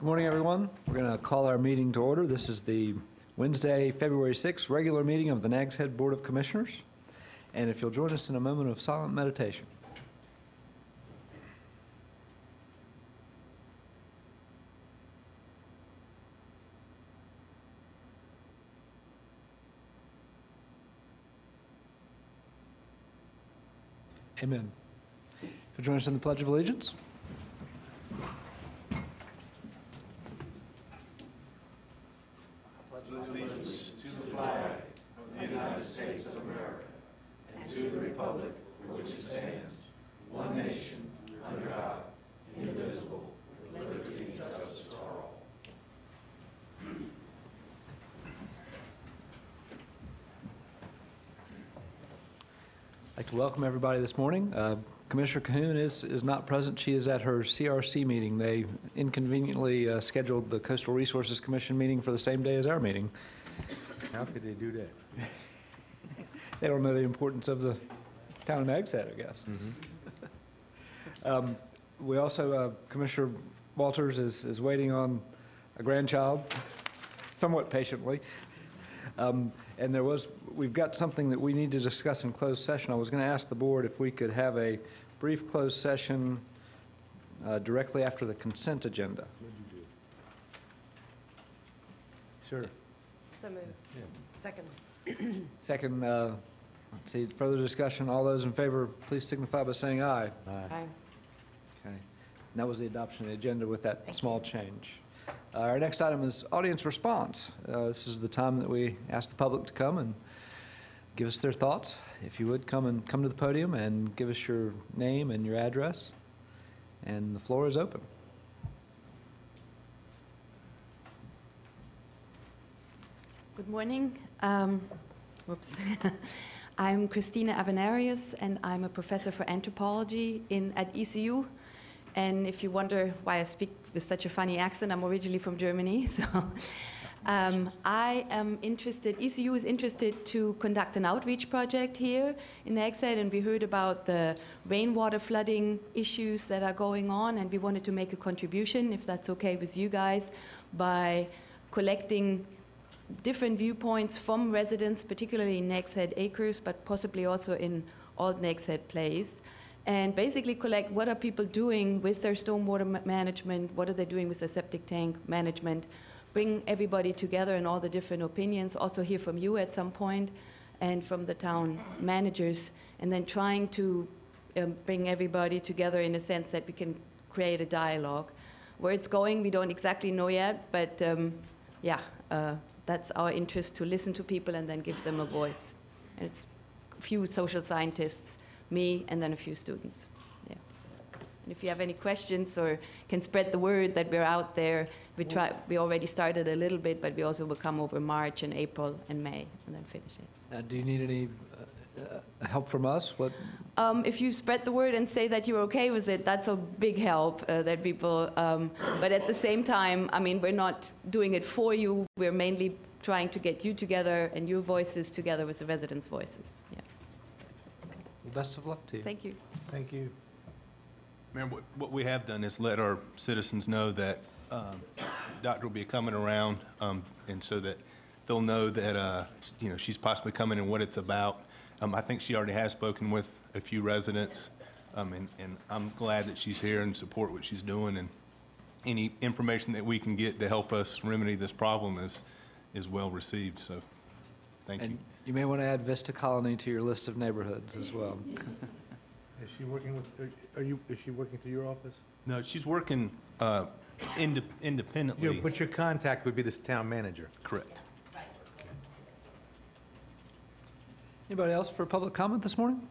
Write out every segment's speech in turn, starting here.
Good morning, everyone. We're going to call our meeting to order. This is the Wednesday, February 6th regular meeting of the Nags Head Board of Commissioners. And if you'll join us in a moment of silent meditation. Amen. If you'll join us in the Pledge of Allegiance. Allegiance to the flag of the United States of America and to the republic for which it stands, one nation, under God, indivisible, with liberty and justice for all. I'd like to welcome everybody this morning. Commissioner Cahoon is not present. She is at her CRC meeting. They inconveniently scheduled the Coastal Resources Commission meeting for the same day as our meeting. How could they do that? They don't know the importance of the town of Nags Head, I guess. Mm-hmm. We also, Commissioner Walters is waiting on a grandchild, somewhat patiently. And we've got something that we need to discuss in closed session. I was going to ask the board if we could have a brief closed session directly after the consent agenda. What did you do? Sure. So moved. Yeah. Second. Second, let's see, further discussion. All those in favor, please signify by saying aye. Aye. Aye. Okay. And that was the adoption of the agenda with that small change. Our next item is audience response. This is the time that we ask the public to come and give us their thoughts. If you would, come to the podium and give us your name and your address. And the floor is open. Good morning. Whoops. I'm Christina Avenarius, and I'm a professor for anthropology at ECU. And if you wonder why I speak with such a funny accent, I'm originally from Germany. So I am interested, ECU is interested to conduct an outreach project here in Nags Head, and we heard about the rainwater flooding issues that are going on, and we wanted to make a contribution, if that's okay with you guys, by collecting different viewpoints from residents, particularly in Nags Head Acres, but possibly also in Old Nags Head Place, and basically collect what are people doing with their stormwater management, what are they doing with their septic tank management, bring everybody together and all the different opinions, also hear from you at some point, and from the town managers, and then trying to bring everybody together in a sense that we can create a dialogue. Where it's going, we don't exactly know yet, but that's our interest, to listen to people and then give them a voice. And it's a few social scientists, me, and then a few students. Yeah. And if you have any questions or can spread the word that we're out there, we already started a little bit, but we also will come over March and April and May and then finish it. Do you need any help from us? If you spread the word and say that you're okay with it, that's a big help, that people, but at the same time, I mean, we're not doing it for you. We're mainly trying to get you together and your voices together with the residents' voices. Yeah. Well, best of luck to you. Thank you. Thank you. Mayor, what we have done is let our citizens know that Doctor will be coming around, and so that they'll know that she's possibly coming and what it's about. I think she already has spoken with a few residents, and I'm glad that she's here and support what she's doing. And any information that we can get to help us remedy this problem is well received. So, thank you. You may want to add Vista Colony to your list of neighborhoods as well. Is she working with? Is she working through your office? No, she's working independently. But your contact would be this town manager. Correct. Anybody else for public comment this morning?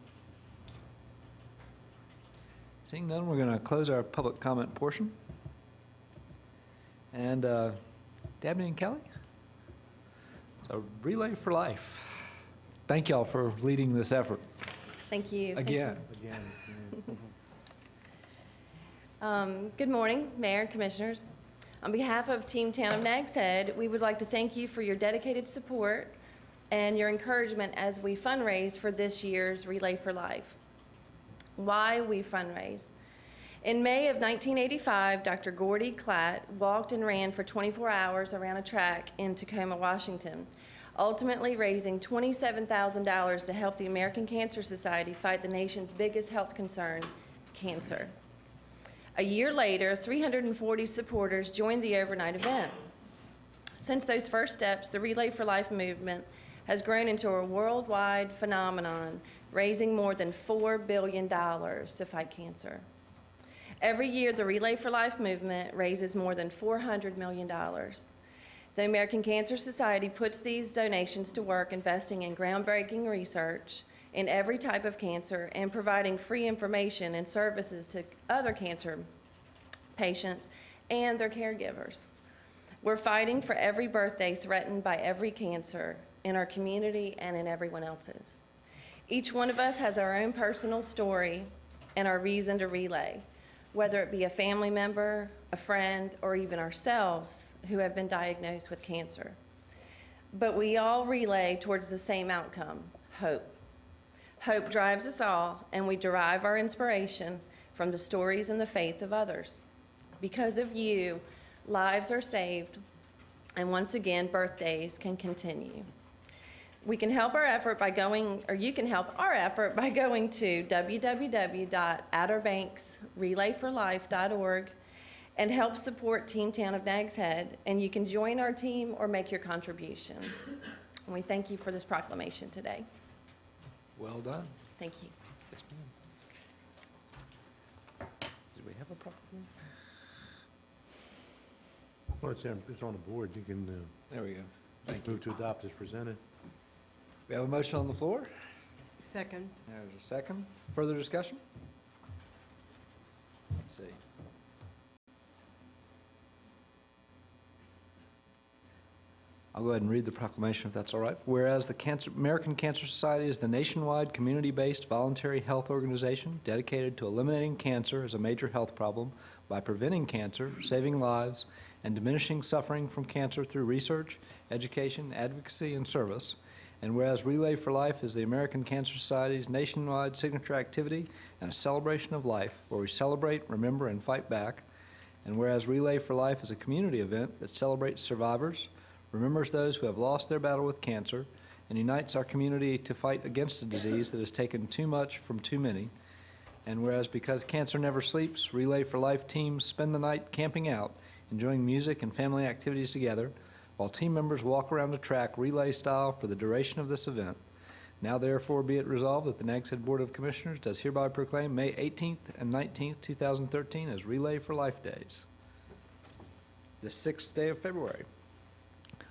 Seeing none, we're going to close our public comment portion. And Dabney and Kelly, it's a relay for life. Thank y'all for leading this effort. Thank you. Again. Good morning, Mayor and Commissioners. On behalf of Team Town of Nags Head, we would like to thank you for your dedicated support and your encouragement as we fundraise for this year's Relay for Life. Why we fundraise? In May of 1985, Dr. Gordy Klatt walked and ran for 24 hours around a track in Tacoma, Washington, ultimately raising $27,000 to help the American Cancer Society fight the nation's biggest health concern, cancer. A year later, 340 supporters joined the overnight event. Since those first steps, the Relay for Life movement has grown into a worldwide phenomenon, raising more than $4 billion to fight cancer. Every year, the Relay for Life movement raises more than $400 million. The American Cancer Society puts these donations to work investing in groundbreaking research in every type of cancer and providing free information and services to other cancer patients and their caregivers. We're fighting for every birthday threatened by every cancer in our community and in everyone else's. Each one of us has our own personal story and our reason to relay, whether it be a family member, a friend, or even ourselves who have been diagnosed with cancer. But we all relay towards the same outcome, hope. Hope drives us all, and we derive our inspiration from the stories and the faith of others. Because of you, lives are saved, and once again, birthdays can continue. We can help our effort by going, or you can help our effort by going to www.outerbanksrelayforlife.org and help support Team Town of Nags Head, and you can join our team or make your contribution. And we thank you for this proclamation today. Well done. Thank you. Yes, ma'am. Did we have a proclamation? Well, it's on the board. You can There we go. Thank you. move to adopt as presented. We have a motion on the floor. Second. There's a second. Further discussion? Let's see. I'll go ahead and read the proclamation if that's all right. Whereas the American Cancer Society is the nationwide community-based voluntary health organization dedicated to eliminating cancer as a major health problem by preventing cancer, saving lives, and diminishing suffering from cancer through research, education, advocacy, and service. And whereas Relay for Life is the American Cancer Society's nationwide signature activity and a celebration of life where we celebrate, remember, and fight back. And whereas Relay for Life is a community event that celebrates survivors, remembers those who have lost their battle with cancer, and unites our community to fight against a disease that has taken too much from too many. And whereas because cancer never sleeps, Relay for Life teams spend the night camping out, enjoying music and family activities together, while team members walk around the track relay style for the duration of this event. Now therefore be it resolved that the Nags Head Board of Commissioners does hereby proclaim May 18th and 19th, 2013 as Relay for Life Days, the 6th day of February.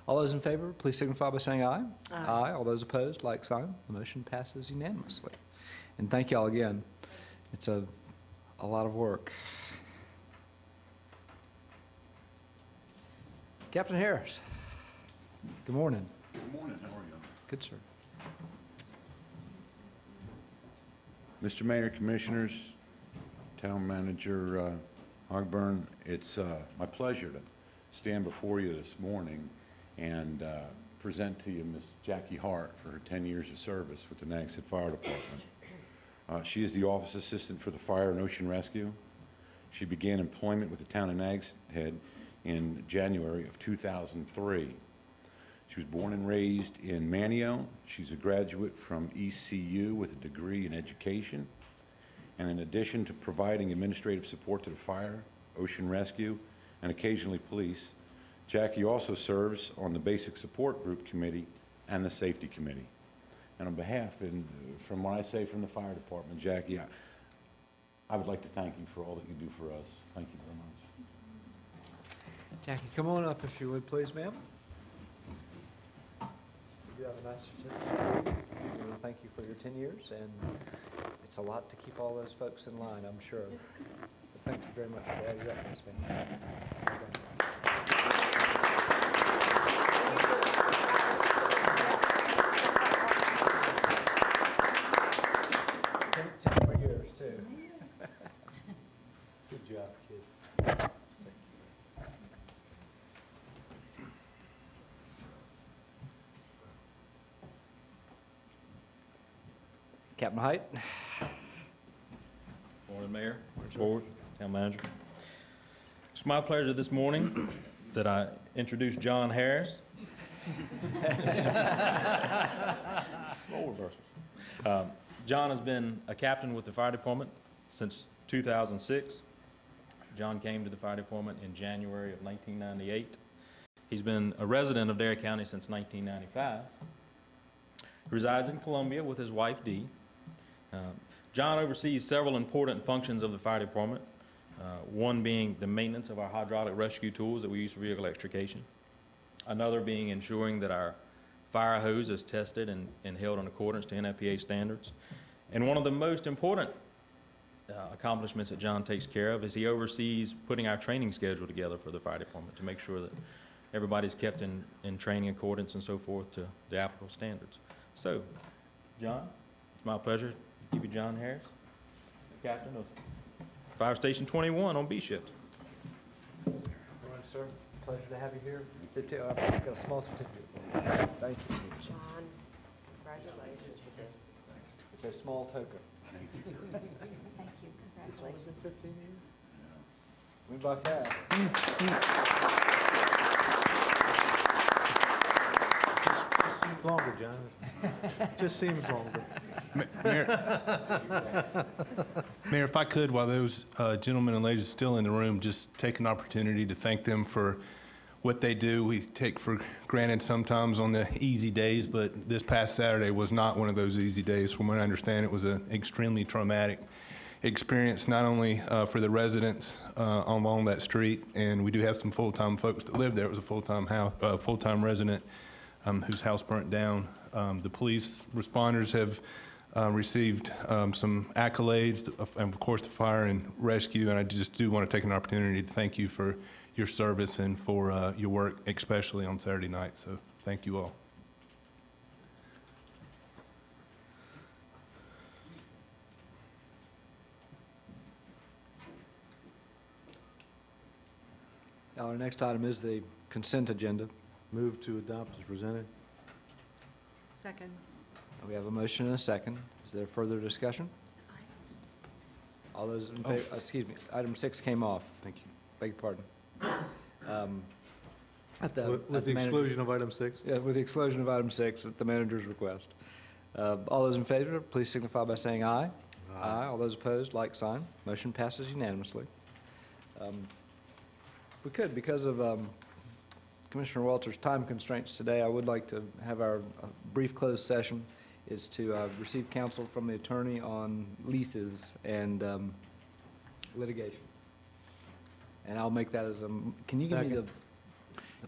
All those in favor, please signify by saying aye. Aye. All those opposed, like sign. The motion passes unanimously. And thank you all again. It's a lot of work. Captain Harris, good morning. Good morning, how are you? Good, sir. Mr. Mayor, Commissioners, Town Manager Hogburn, it's my pleasure to stand before you this morning and present to you Ms. Jackie Hart for her 10 years of service with the Nags Head Fire Department. She is the Office Assistant for the Fire and Ocean Rescue. She began employment with the town of Nags Head in January of 2003. She was born and raised in Manteo. She's a graduate from ECU with a degree in education. And in addition to providing administrative support to the fire, ocean rescue, and occasionally police, Jackie also serves on the Basic Support Group Committee and the Safety Committee. And on behalf, and from what I say from the fire department, Jackie, I would like to thank you for all that you do for us. Thank you very much. Jackie, come on up if you would, please, ma'am. You do have a nice certificate. We want to thank you for your 10 years, and it's a lot to keep all those folks in line, I'm sure. But thank you very much for all your efforts, ma'am. Ten more years, too. Good job, kid. Captain Height. Morning, Mayor, Board, Town Manager. It's my pleasure this morning that I introduce John Harris. Role reversals. John has been a captain with the fire department since 2006. John came to the fire department in January of 1998. He's been a resident of Dare County since 1995. He resides in Columbia with his wife, Dee. John oversees several important functions of the fire department, one being the maintenance of our hydraulic rescue tools that we use for vehicle extrication, another being ensuring that our fire hose is tested and held in accordance to NFPA standards. And one of the most important accomplishments that John takes care of is he oversees putting our training schedule together for the fire department to make sure that everybody's kept in training accordance and so forth to the applicable standards. So, John, it's my pleasure to give you John Harris, the captain of Fire Station 21 on B shift. Morning, sir. Pleasure to have you here. I've got a small certificate. Thank you. John, congratulations. It's a small token. Thank you. Congratulations. 15 years? Went by fast. Seems longer, John. Just seems longer. Mayor, if I could, while those gentlemen and ladies are still in the room, just take an opportunity to thank them for what they do. We take for granted sometimes on the easy days, but this past Saturday was not one of those easy days. From what I understand, it was an extremely traumatic experience, not only for the residents along that street, and we do have some full-time folks that live there. It was a full-time resident whose house burnt down. The police responders have received some accolades, and of course the fire and rescue, and I just do want to take an opportunity to thank you for your service and for your work, especially on Saturday night. So thank you all. Now, our next item is the consent agenda. Move to adopt as presented. Second. We have a motion and a second. Is there further discussion? All those in favor, excuse me, item 6 came off. Thank you. Beg your pardon. With the exclusion of item 6? Yeah, with the exclusion of item 6 at the manager's request. All those in favor, please signify by saying aye. Aye. All those opposed, like sign. Motion passes unanimously. If we could, because of Commissioner Walters' time constraints today, I would like to have our brief closed session is to receive counsel from the attorney on leases and litigation. And I'll make that as a, can you give me the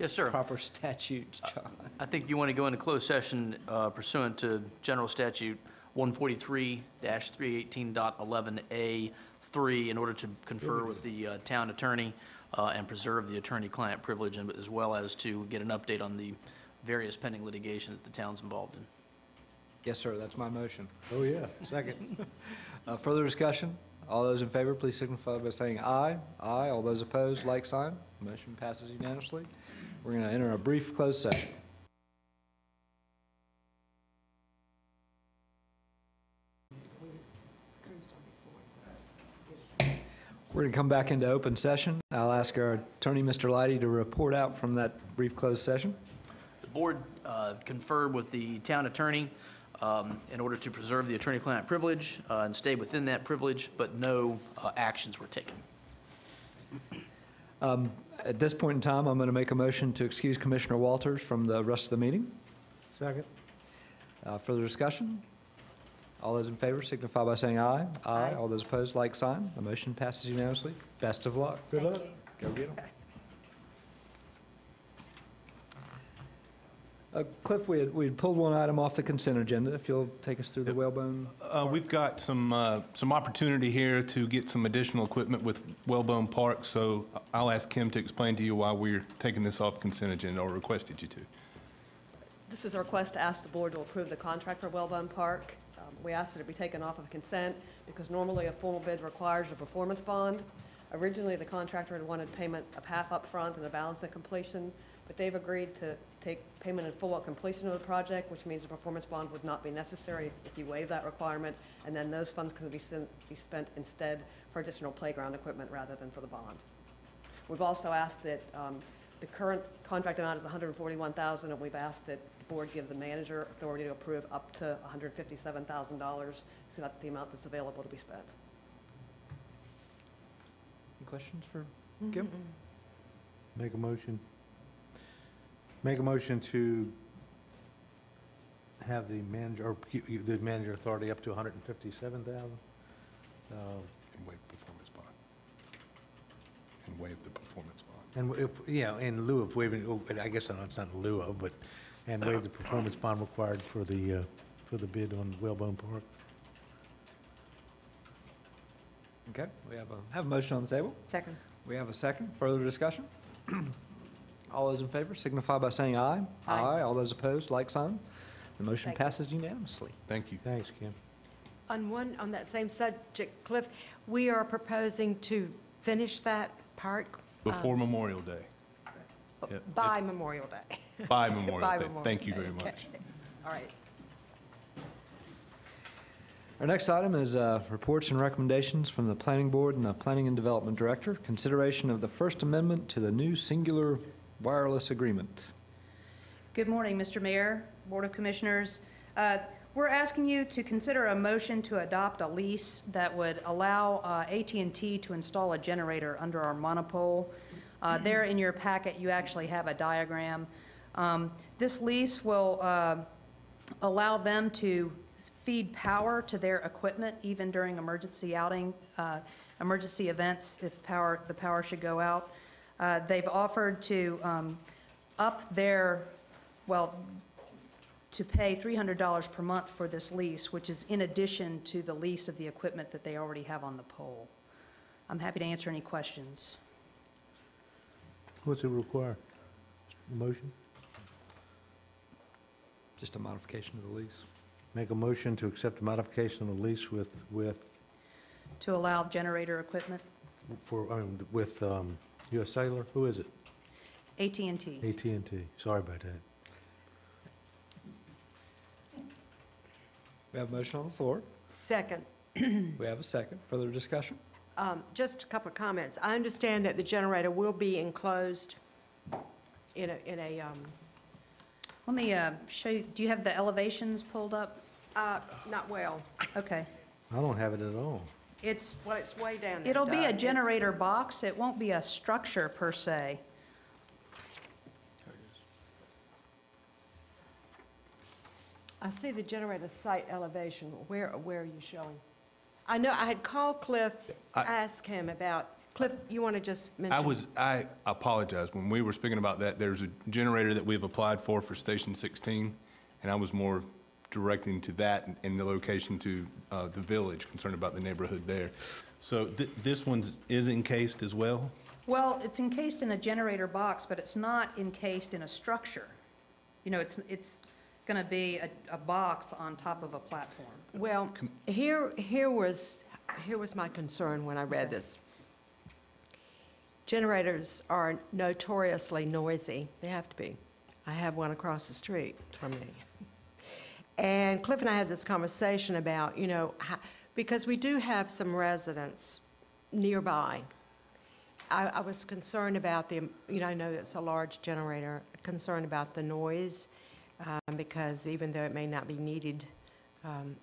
Yes, sir. proper statutes, John? I think you want to go into closed session pursuant to General Statute 143-318.11A3 in order to confer with the town attorney and preserve the attorney-client privilege, as well as to get an update on the various pending litigation that the town's involved in. Yes, sir, that's my motion. Oh, yeah. Second. Further discussion? All those in favor, please signify by saying aye. Aye. All those opposed, like sign. Motion passes unanimously. We're going to enter a brief closed session. We're going to come back into open session. I'll ask our attorney, Mr. Leidy, to report out from that brief closed session. The board conferred with the town attorney in order to preserve the attorney-client privilege and stay within that privilege, but no actions were taken. At this point in time, I'm going to make a motion to excuse Commissioner Walters from the rest of the meeting. Second. Further discussion? All those in favor signify by saying aye. Aye. All those opposed, like sign. The motion passes unanimously. Best of luck. Good luck. Go get them. Cliff, we had pulled one item off the consent agenda. If you'll take us through the whalebone. We've got some opportunity here to get some additional equipment with Whalebone Park, so I'll ask Kim to explain to you why we're taking this off consent agenda, or requested you to. This is a request to ask the board to approve the contract for Wellbone Park. We asked that it be taken off of consent because normally a formal bid requires a performance bond. Originally, the contractor had wanted payment of half up front and the balance at completion. but they've agreed to take payment in full at completion of the project, which means a performance bond would not be necessary if you waive that requirement, and then those funds can be spent instead for additional playground equipment rather than for the bond. We've also asked that the current contract amount is $141,000, and we've asked that the board give the manager authority to approve up to $157,000, so that's the amount that's available to be spent. Any questions for Kim? Make a motion. Make a motion to have the manager, or the manager authority up to $157,000. And waive performance bond. And waive the performance bond. And if, yeah, in lieu of waiving, oh, I guess it's not in lieu of, but, and waive the performance bond required for the bid on Whalebone Park. Okay, we have a motion on the table. Second. We have a second. Further discussion? All those in favor signify by saying aye. Aye. All those opposed, like sign. The motion Thank you. passes unanimously. Thank you. Thanks, Kim. On that same subject, Cliff, we are proposing to finish that park Before Memorial Day. Yeah, by Memorial Day. By Memorial By Day. Memorial Thank you Day, very okay. much. All right. Our next item is reports and recommendations from the Planning Board and the Planning and Development Director. Consideration of the First Amendment to the new singular wireless agreement. Good morning, Mr. Mayor, Board of Commissioners. We're asking you to consider a motion to adopt a lease that would allow AT&T to install a generator under our monopole. There in your packet, you actually have a diagram. This lease will allow them to feed power to their equipment even during emergency emergency events if the power should go out. They've offered to up their, to pay $300 per month for this lease, which is in addition to the lease of the equipment that they already have on the pole. I'm happy to answer any questions. What's it require? Motion? Just a modification of the lease. Make a motion to accept the modification of the lease with To allow generator equipment, with US Cellular. Who is it? AT&T. AT&T. Sorry about that. We have a motion on the floor. Second. We have a second. Further discussion? Just a couple of comments. I understand that the generator will be enclosed in a Let me show you, do you have the elevations pulled up? not well. Okay. I don't have it at all. It's, Well, it's way down there. it'll be a Doug. generator box. It won't be a structure per se. I see the generator site elevation. Where are you showing? I know, I had called Cliff to ask him about, Cliff, you want to just mention? I apologize. When we were speaking about that, there's a generator that we've applied for Station 16, and I was more directing to that and the location to the village, concerned about the neighborhood there. So this one is encased as well? Well, it's encased in a generator box, but it's not encased in a structure. You know, it's going to be a box on top of a platform. Well, here was my concern when I read this. Generators are notoriously noisy. They have to be. I have one across the street from me. And Cliff and I had this conversation about, you know, because we do have some residents nearby. I was concerned about the, you know, I know it's a large generator, concerned about the noise, because even though it may not be needed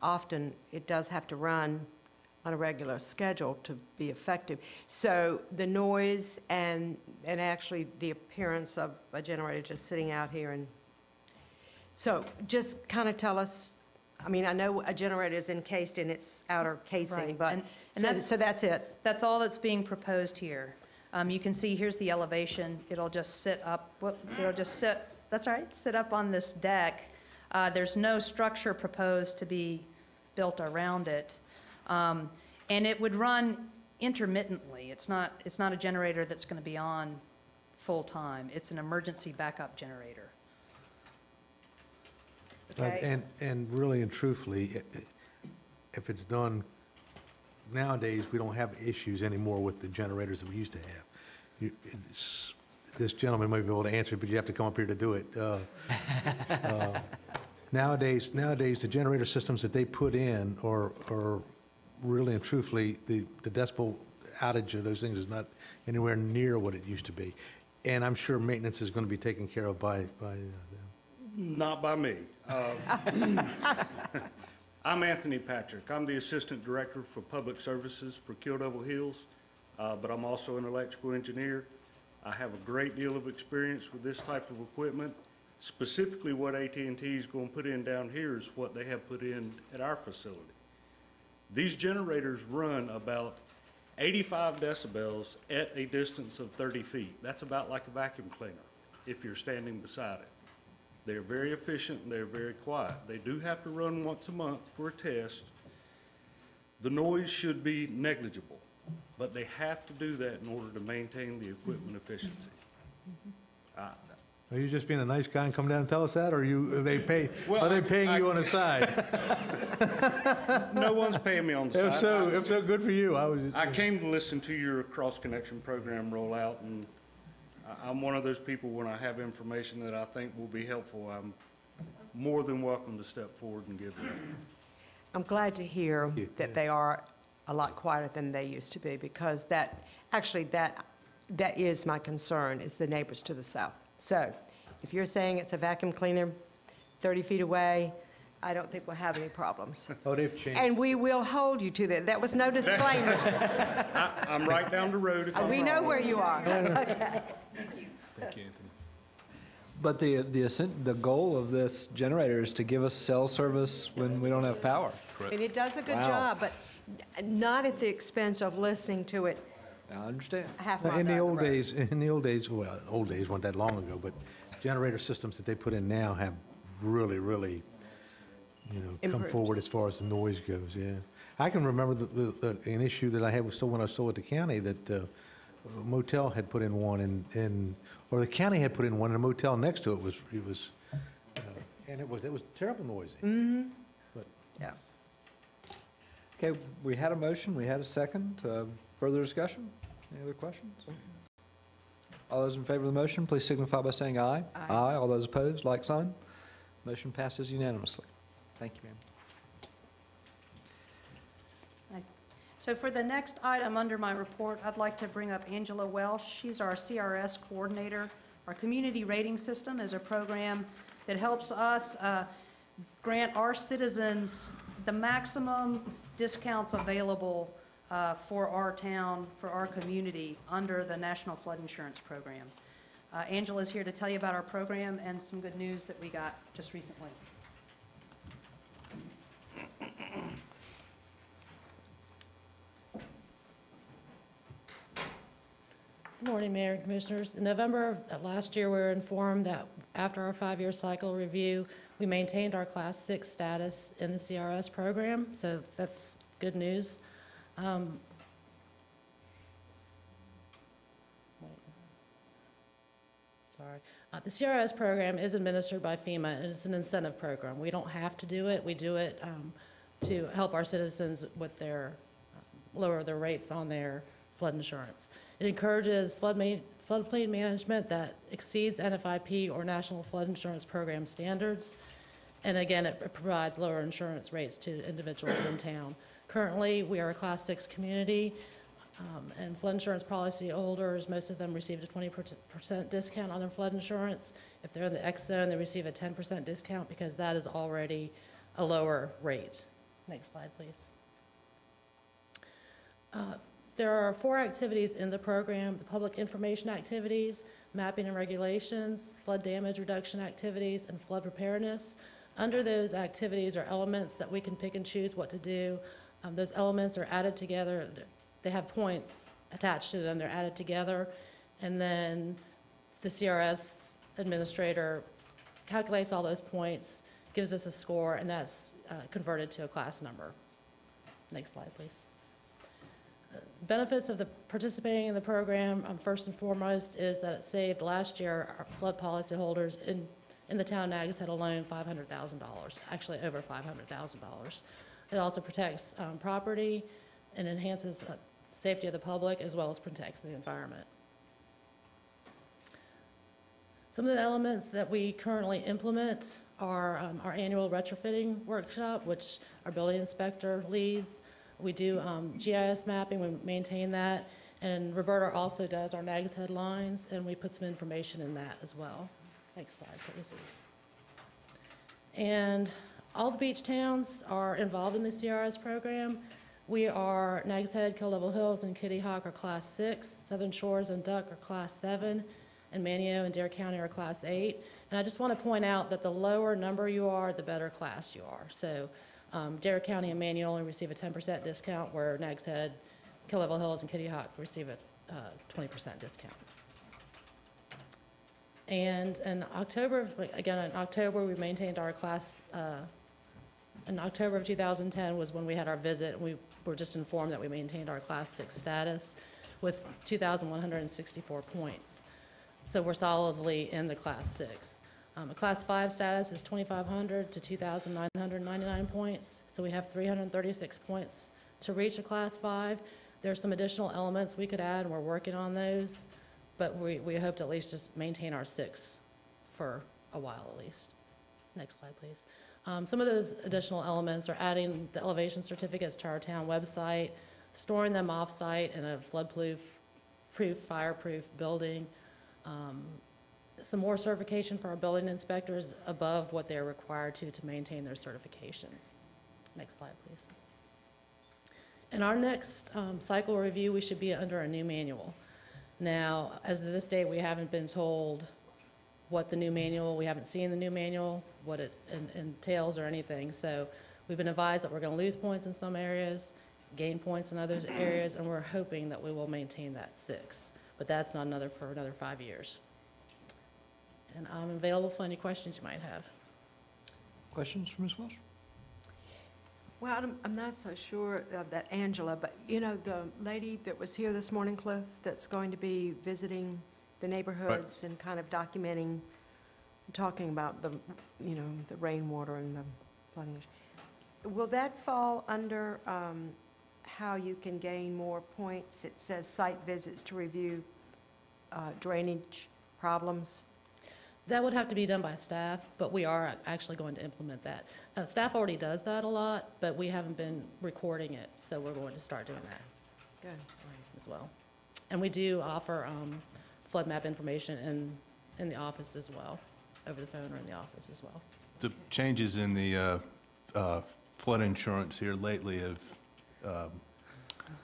often, it does have to run on a regular schedule to be effective. So the noise and actually the appearance of a generator just sitting out here, and so just kind of tell us, I mean, I know a generator is encased in its outer casing, Right. but, And so that's it. That's all that's being proposed here. You can see, here's the elevation. It'll just sit up, it'll just sit, that's all right, sit up on this deck. There's no structure proposed to be built around it. And it would run intermittently. It's not a generator that's going to be on full-time. It's an emergency backup generator. Okay. And really and truthfully, if it's done, nowadays, we don't have issues anymore with the generators that we used to have. this gentleman might be able to answer it, but you have to come up here to do it. Nowadays, the generator systems that they put in are really and truthfully, the decibel outage of those things is not anywhere near what it used to be. And I'm sure maintenance is going to be taken care of by them. Not by me. I'm Anthony Patrick. I'm the Assistant Director for Public Services for Kill Devil Hills, but I'm also an electrical engineer. I have a great deal of experience with this type of equipment. Specifically, what AT&T is going to put in down here is what they have put in at our facility. These generators run about 85 decibels at a distance of 30 feet. That's about like a vacuum cleaner if you're standing beside it. They're very efficient and they're very quiet. They do have to run once a month for a test. The noise should be negligible, but they have to do that in order to maintain the equipment efficiency. Are you just being a nice guy and come down and tell us that, or are they paying you on the side? No one's paying me on the side. If so, good for you. I came to listen to your cross-connection program rollout, and I'm one of those people, when I have information that I think will be helpful, I'm more than welcome to step forward and give it. I'm glad to hear that they are a lot quieter than they used to be, because that is my concern, is the neighbors to the south. So if you're saying it's a vacuum cleaner 30 feet away, I don't think we'll have any problems. Oh, they've changed. And we will hold you to that. That was no disclaimers. I'm right down the road if I'm We know wrong. where you are. Okay. Thank you, Anthony. But the goal of this generator is to give us cell service when we don't have power. Correct. And it does a good Wow. job, but not at the expense of listening to it I understand. a half mile In the down old road. days, well, old days weren't that long ago, but generator systems that they put in now have really, come Improved. forward as far as the noise goes, yeah. I can remember an issue that I had when I was still at the county, that a motel had put in one, or the county had put in one, and a motel next to it was terrible noisy. Mm-hmm. But Yeah. Okay, we had a motion, we had a second. Further discussion? Any other questions? All those in favor of the motion, please signify by saying aye. Aye. All those opposed, like sign. Motion passes unanimously. Thank you, ma'am. So for the next item under my report, I'd like to bring up Angela Welsh. She's our CRS coordinator. Our community rating system is a program that helps us grant our citizens the maximum discounts available for our town, for our community, under the National Flood Insurance Program. Angela's here to tell you about our program and some good news that we got just recently. Good morning, Mayor and Commissioners. In November of last year, we were informed that after our 5-year cycle review, we maintained our Class 6 status in the CRS program, so that's good news. The CRS program is administered by FEMA, and it's an incentive program. We don't have to do it. We do it to help our citizens with their, lower their rates on their flood insurance. It encourages floodplain management that exceeds NFIP or National Flood Insurance Program standards. And again, it provides lower insurance rates to individuals in town. Currently, we are a Class 6 community, and flood insurance policy holders, most of them receive a 20% discount on their flood insurance. If they're in the X zone, they receive a 10% discount because that is already a lower rate. Next slide, please. There are 4 activities in the program: the public information activities, mapping and regulations, flood damage reduction activities, and flood preparedness. Under those activities are elements that we can pick and choose what to do. Those elements are added together. They have points attached to them. They're added together. And then the CRS administrator calculates all those points, gives us a score, and that's converted to a class number. Next slide, please. Benefits of participating in the program, first and foremost, is that it saved last year our flood policyholders in the town of Nags Head alone $500,000, actually over $500,000. It also protects property and enhances safety of the public, as well as protects the environment. Some of the elements that we currently implement are our annual retrofitting workshop, which our building inspector leads. We do GIS mapping, we maintain that, and Roberta also does our Nags Head lines, and we put some information in that as well. Next slide, please. And all the beach towns are involved in the CRS program. We are Nags Head, Kill Devil Hills, and Kitty Hawk are Class 6. Southern Shores and Duck are Class 7. And Manio and Dare County are Class 8. And I just want to point out that the lower number you are, the better class you are. So Dare County and Manio only receive a 10% discount, where Nags Head, Kill Devil Hills, and Kitty Hawk receive a 20% discount. And in October, we maintained our class. In October of 2010 was when we had our visit, and we were just informed that we maintained our Class 6 status with 2,164 points. So we're solidly in the Class 6. A Class 5 status is 2,500 to 2,999 points. So we have 336 points to reach a Class 5. There's some additional elements we could add, and we're working on those. But we hope to at least just maintain our 6 for a while at least. Next slide, please. Some of those additional elements are adding the elevation certificates to our town website, storing them off-site in a flood-proof, fireproof building, some more certification for our building inspectors above what they're required to maintain their certifications. Next slide, please. In our next cycle review, we should be under a new manual. Now, as of this date, we haven't been told what the new manual, we haven't seen the new manual, what it entails or anything. So we've been advised that we're going to lose points in some areas, gain points in other areas, and we're hoping that we will maintain that 6. But that's not for another 5 years. And I'm available for any questions you might have. Questions for Ms. Welsh? Well, I'm not so sure of that, Angela, but you know, the lady that was here this morning, Cliff, that's going to be visiting the neighborhoods and kind of documenting, talking about the, you know, the rainwater and the flooding issue. Will that fall under how you can gain more points? It says site visits to review drainage problems. That would have to be done by staff, but we are actually going to implement that. Staff already does that a lot, but we haven't been recording it, so we're going to start doing that. Good. As well. And we do offer flood map information in the office as well, over the phone or in the office as well. The changes in the flood insurance here lately have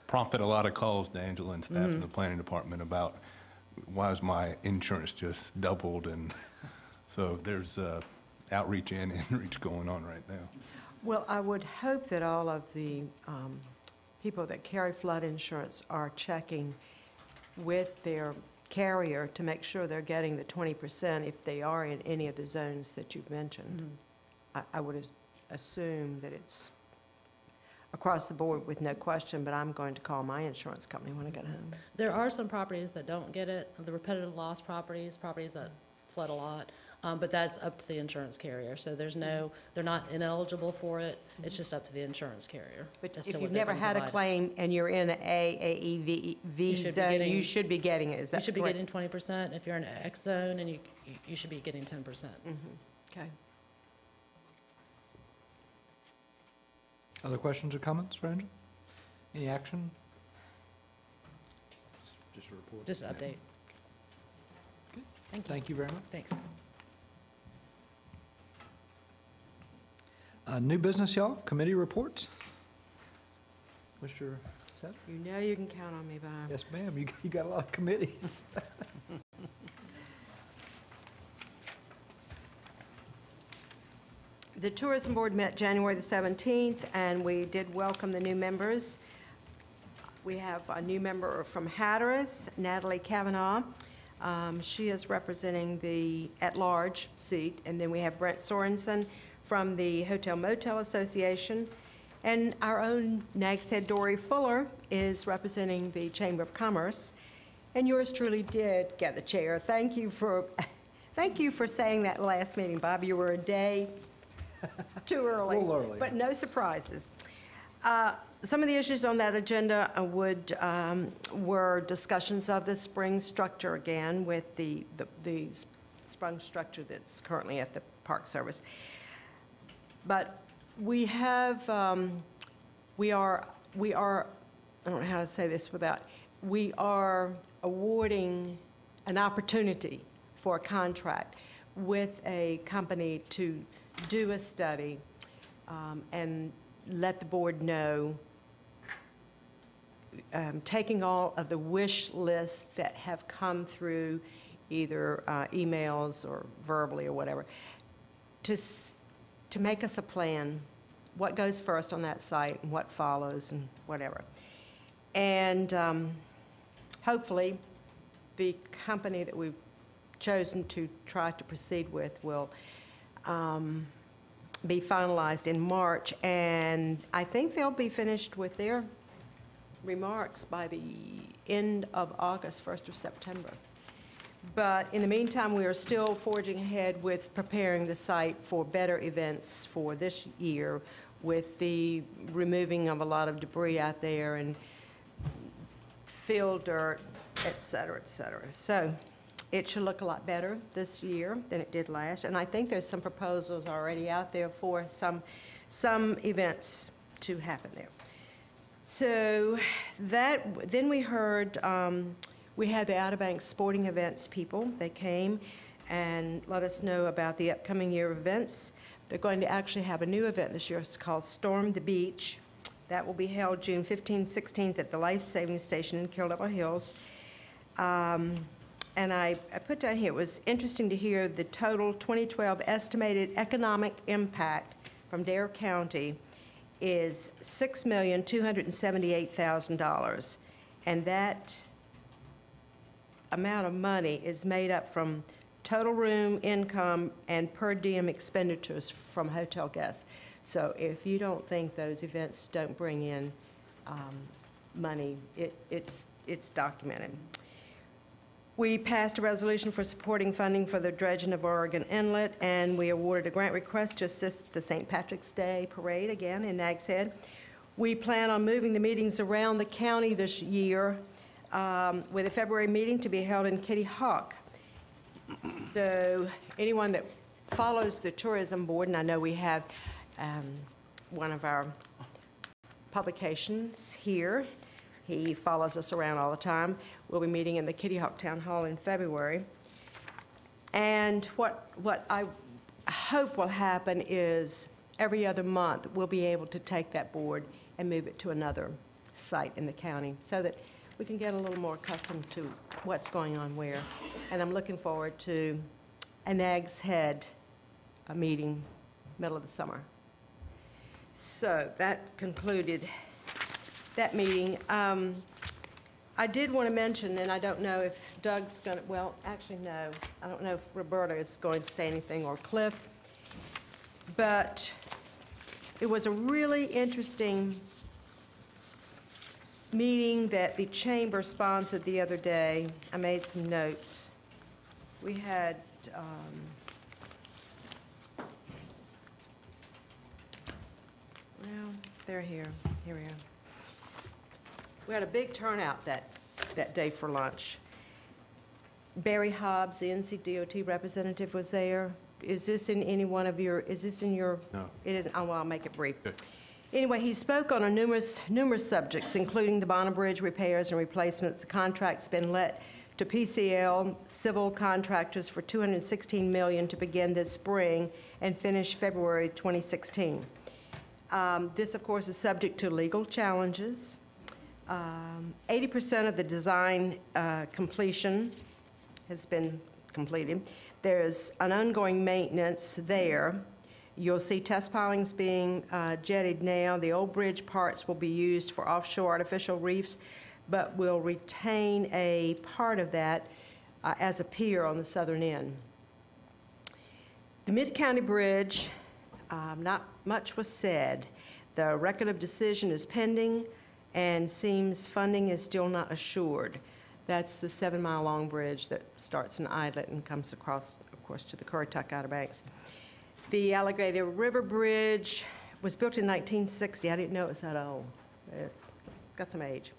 prompted a lot of calls to Angela and staff in the planning department about why is my insurance just doubled, and so there's outreach and inreach going on right now. Well, I would hope that all of the people that carry flood insurance are checking with their carrier to make sure they're getting the 20% if they are in any of the zones that you've mentioned. I would assume that it's across the board with no question, but I'm going to call my insurance company when I get home. There are some properties that don't get it, the repetitive loss properties that flood a lot, but that's up to the insurance carrier. So there's no, they're not ineligible for it, it's just up to the insurance carrier. But if you've never had a claim and you're in an AAEV zone, you should be getting it, is that correct? You should be getting 20%. If you're in an X zone, and you should be getting 10%. Okay. Other questions or comments for Angela? Any action? Just a report? Just an update. Good. Thank you. Thank you very much. Thanks. New business, y'all. Committee reports. Mr. Seth? You know you can count on me, Bob. Yes, ma'am. You got a lot of committees. The Tourism Board met January the 17th, and we did welcome the new members. We have a new member from Hatteras, Natalie Kavanaugh. She is representing the at-large seat. And then we have Brent Sorensen from the Hotel Motel Association. And our own Nags Head Dory Fuller is representing the Chamber of Commerce. And yours truly did get the chair. Thank you for saying that last meeting, Bob. You were a day too early. A little early. But no surprises. Some of the issues on that agenda were discussions of the spring structure again with the sprung structure that's currently at the Park Service. But we have, we are, I don't know how to say this without, we are awarding an opportunity for a contract with a company to do a study and let the board know, taking all of the wish lists that have come through either emails or verbally or whatever, to make us a plan, what goes first on that site and what follows and whatever. And hopefully the company that we've chosen to try to proceed with will be finalized in March, and I think they'll be finished with their remarks by the end of August, 1st of September. But in the meantime, we are still forging ahead with preparing the site for better events for this year, with the removing of a lot of debris out there and field dirt, et cetera, et cetera. So it should look a lot better this year than it did last, and I think there's some proposals already out there for some events to happen there. So then we heard, we had the Outer Banks sporting events people. They came and let us know about the upcoming year events. They're going to actually have a new event this year. It's called Storm the Beach. That will be held June 15th, 16th at the Life Saving Station in Kill Devil Hills. And I put down here, it was interesting to hear the total 2012 estimated economic impact from Dare County is $6,278,000. And that amount of money is made up from total room income and per diem expenditures from hotel guests. So if you don't think those events don't bring in money, it's documented. We passed a resolution for supporting funding for the dredging of Oregon Inlet, and we awarded a grant request to assist the St. Patrick's Day Parade again in Nags Head. We plan on moving the meetings around the county this year, with a February meeting to be held in Kitty Hawk. So anyone that follows the tourism board, and I know we have one of our publications here, he follows us around all the time. We'll be meeting in the Kitty Hawk Town Hall in February. And what I hope will happen is every other month we'll be able to take that board and move it to another site in the county so that we can get a little more accustomed to what's going on where. And I'm looking forward to a Nags Head meeting middle of the summer. So that concluded that meeting. I did want to mention, and I don't know if Doug's going to, well, actually, no. I don't know if Roberta is going to say anything, or Cliff. But it was a really interesting meeting that the chamber sponsored the other day. I made some notes. We had, well, they're here. Here we are. We had a big turnout that day for lunch. Barry Hobbs, the NCDOT representative, was there. Is this in any one of your, is this in your? No. It isn't. Oh, well, I'll make it brief. Good. Anyway, he spoke on numerous subjects, including the Bonner Bridge repairs and replacements. The contract's been let to PCL civil contractors for $216 million to begin this spring and finish February 2016. This, of course, is subject to legal challenges. 80% of the design completion has been completed. There's an ongoing maintenance there. You'll see test pilings being jetted now. The old bridge parts will be used for offshore artificial reefs, but will retain a part of that as a pier on the southern end. The Mid-County Bridge, not much was said. The record of decision is pending, and seems funding is still not assured. That's the 7-mile-long bridge that starts in Idlet and comes across, of course, to the Currituck Outer Banks. The Alligator River Bridge was built in 1960. I didn't know it was that old. It's got some age.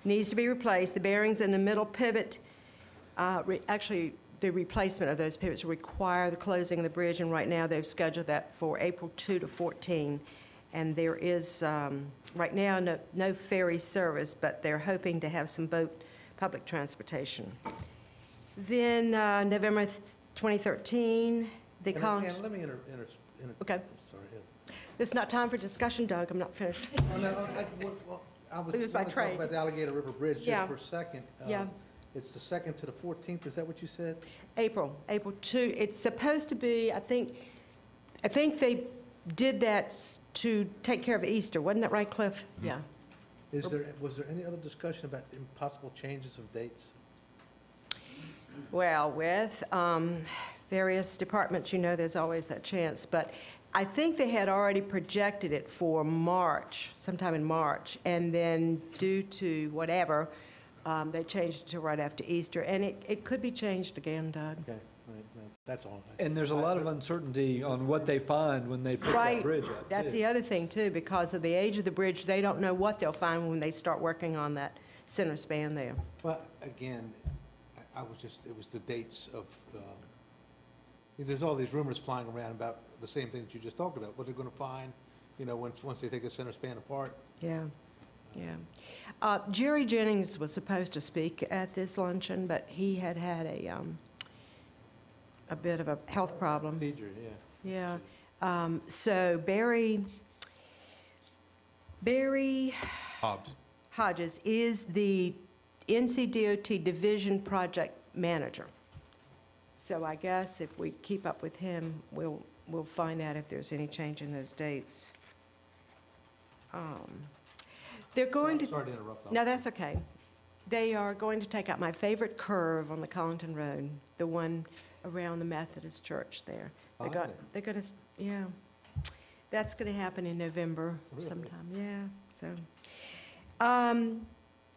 Needs to be replaced. The bearings in the middle pivot, actually the replacement of those pivots require the closing of the bridge, and right now they've scheduled that for April 2 to 14. And there is, right now, no ferry service, but they're hoping to have some boat public transportation. Then November 2013, the college. And let me Okay. I'm sorry. It's not time for discussion, Doug. I'm not finished. Oh, no, I It was by talk trade. about the Alligator River Bridge Yeah. just for a second. Yeah. It's the 2nd to the 14th, is that what you said? April 2. It's supposed to be, I think they did that to take care of Easter. Wasn't that right, Cliff? Yeah. Was there any other discussion about possible changes of dates? Well, with various departments, there's always that chance. But I think they had already projected it for March, sometime in March. And then due to whatever, they changed it to right after Easter. And it could be changed again, Doug. Okay, right, that's all. And there's a lot of uncertainty on what they find when they put that bridge up, That's too. the other thing, too. Because of the age of the bridge, they don't know what they'll find when they start working on that center span there. Well, again, it was the dates of, there's all these rumors flying around about the same thing that you just talked about, what they're going to find, once they take the center span apart. Yeah, yeah. Jerry Jennings was supposed to speak at this luncheon, but he had a bit of a health problem. Procedure, yeah. Yeah. So Barry Hodges is the NCDOT Division Project Manager. So I guess if we keep up with him, we'll find out if there's any change in those dates. They're going to... Sorry to interrupt. No, that's okay. They are going to take out my favorite curve on the Collington Road, the one around the Methodist Church there. They're going to, yeah. That's going to happen in November sometime, yeah. So,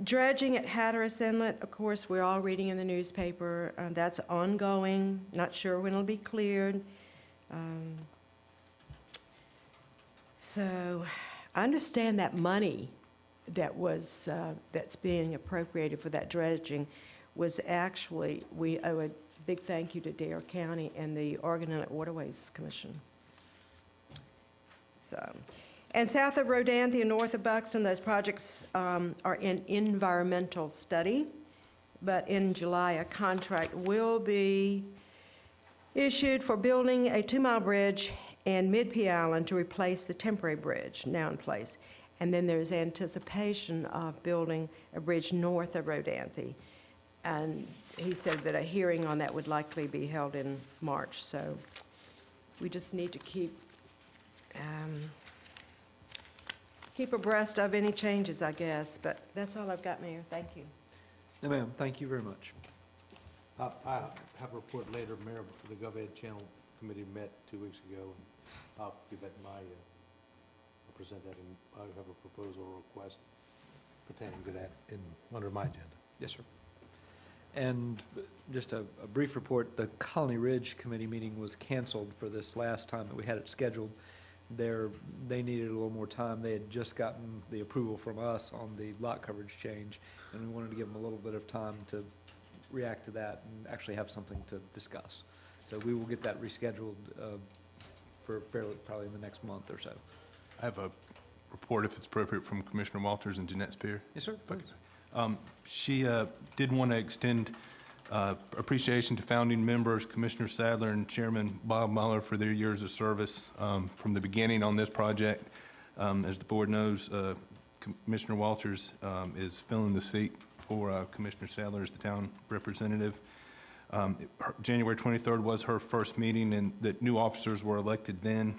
dredging at Hatteras Inlet, of course, we're all reading in the newspaper. That's ongoing. Not sure when it'll be cleared. So, I understand that money that was that's being appropriated for that dredging was actually, we owe a big thank you to Dare County and the Oregon Inlet Waterways Commission. So, and south of Rodanthe and north of Buxton, those projects are in environmental study, but in July a contract will be issued for building a 2-mile bridge in Mid-Pea Island to replace the temporary bridge now in place. And then there's anticipation of building a bridge north of Rodanthe. And he said that a hearing on that would likely be held in March. So we just need to keep abreast of any changes, I guess. But that's all I've got, Mayor. Thank you. No, ma'am. Thank you very much. I have a report later, Mayor. The GovEd Channel Committee met 2 weeks ago, and I'll give that in my, I'll present that, and I have a proposal or request pertaining to that under my agenda. Yes, sir. And just a brief report, the Colony Ridge Committee meeting was canceled for this last time that we had it scheduled. They needed a little more time. They had just gotten the approval from us on the lot coverage change, and we wanted to give them a little bit of time to react to that and actually have something to discuss. So we will get that rescheduled for probably in the next month or so. I have a report, if it's appropriate, from Commissioner Walters and Jeanette Spear. Yes, sir. Please. She did want to extend appreciation to founding members, Commissioner Sadler and Chairman Bob Mueller, for their years of service from the beginning on this project. As the board knows, Commissioner Walters is filling the seat for Commissioner Sadler as the town representative. January 23rd was her first meeting, and the new officers were elected then.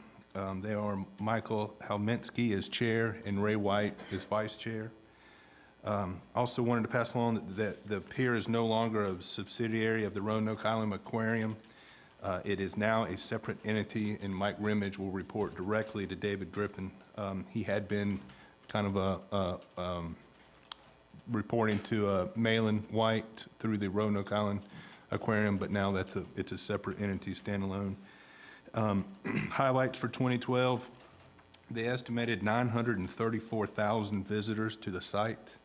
They are Michael Halminski as chair and Ray White as vice chair. Also wanted to pass along that the pier is no longer a subsidiary of the Roanoke Island Aquarium. It is now a separate entity, and Mike Rimmage will report directly to David Griffin. He had been kind of reporting to Malin White through the Roanoke Island Aquarium, but now it's a separate entity, standalone. Highlights for 2012, they estimated 934,000 visitors to the site.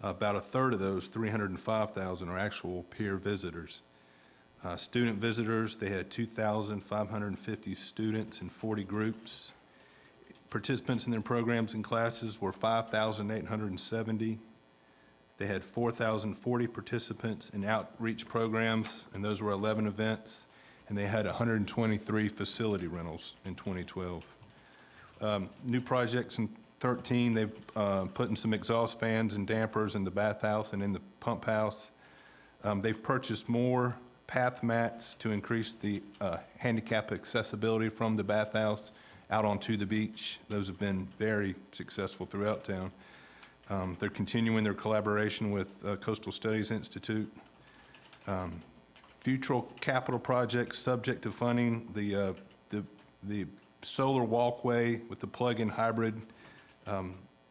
About a third of those, 305,000, are actual pier visitors. Student visitors, they had 2,550 students in 40 groups. Participants in their programs and classes were 5,870. They had 4,040 participants in outreach programs, and those were 11 events, and they had 123 facility rentals in 2012. New projects in 13, they've put in some exhaust fans and dampers in the bathhouse and in the pump house. They've purchased more path mats to increase the handicap accessibility from the bathhouse out onto the beach. Those have been very successful throughout town. They're continuing their collaboration with Coastal Studies Institute. Future capital projects subject to funding, the solar walkway with the plug-in hybrid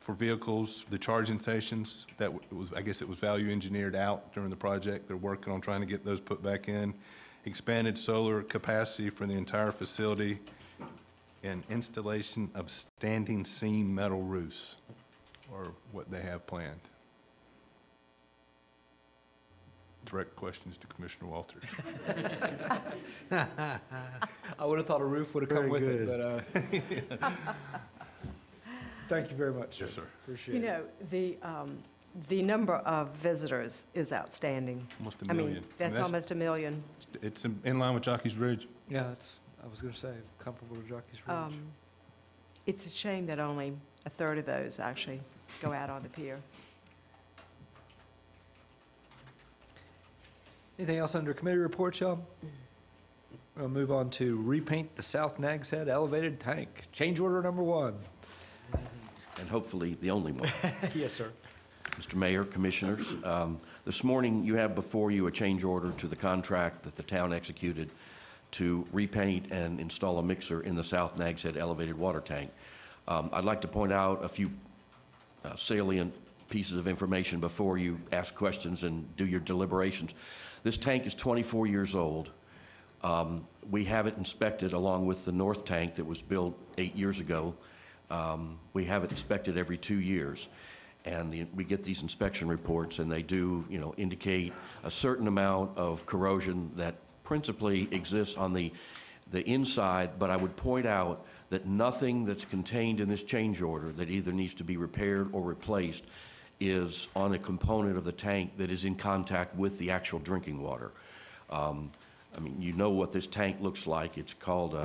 for vehicles, the charging stations, that was, I guess it was value engineered out during the project. They're working on trying to get those put back in. Expanded solar capacity for the entire facility, and installation of standing seam metal roofs, or what they have planned. Direct questions to Commissioner Walters. I would have thought a roof would have come Very with it, good. but thank you very much. Yes, sir. Appreciate You it. know, the number of visitors is outstanding. Almost a I million. mean, that's almost a million. It's in line with Jockey's Ridge. Yeah, I was going to say, comparable to Jockey's Ridge. It's a shame that only a third of those actually go out on the pier. Anything else under committee reports, y'all? We'll move on to repaint the South Nags Head elevated tank. Change order number 1. And hopefully the only one. Yes, sir. Mr. Mayor, Commissioners, this morning you have before you a change order to the contract that the town executed to repaint and install a mixer in the South Nags Head elevated water tank. I'd like to point out a few salient pieces of information before you ask questions and do your deliberations. This tank is 24 years old. We have it inspected along with the north tank that was built 8 years ago. We have it inspected every 2 years. And we get these inspection reports, and they do, indicate a certain amount of corrosion that principally exists on the inside. But I would point out that nothing that's contained in this change order that either needs to be repaired or replaced is on a component of the tank that is in contact with the actual drinking water. I mean, you know what this tank looks like. It's called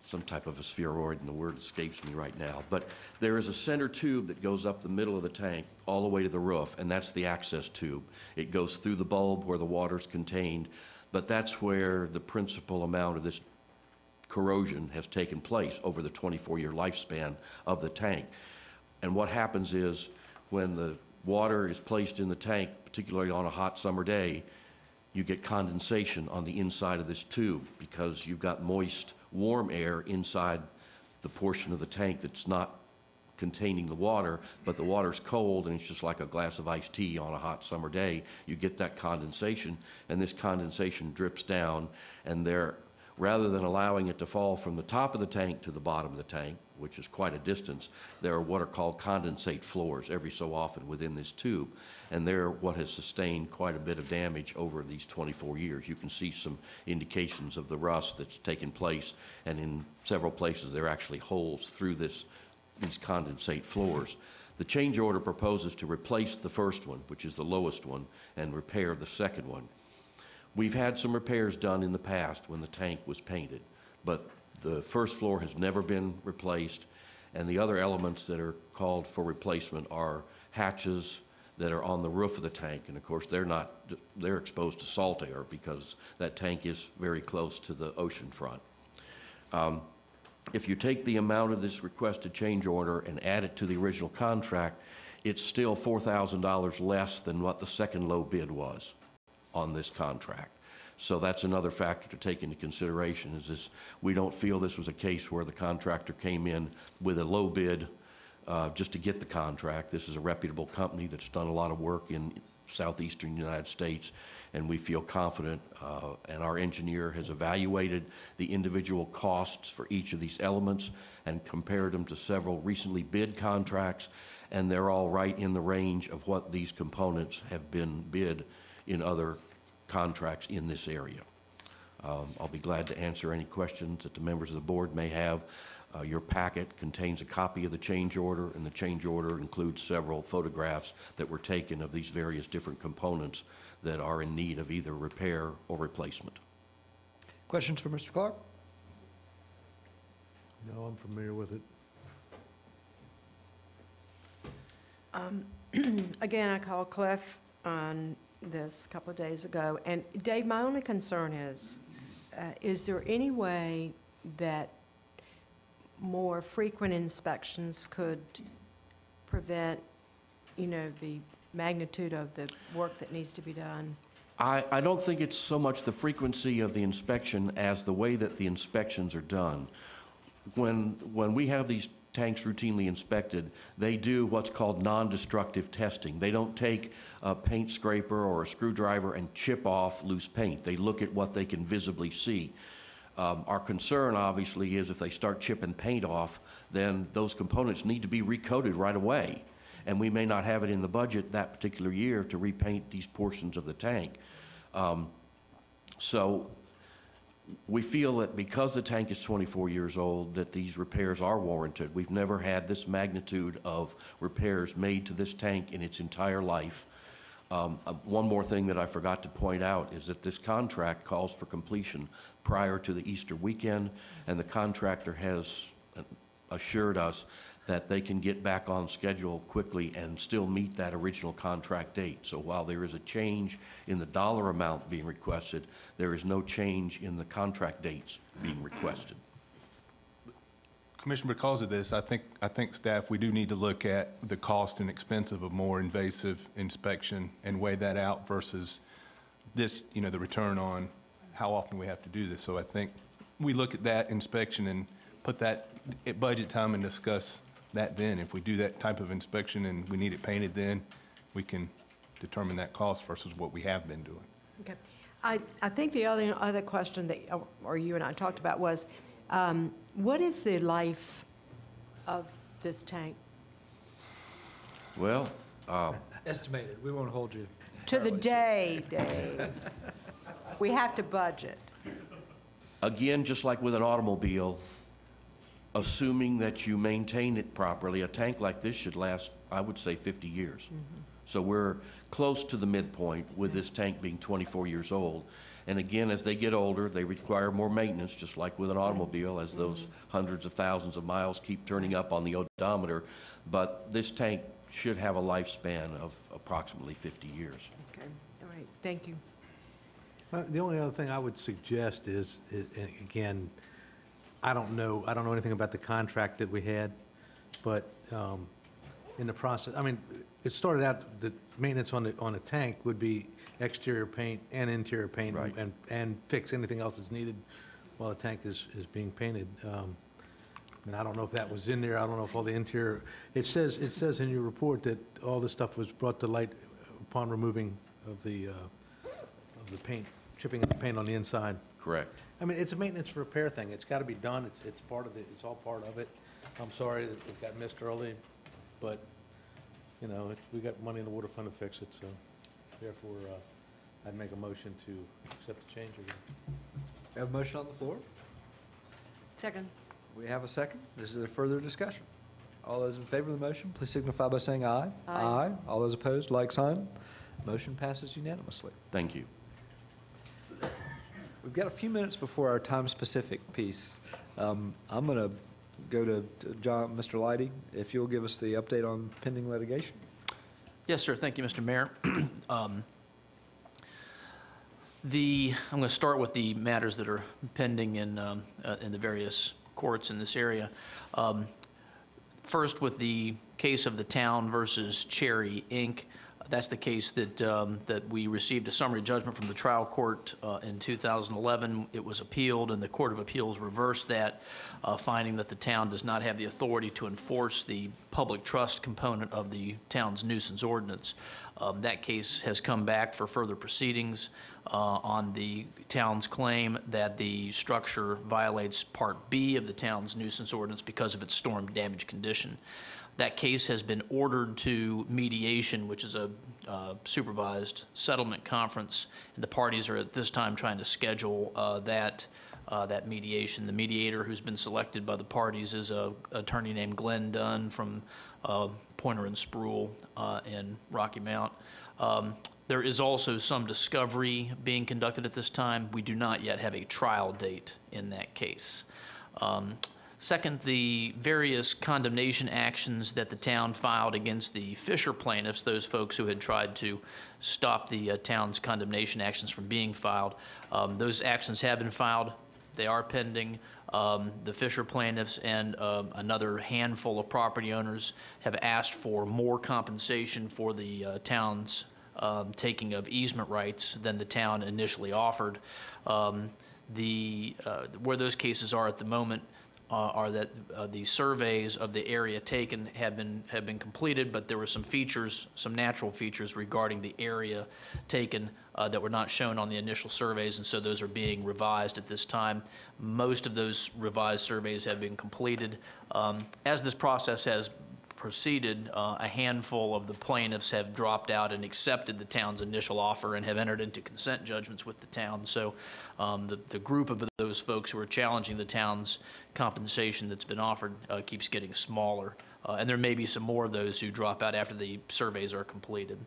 some type of a spheroid, and the word escapes me right now. But there is a center tube that goes up the middle of the tank all the way to the roof, and that's the access tube. It goes through the bulb where the water's contained, but that's where the principal amount of this corrosion has taken place over the 24-year lifespan of the tank. And what happens is when the water is placed in the tank, particularly on a hot summer day, you get condensation on the inside of this tube because you've got moist, warm air inside the portion of the tank that's not containing the water, but the water's cold and it's just like a glass of iced tea on a hot summer day. You get that condensation, and this condensation drips down, and rather than allowing it to fall from the top of the tank to the bottom of the tank, which is quite a distance, there are what are called condensate floors every so often within this tube. And they're what has sustained quite a bit of damage over these 24 years. You can see some indications of the rust that's taken place, and in several places there are actually holes through these condensate floors. The change order proposes to replace the first one, which is the lowest one, and repair the second one. We've had some repairs done in the past when the tank was painted, but the first floor has never been replaced, and the other elements that are called for replacement are hatches that are on the roof of the tank, and of course they're exposed to salt air because that tank is very close to the ocean front. If you take the amount of this requested change order and add it to the original contract, it's still $4,000 less than what the second low bid was on this contract. So that's another factor to take into consideration, is this, we don't feel this was a case where the contractor came in with a low bid just to get the contract. This is a reputable company that's done a lot of work in southeastern United States, and we feel confident, and our engineer has evaluated the individual costs for each of these elements and compared them to several recently bid contracts, and they're all right in the range of what these components have been bid in other contracts in this area. I'll be glad to answer any questions that the members of the board may have. Your packet contains a copy of the change order, and the change order includes several photographs that were taken of these various different components that are in need of either repair or replacement. Questions for Mr. Clark? No, I'm familiar with it. Again, I called Cliff on this a couple of days ago, and Dave, my only concern is there any way that more frequent inspections could prevent, you know, the magnitude of the work that needs to be done? I don't think it's so much the frequency of the inspection as the way that the inspections are done. When we have these tanks routinely inspected, they do what's called non-destructive testing. They don't take a paint scraper or a screwdriver and chip off loose paint. They look at what they can visibly see. Our concern, obviously, is if they start chipping paint off, then those components need to be recoated right away. And we may not have it in the budget that particular year to repaint these portions of the tank. So we feel that because the tank is 24 years old, that these repairs are warranted. We've never had this magnitude of repairs made to this tank in its entire life. One more thing that I forgot to point out is that this contract calls for completion prior to the Easter weekend, and the contractor has assured us that they can get back on schedule quickly and still meet that original contract date. So while there is a change in the dollar amount being requested, there is no change in the contract dates being requested. Commissioner, because of this, I think staff, we do need to look at the cost and expense of a more invasive inspection and weigh that out versus this, you know, the return on how often we have to do this. So I think we look at that inspection and put that at budget time and discuss that then. If we do that type of inspection and we need it painted then, we can determine that cost versus what we have been doing. Okay. I think the other question that, or you and I talked about was, what is the life of this tank? Well, Estimated. We won't hold you. To the day, Dave. We have to budget. again, just like with an automobile, assuming that you maintain it properly, a tank like this should last, I would say, 50 years. Mm-hmm. So we're close to the midpoint with this tank being 24 years old. And again, as they get older, they require more maintenance, just like with an automobile, as those hundreds of thousands of miles keep turning up on the odometer. But this tank should have a lifespan of approximately 50 years. Okay, all right, thank you. The only other thing I would suggest is again, I don't know anything about the contract that we had, but in the process, I mean, it started out that maintenance on the tank would be exterior paint and interior paint, right, and fix anything else that's needed while the tank is being painted. And I don't know if that was in there. I don't know if all the interior. It says in your report that all this stuff was brought to light upon removing of the paint, chipping of the paint on the inside. Correct. I mean, it's a maintenance repair thing. It's got to be done. It's part of it's all part of it. I'm sorry that it got missed early, but you know, we got money in the water fund to fix it. So therefore, I'd make a motion to accept the change again. We have a motion on the floor. Second. We have a second. Is there further discussion? All those in favor of the motion, please signify by saying aye. Aye. All those opposed, like sign. Motion passes unanimously. Thank you. We've got a few minutes before our time-specific piece. I'm going to go to Mr. Leidy, if you'll give us the update on pending litigation. Yes, sir. Thank you, Mr. Mayor. I'm going to start with the matters that are pending in the various courts in this area. First, with the case of the town versus Cherry Inc. That's the case that we received a summary judgment from the trial court in 2011. It was appealed, and the Court of Appeals reversed that, finding that the town does not have the authority to enforce the public trust component of the town's nuisance ordinance. That case has come back for further proceedings on the town's claim that the structure violates Part B of the town's nuisance ordinance because of its storm damage condition. That case has been ordered to mediation, which is a supervised settlement conference, and the parties are at this time trying to schedule that mediation. The mediator who's been selected by the parties is an attorney named Glenn Dunn from Pointer and Spruill in Rocky Mount. There is also some discovery being conducted at this time. We do not yet have a trial date in that case. Second, the various condemnation actions that the town filed against the Fisher plaintiffs, those folks who had tried to stop the town's condemnation actions from being filed, those actions have been filed. They are pending. The Fisher plaintiffs and another handful of property owners have asked for more compensation for the town's taking of easement rights than the town initially offered. Where those cases are at the moment are that the surveys of the area taken have been completed, but there were some features, some natural features regarding the area taken that were not shown on the initial surveys, and so those are being revised at this time. Most of those revised surveys have been completed. As this process has proceeded, a handful of the plaintiffs have dropped out and accepted the town's initial offer and have entered into consent judgments with the town. So the group of those folks who are challenging the town's compensation that's been offered keeps getting smaller. And there may be some more of those who drop out after the surveys are completed.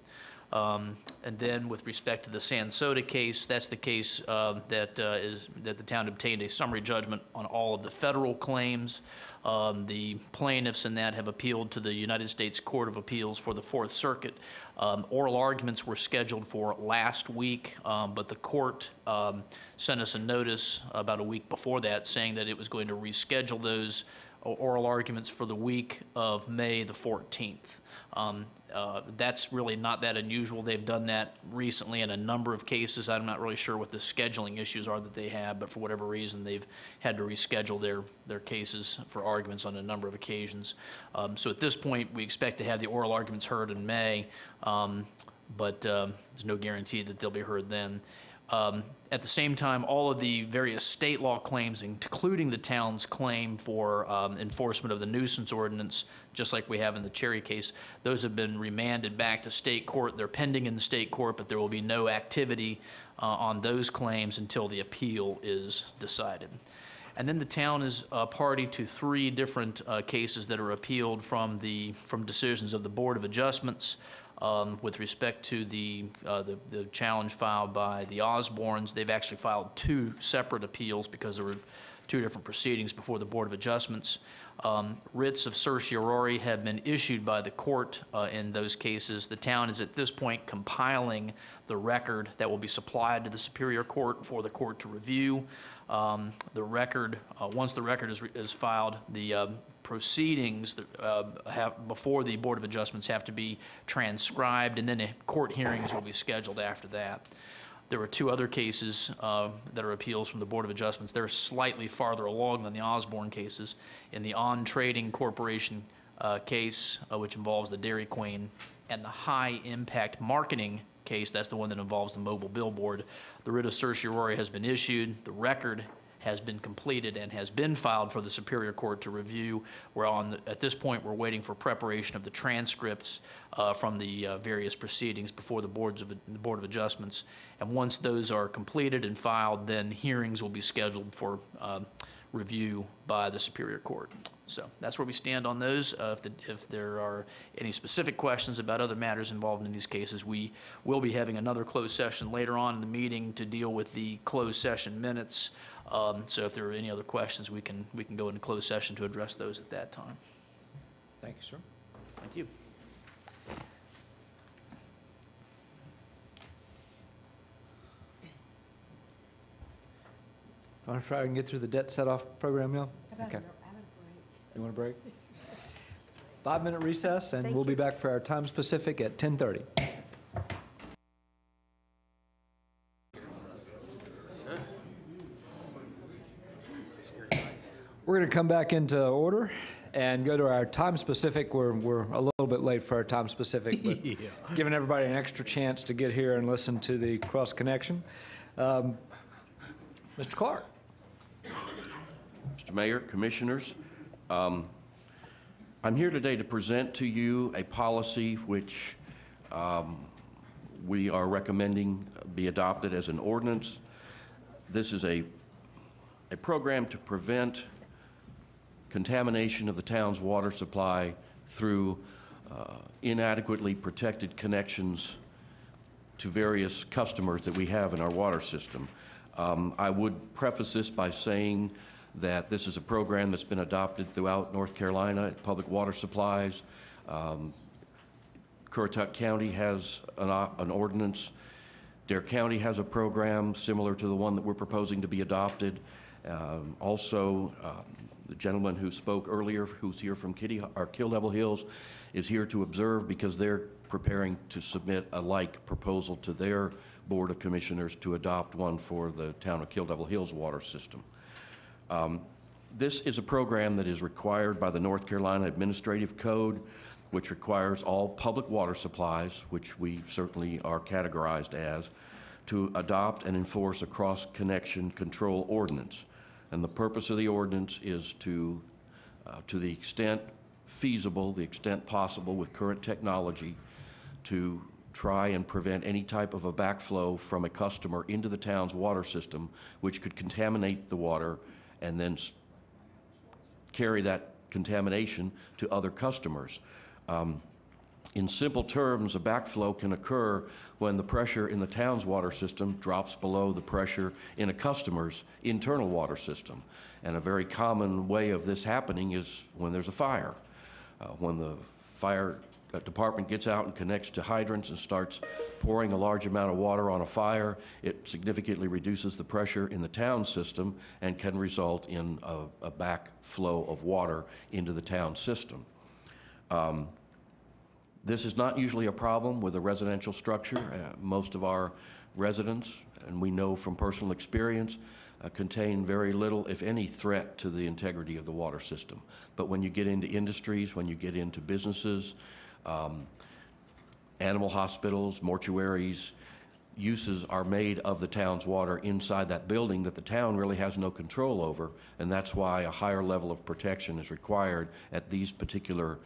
And then with respect to the Sansota case, that's the case that the town obtained a summary judgment on all of the federal claims. The plaintiffs in that have appealed to the United States Court of Appeals for the Fourth Circuit. Oral arguments were scheduled for last week, but the court sent us a notice about a week before that saying that it was going to reschedule those oral arguments for the week of May the 14th. That's really not that unusual. They've done that recently in a number of cases. I'm not really sure what the scheduling issues are that they have, but for whatever reason, they've had to reschedule their cases for arguments on a number of occasions. So at this point, we expect to have the oral arguments heard in May, but there's no guarantee that they'll be heard then. At the same time, all of the various state law claims, including the town's claim for enforcement of the nuisance ordinance, just like we have in the Cherry case, those have been remanded back to state court. They're pending in the state court, but there will be no activity on those claims until the appeal is decided. And then the town is a party to 3 different cases that are appealed from decisions of the Board of Adjustments. With respect to the challenge filed by the Osbornes, they've actually filed 2 separate appeals because there were 2 different proceedings before the Board of Adjustments. Writs of certiorari have been issued by the court in those cases. The town is at this point compiling the record that will be supplied to the Superior Court for the court to review. The record, once the record is filed, the proceedings that before the Board of Adjustments have to be transcribed, and then court hearings will be scheduled after that. There were 2 other cases that are appeals from the Board of Adjustments. They're slightly farther along than the Osborne cases. In the On Trading Corporation case, which involves the Dairy Queen, and the High Impact Marketing case, that's the one that involves the mobile billboard, the writ of certiorari has been issued. The record has been completed and has been filed for the Superior Court to review. At this point, we're waiting for preparation of the transcripts from the various proceedings before the Board of Adjustments. And once those are completed and filed, then hearings will be scheduled for review by the Superior Court. So that's where we stand on those. If there are any specific questions about other matters involved in these cases, we will be having another closed session later on in the meeting to deal with the closed session minutes. So if there are any other questions, we can go into closed session to address those at that time. Thank you, sir. Thank you. Want to try and get through the debt set-off program, y'all? Okay. You want a break? 5-minute recess, and we'll be back for our time specific at 10:30. We're going to come back into order and go to our time specific. We're a little bit late for our time specific, but giving everybody an extra chance to get here and listen to the cross connection. Mr. Clark. Mr. Mayor, Commissioners, I'm here today to present to you a policy which we are recommending be adopted as an ordinance. This is a program to prevent contamination of the town's water supply through inadequately protected connections to various customers that we have in our water system. I would preface this by saying that this is a program that's been adopted throughout North Carolina at public water supplies. Currituck County has an ordinance. Dare County has a program similar to the one that we're proposing to be adopted. Also, the gentleman who spoke earlier, who's here from Kill Devil Hills, is here to observe because they're preparing to submit a like proposal to their Board of Commissioners to adopt one for the town of Kill Devil Hills water system. This is a program that is required by the North Carolina Administrative Code, which requires all public water supplies, which we certainly are categorized as, to adopt and enforce a cross-connection control ordinance. And the purpose of the ordinance is to the extent feasible, the extent possible with current technology, to try and prevent any type of a backflow from a customer into the town's water system, which could contaminate the water and then carry that contamination to other customers. In simple terms, a backflow can occur when the pressure in the town's water system drops below the pressure in a customer's internal water system. And a very common way of this happening is when there's a fire. When the fire department gets out and connects to hydrants and starts pouring a large amount of water on a fire, it significantly reduces the pressure in the town system and can result in a backflow of water into the town system. This is not usually a problem with a residential structure. Most of our residents, and we know from personal experience, contain very little, if any, threat to the integrity of the water system. But when you get into industries, when you get into businesses, animal hospitals, mortuaries, uses are made of the town's water inside that building that the town really has no control over, and that's why a higher level of protection is required at these particular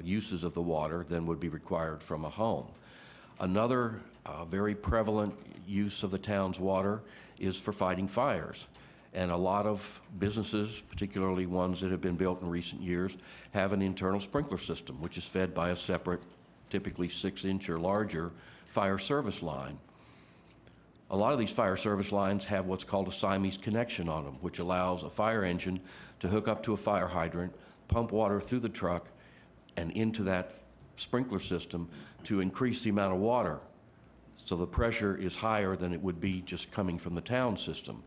uses of the water than would be required from a home. Another very prevalent use of the town's water is for fighting fires. And a lot of businesses, particularly ones that have been built in recent years, have an internal sprinkler system, which is fed by a separate, typically 6-inch or larger, fire service line. A lot of these fire service lines have what's called a Siamese connection on them, which allows a fire engine to hook up to a fire hydrant, pump water through the truck, and into that sprinkler system to increase the amount of water so the pressure is higher than it would be just coming from the town system.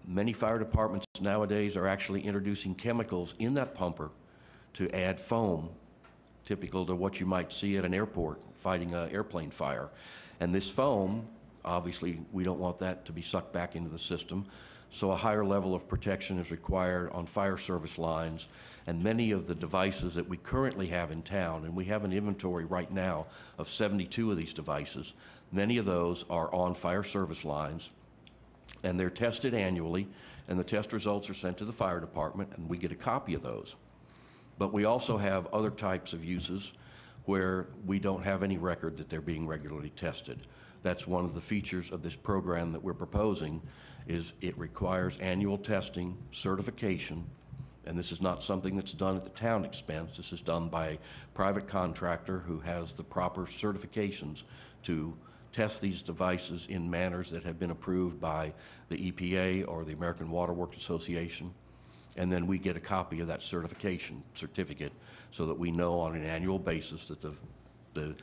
Many fire departments nowadays are actually introducing chemicals in that pumper to add foam, typical to what you might see at an airport fighting an airplane fire. And this foam, obviously, we don't want that to be sucked back into the system, so a higher level of protection is required on fire service lines. And many of the devices that we currently have in town, and we have an inventory right now of 72 of these devices, many of those are on fire service lines, and they're tested annually, and the test results are sent to the fire department, and we get a copy of those. But we also have other types of uses where we don't have any record that they're being regularly tested. That's one of the features of this program that we're proposing, is it requires annual testing, certification, and this is not something that's done at the town expense. This is done by a private contractor who has the proper certifications to test these devices in manners that have been approved by the EPA or the American Water Works Association. And then we get a copy of that certificate so that we know on an annual basis that the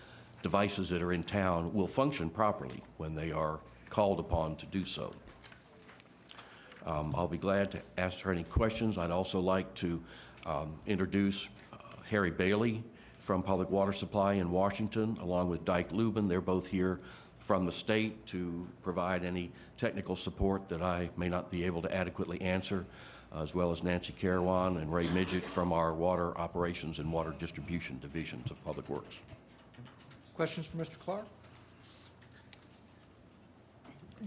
devices that are in town will function properly when they are called upon to do so. I'll be glad to answer any questions. I'd also like to introduce Harry Bailey from Public Water Supply in Washington, along with Dyke Lubin. They're both here from the state to provide any technical support that I may not be able to adequately answer, as well as Nancy Carawan and Ray Midget from our Water Operations and Water Distribution Divisions of Public Works. Questions for Mr. Clark?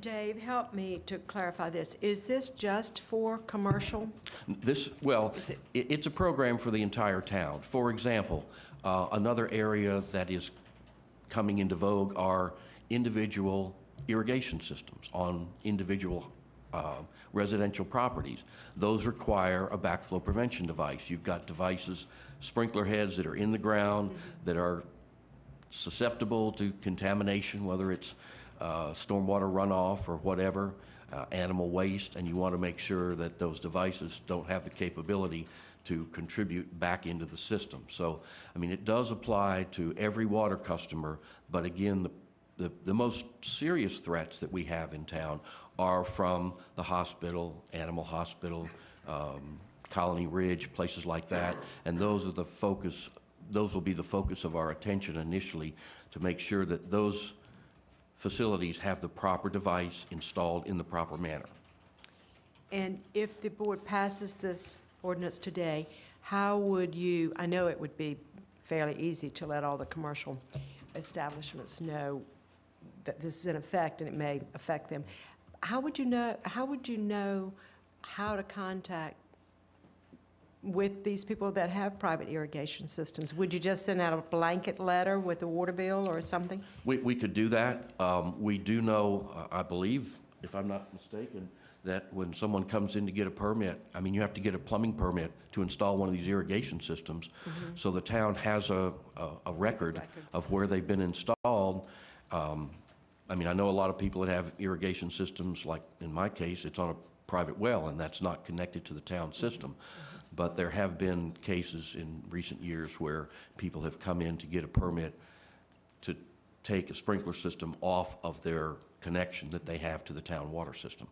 Dave, help me to clarify this. Is this just for commercial? This, well, it's a program for the entire town. For example, another area that is coming into vogue are individual irrigation systems on individual residential properties. Those require a backflow prevention device. You've got devices, sprinkler heads that are in the ground that are susceptible to contamination, whether it's stormwater runoff or whatever, animal waste, and you want to make sure that those devices don't have the capability to contribute back into the system. So, I mean, it does apply to every water customer, but again, the most serious threats that we have in town are from the hospital, animal hospital, Colony Ridge, places like that, and those are the focus. Those will be the focus of our attention initially, to make sure that those facilities have the proper device installed in the proper manner. And if the board passes this ordinance today, how would you, I know it would be fairly easy to let all the commercial establishments know that this is in effect and it may affect them. How would you know how to contact with these people that have private irrigation systems? Would you just send out a blanket letter with a water bill or something? We could do that. We do know, I believe, if I'm not mistaken, that when someone comes in to get a permit, I mean, you have to get a plumbing permit to install one of these irrigation systems. So the town has a record of where they've been installed. I mean, I know a lot of people that have irrigation systems, like in my case, it's on a private well, and that's not connected to the town system. But there have been cases in recent years where people have come in to get a permit to take a sprinkler system off of their connection that they have to the town water system.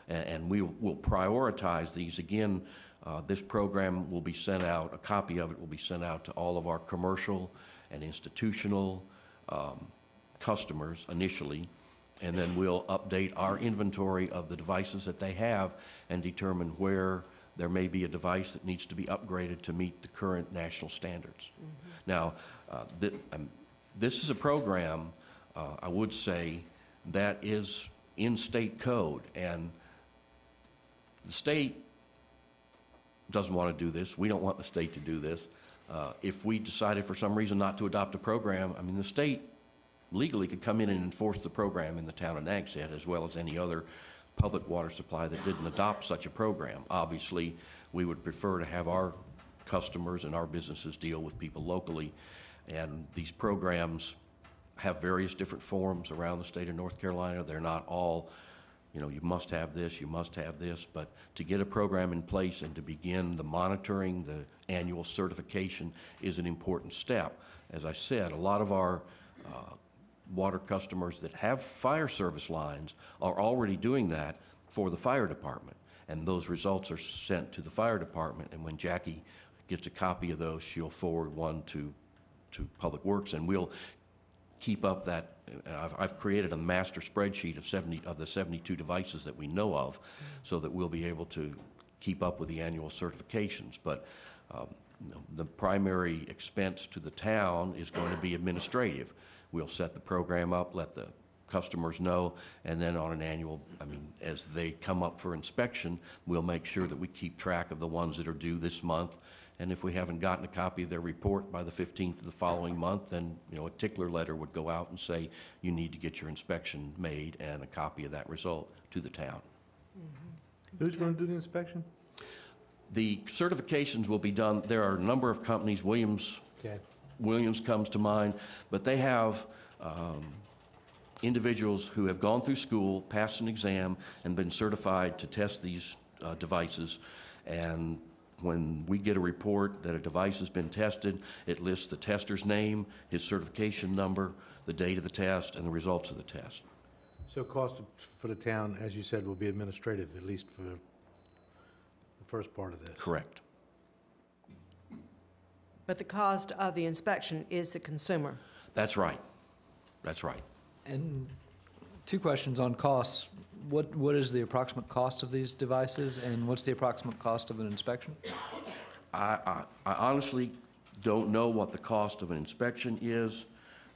And we will prioritize these. Again, this program will be sent out, a copy of it will be sent out to all of our commercial and institutional customers initially, and then we'll update our inventory of the devices that they have and determine where there may be a device that needs to be upgraded to meet the current national standards. Now, this is a program, I would say, that is in state code, and the state doesn't want to do this. We don't want the state to do this. If we decided for some reason not to adopt a program, I mean, the state legally could come in and enforce the program in the town of Nags Head, as well as any other public water supply that didn't adopt such a program. Obviously, we would prefer to have our customers and our businesses deal with people locally, and these programs have various different forms around the state of North Carolina. They're not all, you know, you must have this, you must have this, but to get a program in place and to begin the monitoring, the annual certification is an important step. As I said, a lot of our water customers that have fire service lines are already doing that for the fire department, and those results are sent to the fire department, and when Jackie gets a copy of those, she'll forward one to Public Works, and we'll keep up that. I've created a master spreadsheet of the 72 devices that we know of, so that we'll be able to keep up with the annual certifications. But the primary expense to the town is going to be administrative. We'll set the program up, let the customers know, and then on an annual, I mean, as they come up for inspection, we'll make sure that we keep track of the ones that are due this month. And if we haven't gotten a copy of their report by the 15th of the following month, then, you know, a tickler letter would go out and say, you need to get your inspection made and a copy of that result to the town. Who's going to do the inspection? The certifications will be done. There are a number of companies. Williams comes to mind, but they have individuals who have gone through school, passed an exam, and been certified to test these devices. And when we get a report that a device has been tested, it lists the tester's name, his certification number, the date of the test, and the results of the test. So cost for the town, as you said, will be administrative, at least for the first part of this? Correct. But the cost of the inspection is the consumer. That's right. That's right. And two questions on costs. What is the approximate cost of these devices, and what's the approximate cost of an inspection? I honestly don't know what the cost of an inspection is.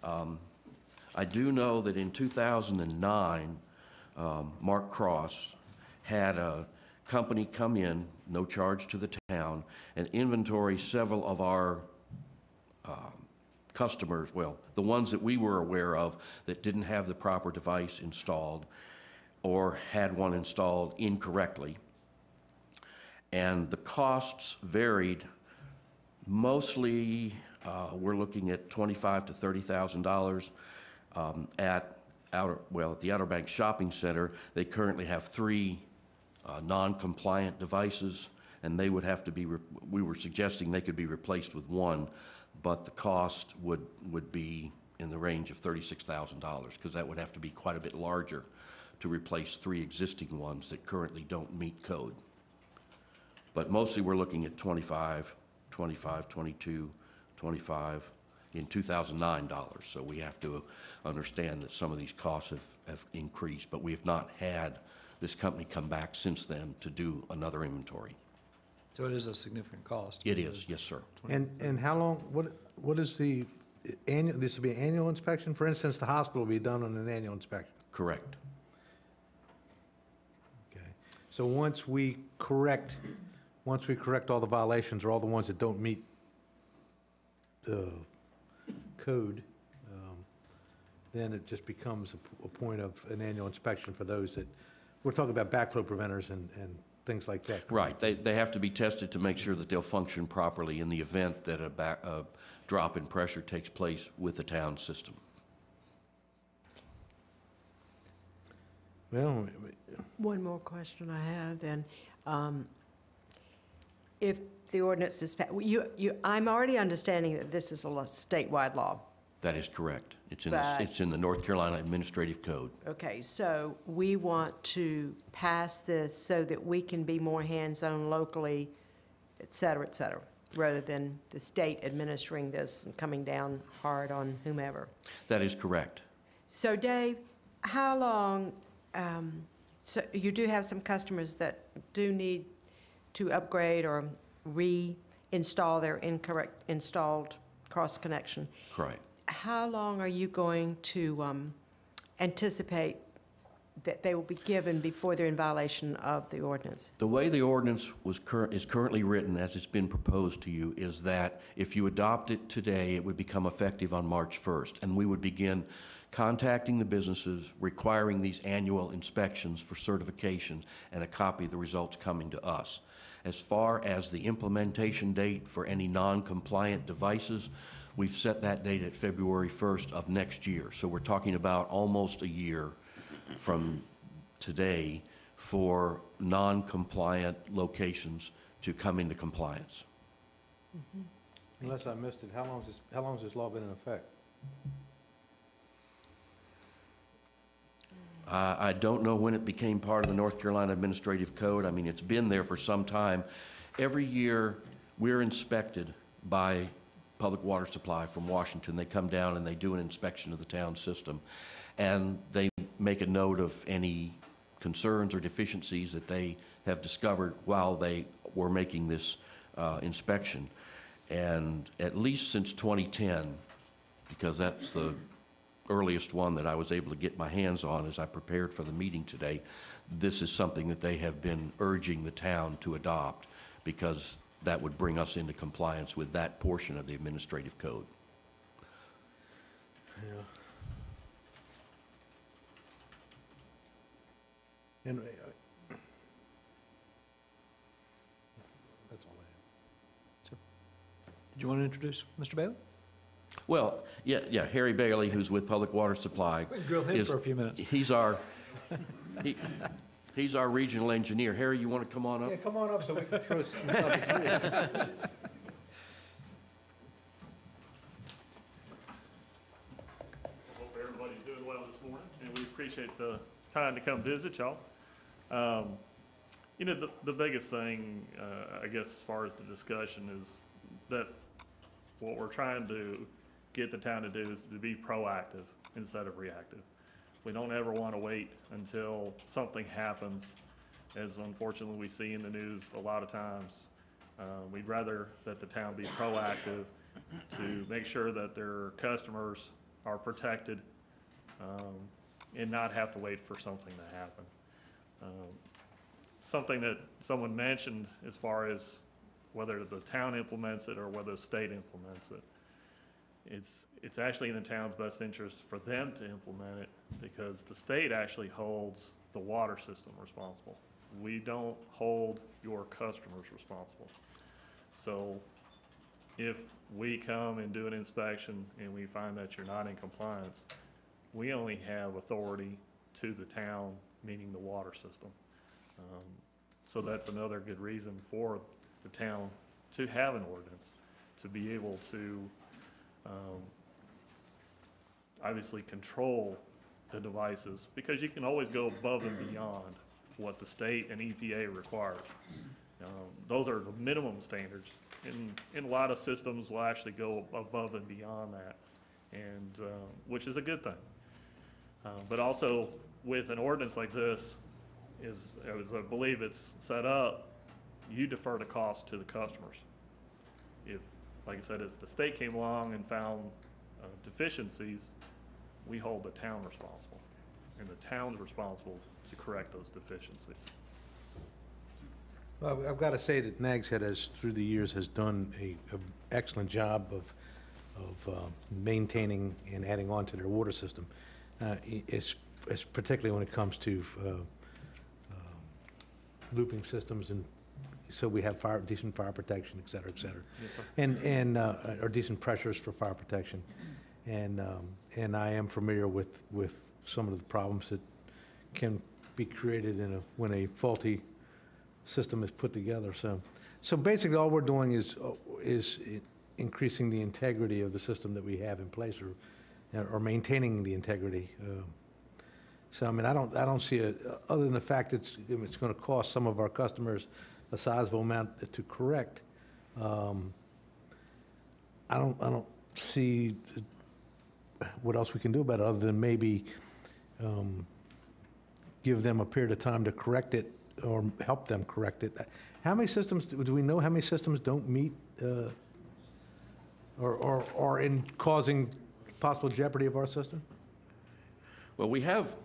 I do know that in 2009, Mark Cross, had a company come in, no charge to the town, and inventory several of our customers, well, the ones that we were aware of that didn't have the proper device installed or had one installed incorrectly. And the costs varied. Mostly, we're looking at $25,000 to $30,000. At the Outer Banks Shopping Center, they currently have 3 non-compliant devices, and they would have to be, we were suggesting they could be replaced with 1, but the cost would be in the range of $36,000, because that would have to be quite a bit larger to replace 3 existing ones that currently don't meet code. But mostly we're looking at 25, 22, 25 in 2009 dollars. So we have to understand that some of these costs have increased, but we have not had this company come back since then to do another inventory. So it is a significant cost. It is, yes, sir. And how long, what is the annual, this will be an annual inspection? For instance, the hospital will be done on an annual inspection? Correct. Okay. So once we correct all the violations or all the ones that don't meet the code, then it just becomes a point of an annual inspection for those that, we're talking about backflow preventers and things like that. Right. They have to be tested to make sure that they'll function properly in the event that a drop in pressure takes place with the town system. Well, One more question I have then. If the ordinance is, I'm already understanding that this is a statewide law. That is correct. It's in the North Carolina Administrative Code. Okay, so we want to pass this so that we can be more hands-on locally, et cetera, rather than the state administering this and coming down hard on whomever. That is correct. So Dave, how long, so you do have some customers that do need to upgrade or reinstall their incorrect installed cross connection. Correct. How long are you going to anticipate that they will be given before they're in violation of the ordinance? The way the ordinance is currently written, as it's been proposed to you, is that if you adopt it today, it would become effective on March 1st, and we would begin contacting the businesses, requiring these annual inspections for certification, and a copy of the results coming to us. As far as the implementation date for any non-compliant devices, we've set that date at February 1st of next year. So we're talking about almost a year from today for non-compliant locations to come into compliance. Mm-hmm. unless I missed it, how long has this law been in effect? I don't know when it became part of the North Carolina Administrative Code. I mean, it's been there for some time. Every year, we're inspected by Public Water Supply from Washington. They come down and they do an inspection of the town system, and they make a note of any concerns or deficiencies that they have discovered while they were making this inspection. And at least since 2010, because that's the earliest one that I was able to get my hands on as I prepared for the meeting today, this is something that they have been urging the town to adopt, because that would bring us into compliance with that portion of the administrative code. Yeah. And that's all I have. Did you want to introduce Mr. Bailey? Well, yeah, Harry Bailey, who's with Public Water Supply. Grill him for a few minutes. He's our regional engineer. Harry, you want to come on up? Yeah, come on up so we can throw some stuff at you. Hope everybody's doing well this morning, and we appreciate the time to come visit y'all. You know, the biggest thing, I guess, as far as the discussion is that what we're trying to get the town to do is to be proactive instead of reactive. We don't ever want to wait until something happens, as unfortunately we see in the news a lot of times. We'd rather that the town be proactive to make sure that their customers are protected, and not have to wait for something to happen. Something that someone mentioned as far as whether the town implements it or whether the state implements it. It's actually in the town's best interest for them to implement it because the state actually holds the water system responsible. We don't hold your customers responsible. So if we come and do an inspection and we find that you're not in compliance, we only have authority to the town, meaning the water system. So that's another good reason for the town to have an ordinance, to be able to obviously control the devices, because you can always go above and beyond what the state and EPA requires. Those are the minimum standards. In a lot of systems will actually go above and beyond that, and which is a good thing. But also with an ordinance like this, as I believe it's set up, you defer the cost to the customers. If, like I said, if the state came along and found deficiencies, we hold the town responsible, and the town's responsible to correct those deficiencies. Well, I've got to say that Nags Head has, through the years, has done an excellent job of maintaining and adding on to their water system. It's particularly when it comes to looping systems, and so we have decent fire protection, et cetera, et cetera. Yes, sir. And or decent pressures for fire protection. And I am familiar with some of the problems that can be created when a faulty system is put together. So basically all we're doing is increasing the integrity of the system that we have in place, or maintaining the integrity. So I mean, I don't see it, other than the fact it's going to cost some of our customers a sizable amount to correct. I don't see what else we can do about it, other than maybe give them a period of time to correct it, or help them correct it. How many systems, do we know how many systems don't meet or in causing possible jeopardy of our system? Well, we have,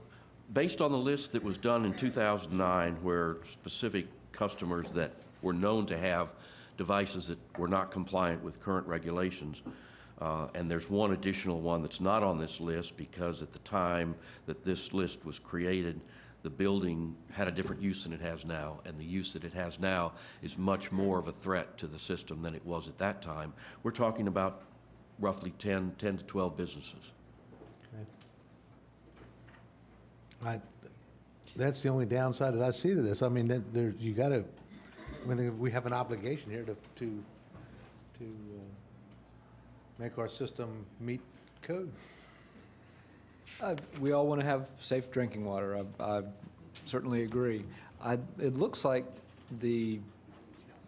based on the list that was done in 2009, where specific customers that were known to have devices that were not compliant with current regulations, and there's one additional one that's not on this list because at the time that this list was created, the building had a different use than it has now, and the use that it has now is much more of a threat to the system than it was at that time. We're talking about roughly 10 to 12 businesses. Okay. That's the only downside that I see to this. I mean, you got to. I mean, we have an obligation here to make our system meet code. We all want to have safe drinking water. I certainly agree. It looks like the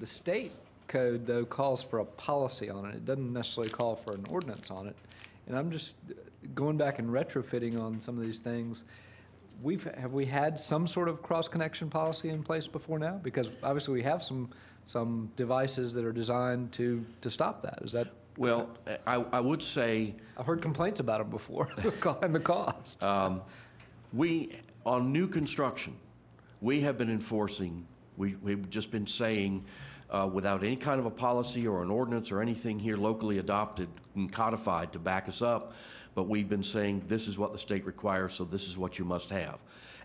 state code, though, calls for a policy on it. It doesn't necessarily call for an ordinance on it. And I'm just going back and retrofitting on some of these things. Have we had some sort of cross-connection policy in place before now? Because obviously we have some devices that are designed to stop that. Is that? Well, I would say... I've heard complaints about them before, and the cost. On new construction, we have been enforcing, we've just been saying, without any kind of a policy or an ordinance or anything here locally adopted and codified to back us up, but we've been saying this is what the state requires, so this is what you must have.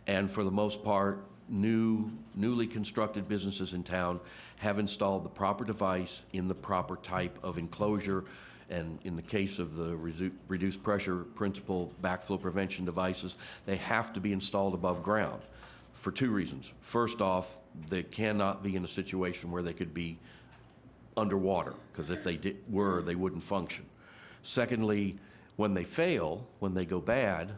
And for the most part, newly constructed businesses in town have installed the proper device in the proper type of enclosure, and in the case of the reduced pressure principal backflow prevention devices, they have to be installed above ground for two reasons. First off, they cannot be in a situation where they could be underwater, because if they were, they wouldn't function. Secondly, when they fail, when they go bad,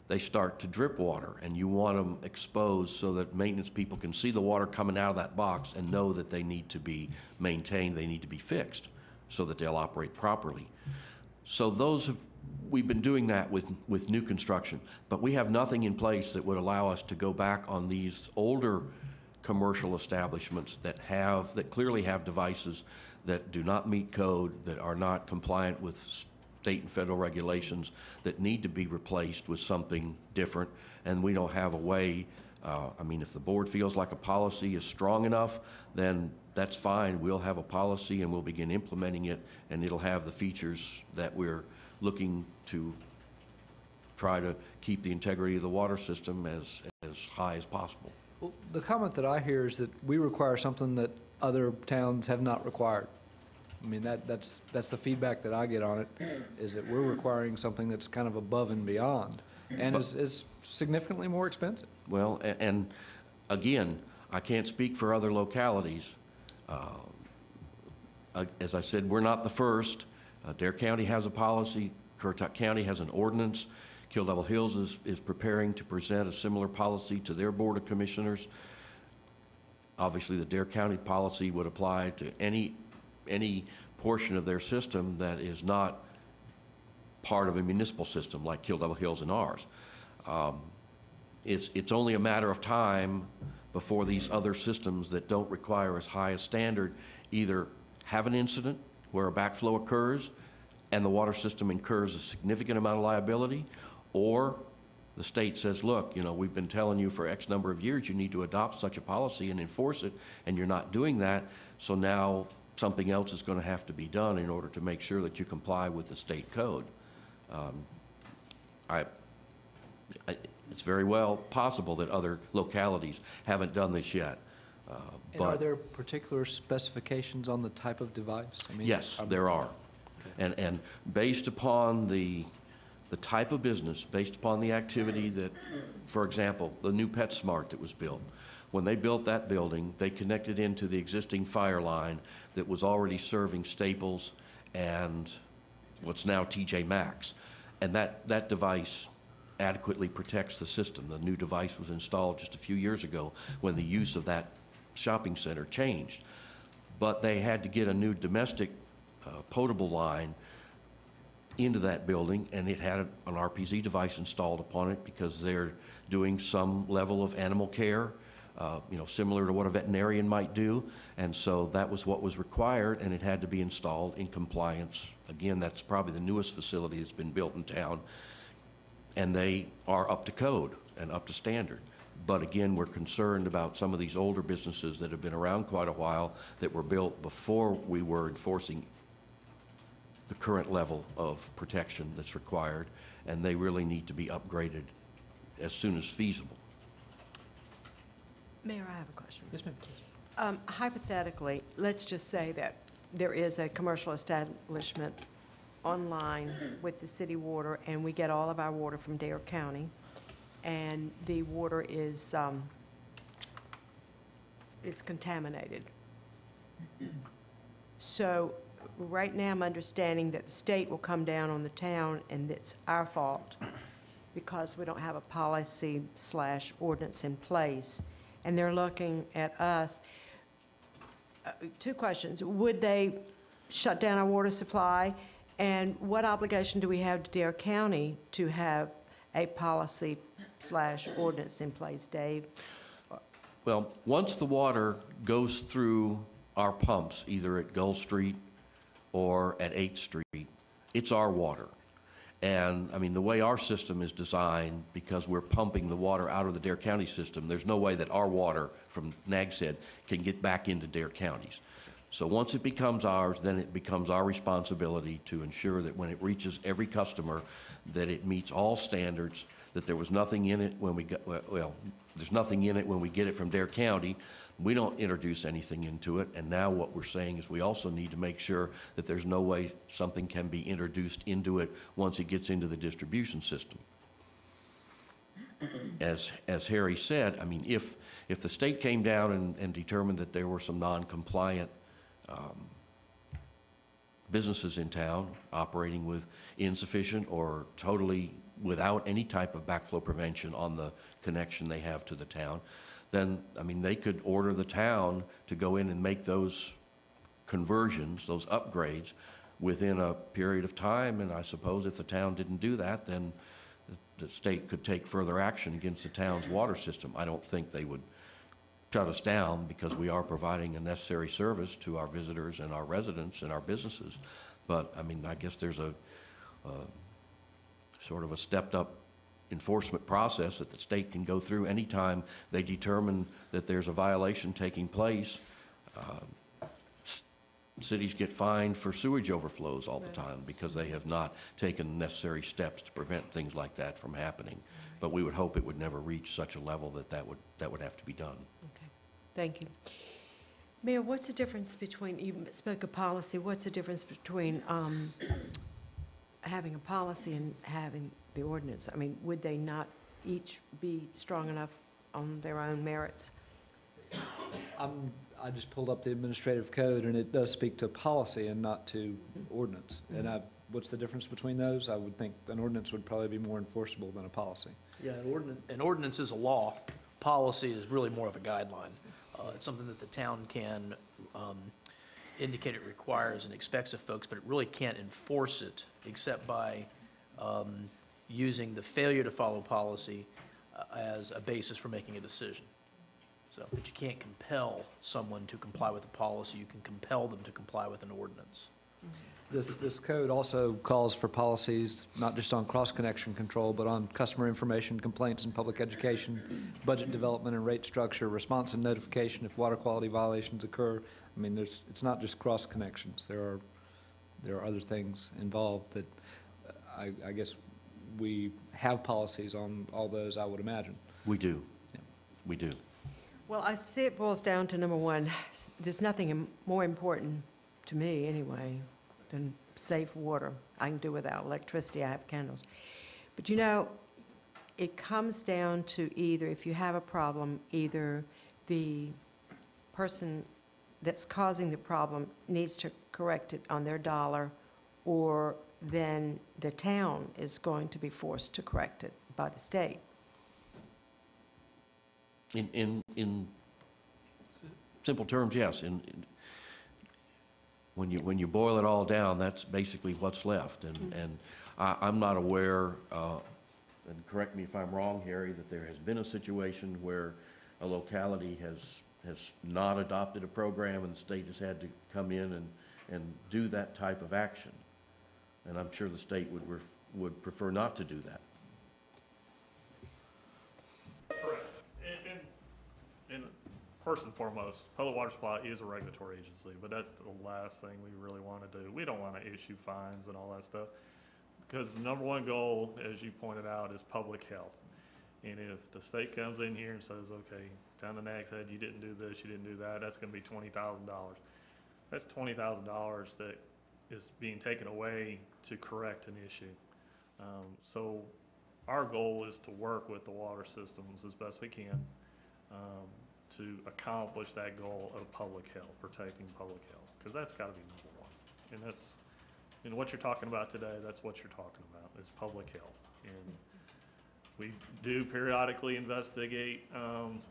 they start to drip water, and you want them exposed so that maintenance people can see the water coming out of that box and know that they need to be maintained, they need to be fixed so that they'll operate properly. So we've been doing that with new construction, but we have nothing in place that would allow us to go back on these older commercial establishments that clearly have devices that do not meet code, that are not compliant with state and federal regulations that need to be replaced with something different, and we don't have a way. I mean, if the board feels like a policy is strong enough, then that's fine. We'll have a policy and we'll begin implementing it, and it'll have the features that we're looking to try to keep the integrity of the water system as high as possible. Well, the comment that I hear is that we require something that other towns have not required. I mean, that's the feedback that I get on it, is that we're requiring something that's kind of above and beyond, and is significantly more expensive. Well, and again, I can't speak for other localities. As I said, we're not the first. Dare County has a policy. Currituck County has an ordinance. Kill Devil Hills is preparing to present a similar policy to their Board of Commissioners. Obviously, the Dare County policy would apply to any portion of their system that is not part of a municipal system like Kill Devil Hills and ours. It's only a matter of time before these other systems that don't require as high a standard either have an incident where a backflow occurs and the water system incurs a significant amount of liability, or the state says, look, you know, we've been telling you for X number of years you need to adopt such a policy and enforce it, and you're not doing that, so now something else is going to have to be done in order to make sure that you comply with the state code. It's very well possible that other localities haven't done this yet. And are there particular specifications on the type of device? I mean, yes, there are. Okay. And based upon the type of business, based upon the activity that, for example, the new PetSmart that was built, when they built that building, they connected into the existing fire line that was already serving Staples and what's now TJ Maxx. And that device adequately protects the system. The new device was installed just a few years ago when the use of that shopping center changed. But they had to get a new domestic potable line into that building, and it had an RPZ device installed upon it because they're doing some level of animal care, you know, similar to what a veterinarian might do. And so that was what was required, and it had to be installed in compliance. Again, that's probably the newest facility that's been built in town, and they are up to code and up to standard. But again, we're concerned about some of these older businesses that have been around quite a while that were built before we were enforcing the current level of protection that's required, and they really need to be upgraded as soon as feasible. Mayor, I have a question. Yes, ma'am. Hypothetically, let's just say that there is a commercial establishment online with the city water, and we get all of our water from Dare County, and the water is contaminated. So right now I'm understanding that the state will come down on the town, and it's our fault because we don't have a policy/ordinance in place, and they're looking at us. Two questions. Would they shut down our water supply? And what obligation do we have to Dare County to have a policy/ordinance in place, Dave? Well, once the water goes through our pumps, either at Gull Street or at 8th Street, it's our water. And, I mean, the way our system is designed, because we're pumping the water out of the Dare County system, there's no way that our water from Nags Head can get back into Dare County's. So once it becomes ours, then it becomes our responsibility to ensure that when it reaches every customer, that it meets all standards, that there was nothing in it when we got, well, there's nothing in it when we get it from Dare County. We don't introduce anything into it, and now what we're saying is we also need to make sure that there's no way something can be introduced into it once it gets into the distribution system. As Harry said, I mean, if the state came down and determined that there were some non-compliant businesses in town operating with insufficient or totally without any type of backflow prevention on the connection they have to the town, then, I mean, they could order the town to go in and make those conversions, those upgrades, within a period of time. And I suppose if the town didn't do that, then the state could take further action against the town's water system. I don't think they would shut us down because we are providing a necessary service to our visitors and our residents and our businesses. But, I mean, I guess there's a sort of a stepped-up enforcement process that the state can go through anytime they determine that there's a violation taking place. Cities get fined for sewage overflows all the time because they have not taken necessary steps to prevent things like that from happening. But we would hope it would never reach such a level that that would have to be done. Okay, thank you. Mayor, what's the difference between, you spoke of policy, what's the difference between having a policy and having the ordinance? I mean, would they not each be strong enough on their own merits? I just pulled up the administrative code, and it does speak to policy and not to ordinance. And what's the difference between those? I would think an ordinance would probably be more enforceable than a policy. Yeah, an ordinance is a law. Policy is really more of a guideline. It's something that the town can indicate it requires and expects of folks, but it really can't enforce it except by using the failure to follow policy as a basis for making a decision. So, but you can't compel someone to comply with a policy. You can compel them to comply with an ordinance. This code also calls for policies, not just on cross-connection control, but on customer information, complaints and public education, budget development and rate structure, response and notification if water quality violations occur. I mean, it's not just cross-connections. There are other things involved that I guess we have policies on all those, I would imagine. We do. Yeah. We do. Well, I see it boils down to number one, there's nothing more important to me anyway than safe water. I can do without electricity, I have candles. But you know, it comes down to either, if you have a problem, either the person that's causing the problem needs to correct it on their dollar, or then the town is going to be forced to correct it by the state. In simple terms, yes. When you boil it all down, that's basically what's left. And I'm not aware, and correct me if I'm wrong, Harry, that there has been a situation where a locality has not adopted a program and the state has had to come in and do that type of action. And I'm sure the state would prefer not to do that. Correct. And first and foremost, Public Water Supply is a regulatory agency, but that's the last thing we really want to do. We don't want to issue fines and all that stuff, because the number one goal, as you pointed out, is public health. And if the state comes in here and says, okay, down the Nags Head, you didn't do this, you didn't do that, that's going to be $20,000. That's $20,000 that is being taken away to correct an issue. So our goal is to work with the water systems as best we can to accomplish that goal of public health, protecting public health, because that's got to be number one. And that's, and what you're talking about today, that's what you're talking about, is public health. And we do periodically investigate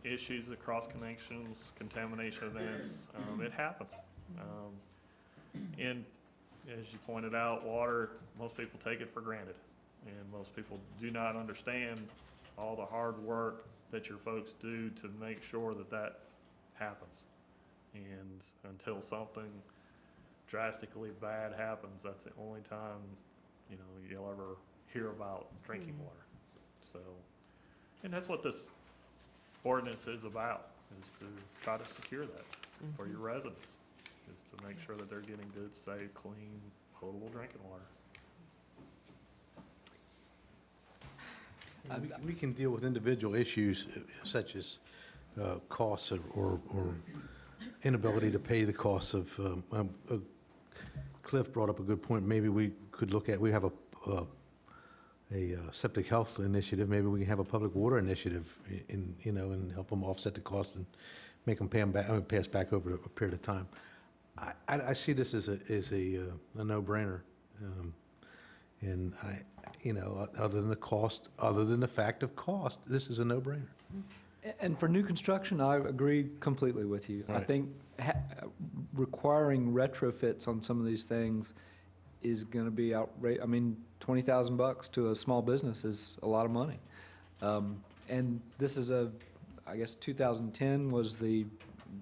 issues of cross connections, contamination events. It happens. And as you pointed out, water, most people take it for granted. And most people do not understand all the hard work that your folks do to make sure that that happens. And until something drastically bad happens, that's the only time, you know, you'll ever hear about drinking water. So, and that's what this ordinance is about, is to try to secure that for your residents, is to make sure that they're getting good, safe, clean, potable drinking water. We can deal with individual issues such as costs or inability to pay the costs of, Cliff brought up a good point. Maybe we could look at, we have a septic health initiative. Maybe we can have a public water initiative and help them offset the cost and make them pay them back, pay us back over a period of time. I see this as a no-brainer. And other than the cost, other than the fact of cost, this is a no-brainer. And for new construction, I agree completely with you. Right. I think requiring retrofits on some of these things is going to be outrageous. I mean, $20,000 to a small business is a lot of money. And this is I guess 2010 was the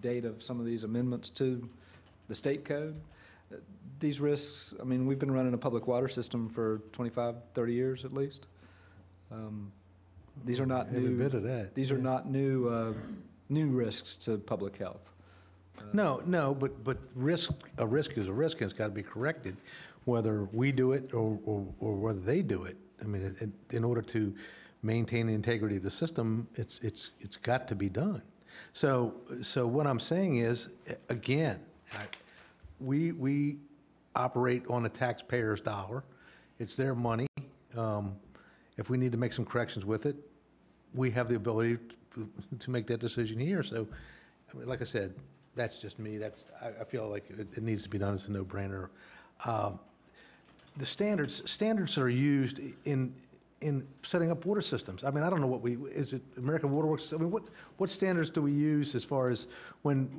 date of some of these amendments to the state code. these risks, I mean, we've been running a public water system for 25, 30 years at least. These are not Every new. bit of that. These are not new risks to public health. No, but a risk is a risk, and it's got to be corrected, whether we do it or whether they do it. I mean, in order to maintain the integrity of the system, it's got to be done. So what I'm saying is, again, we operate on a taxpayer's dollar. It's their money. If we need to make some corrections with it, we have the ability to make that decision here. So, I mean, like I said, that's just me. I feel like it needs to be done. It's a no-brainer. The standards that are used in setting up water systems. I mean, I don't know is it American Water Works? I mean, what standards do we use as far as when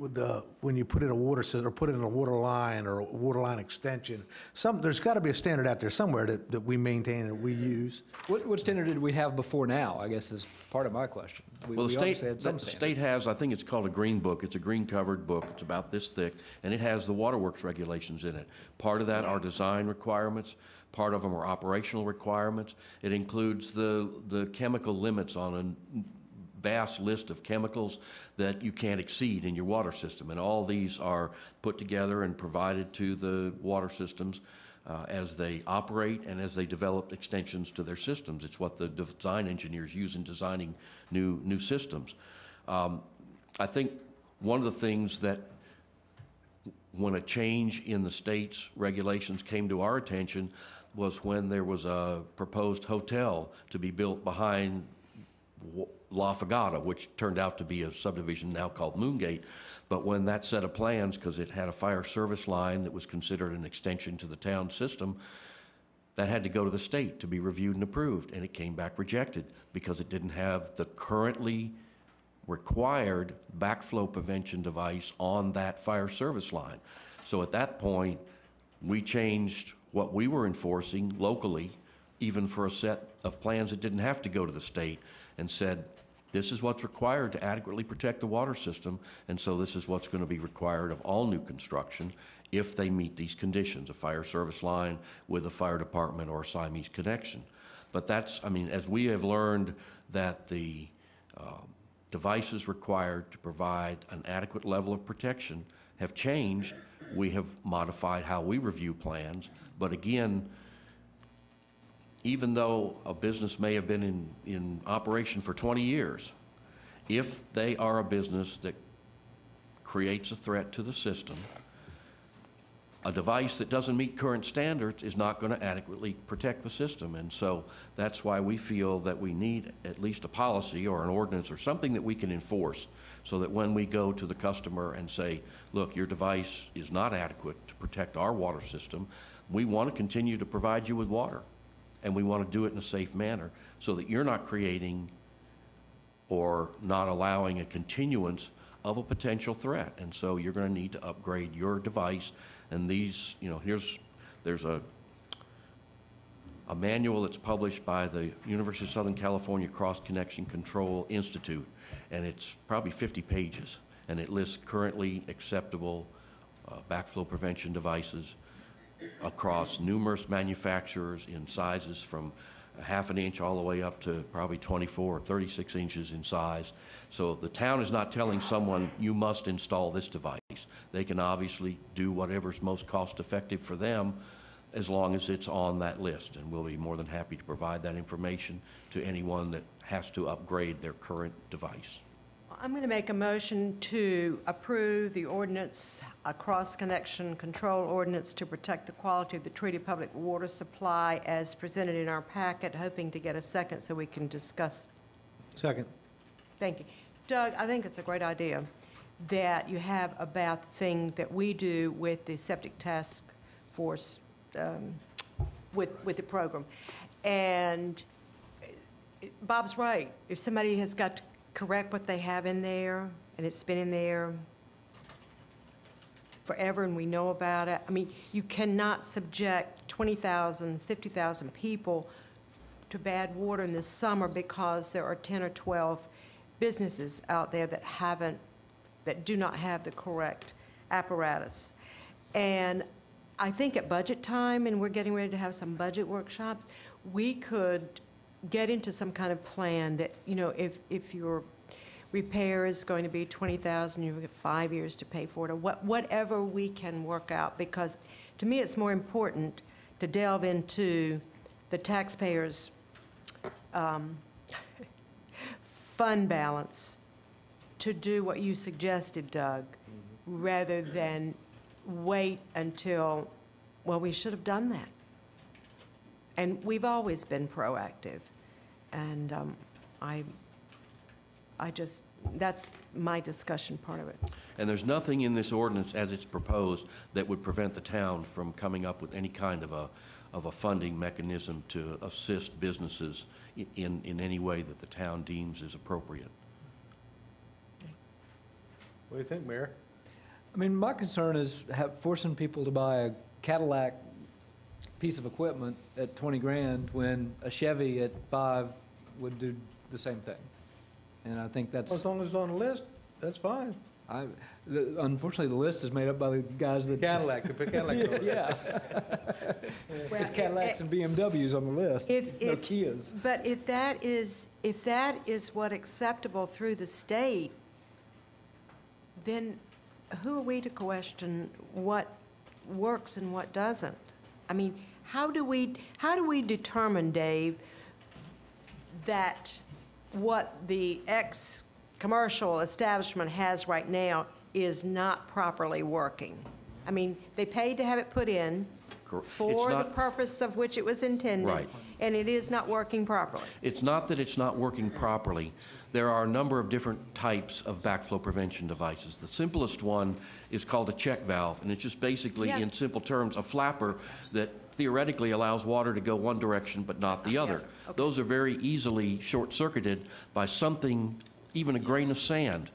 you put in a water system or put in a water line or a water line extension? There's got to be a standard out there somewhere that we maintain and we use. What standard did we have before now, I guess, is part of my question. Well, the state has, I think it's called a green book. It's a green covered book. It's about this thick, and it has the waterworks regulations in it. Part of that are design requirements. Part of them are operational requirements. It includes the chemical limits on a vast list of chemicals that you can't exceed in your water system. And all these are put together and provided to the water systems as they operate and as they develop extensions to their systems. It's what the design engineers use in designing new systems. I think one of the things that when a change in the state's regulations came to our attention was when there was a proposed hotel to be built behind La Fagata, which turned out to be a subdivision now called Moongate. But when that set of plans, because it had a fire service line that was considered an extension to the town system, that had to go to the state to be reviewed and approved, and it came back rejected because it didn't have the currently required backflow prevention device on that fire service line. So at that point, we changed what we were enforcing locally, even for a set of plans that didn't have to go to the state, and said, this is what's required to adequately protect the water system, and so this is what's going to be required of all new construction if they meet these conditions, a fire service line with a fire department or a Siamese connection. But that's, I mean, as we have learned that the devices required to provide an adequate level of protection have changed, we have modified how we review plans. But again, even though a business may have been in operation for 20 years, if they are a business that creates a threat to the system, a device that doesn't meet current standards is not going to adequately protect the system. And so that's why we feel that we need at least a policy or an ordinance or something that we can enforce, so that when we go to the customer and say, look, your device is not adequate to protect our water system, we want to continue to provide you with water, and we want to do it in a safe manner so that you're not creating or not allowing a continuance of a potential threat. And so you're going to need to upgrade your device. And these, you know, there's a manual that's published by the University of Southern California Cross Connection Control Institute, and it's probably 50 pages, and it lists currently acceptable backflow prevention devices across numerous manufacturers in sizes from a ½ inch all the way up to probably 24 or 36 inches in size. So the town is not telling someone, you must install this device. They can obviously do whatever's most cost effective for them as long as it's on that list. And we'll be more than happy to provide that information to anyone that has to upgrade their current device. I'm going to make a motion to approve the ordinance, a cross-connection control ordinance to protect the quality of the treated public water supply as presented in our packet, hoping to get a second so we can discuss. Second. Thank you. Doug, I think it's a great idea that you have about the thing that we do with the septic task force with the program. And Bob's right. If somebody has got to correct what they have in there, and it's been in there forever and we know about it. I mean, you cannot subject 20,000, 50,000 people to bad water in the summer because there are 10 or 12 businesses out there that do not have the correct apparatus. And I think at budget time, and we're getting ready to have some budget workshops, we could get into some kind of plan that, you know, if your repair is going to be $20,000, you've got 5 years to pay for it, or whatever we can work out, because to me, it's more important to delve into the taxpayers' fund balance to do what you suggested, Doug, rather than wait until, well, we should have done that. And we've always been proactive. And I just, that's my discussion part of it. And there's nothing in this ordinance as it's proposed that would prevent the town from coming up with any kind of a funding mechanism to assist businesses in any way that the town deems is appropriate. What do you think, Mayor? I mean, my concern is forcing people to buy a Cadillac piece of equipment at 20 grand when a Chevy at 5 would do the same thing. And I think that's... Well, as long as it's on the list, that's fine. Unfortunately, the list is made up by the guys that... Cadillac, to pick Cadillac. Yeah. There's Cadillacs and BMWs on the list, no Kias. But if that is what acceptable through the state, then who are we to question what works and what doesn't? I mean, how do we determine, Dave, that what the commercial establishment has right now is not properly working? I mean, they paid to have it put in for the purpose of which it was intended, right, and it is not working properly. It's not that it's not working properly. There are a number of different types of backflow prevention devices. The simplest one is called a check valve, and it's just basically, in simple terms, a flapper that theoretically allows water to go one direction but not the other. Okay. Those are very easily short-circuited by something, even a grain of sand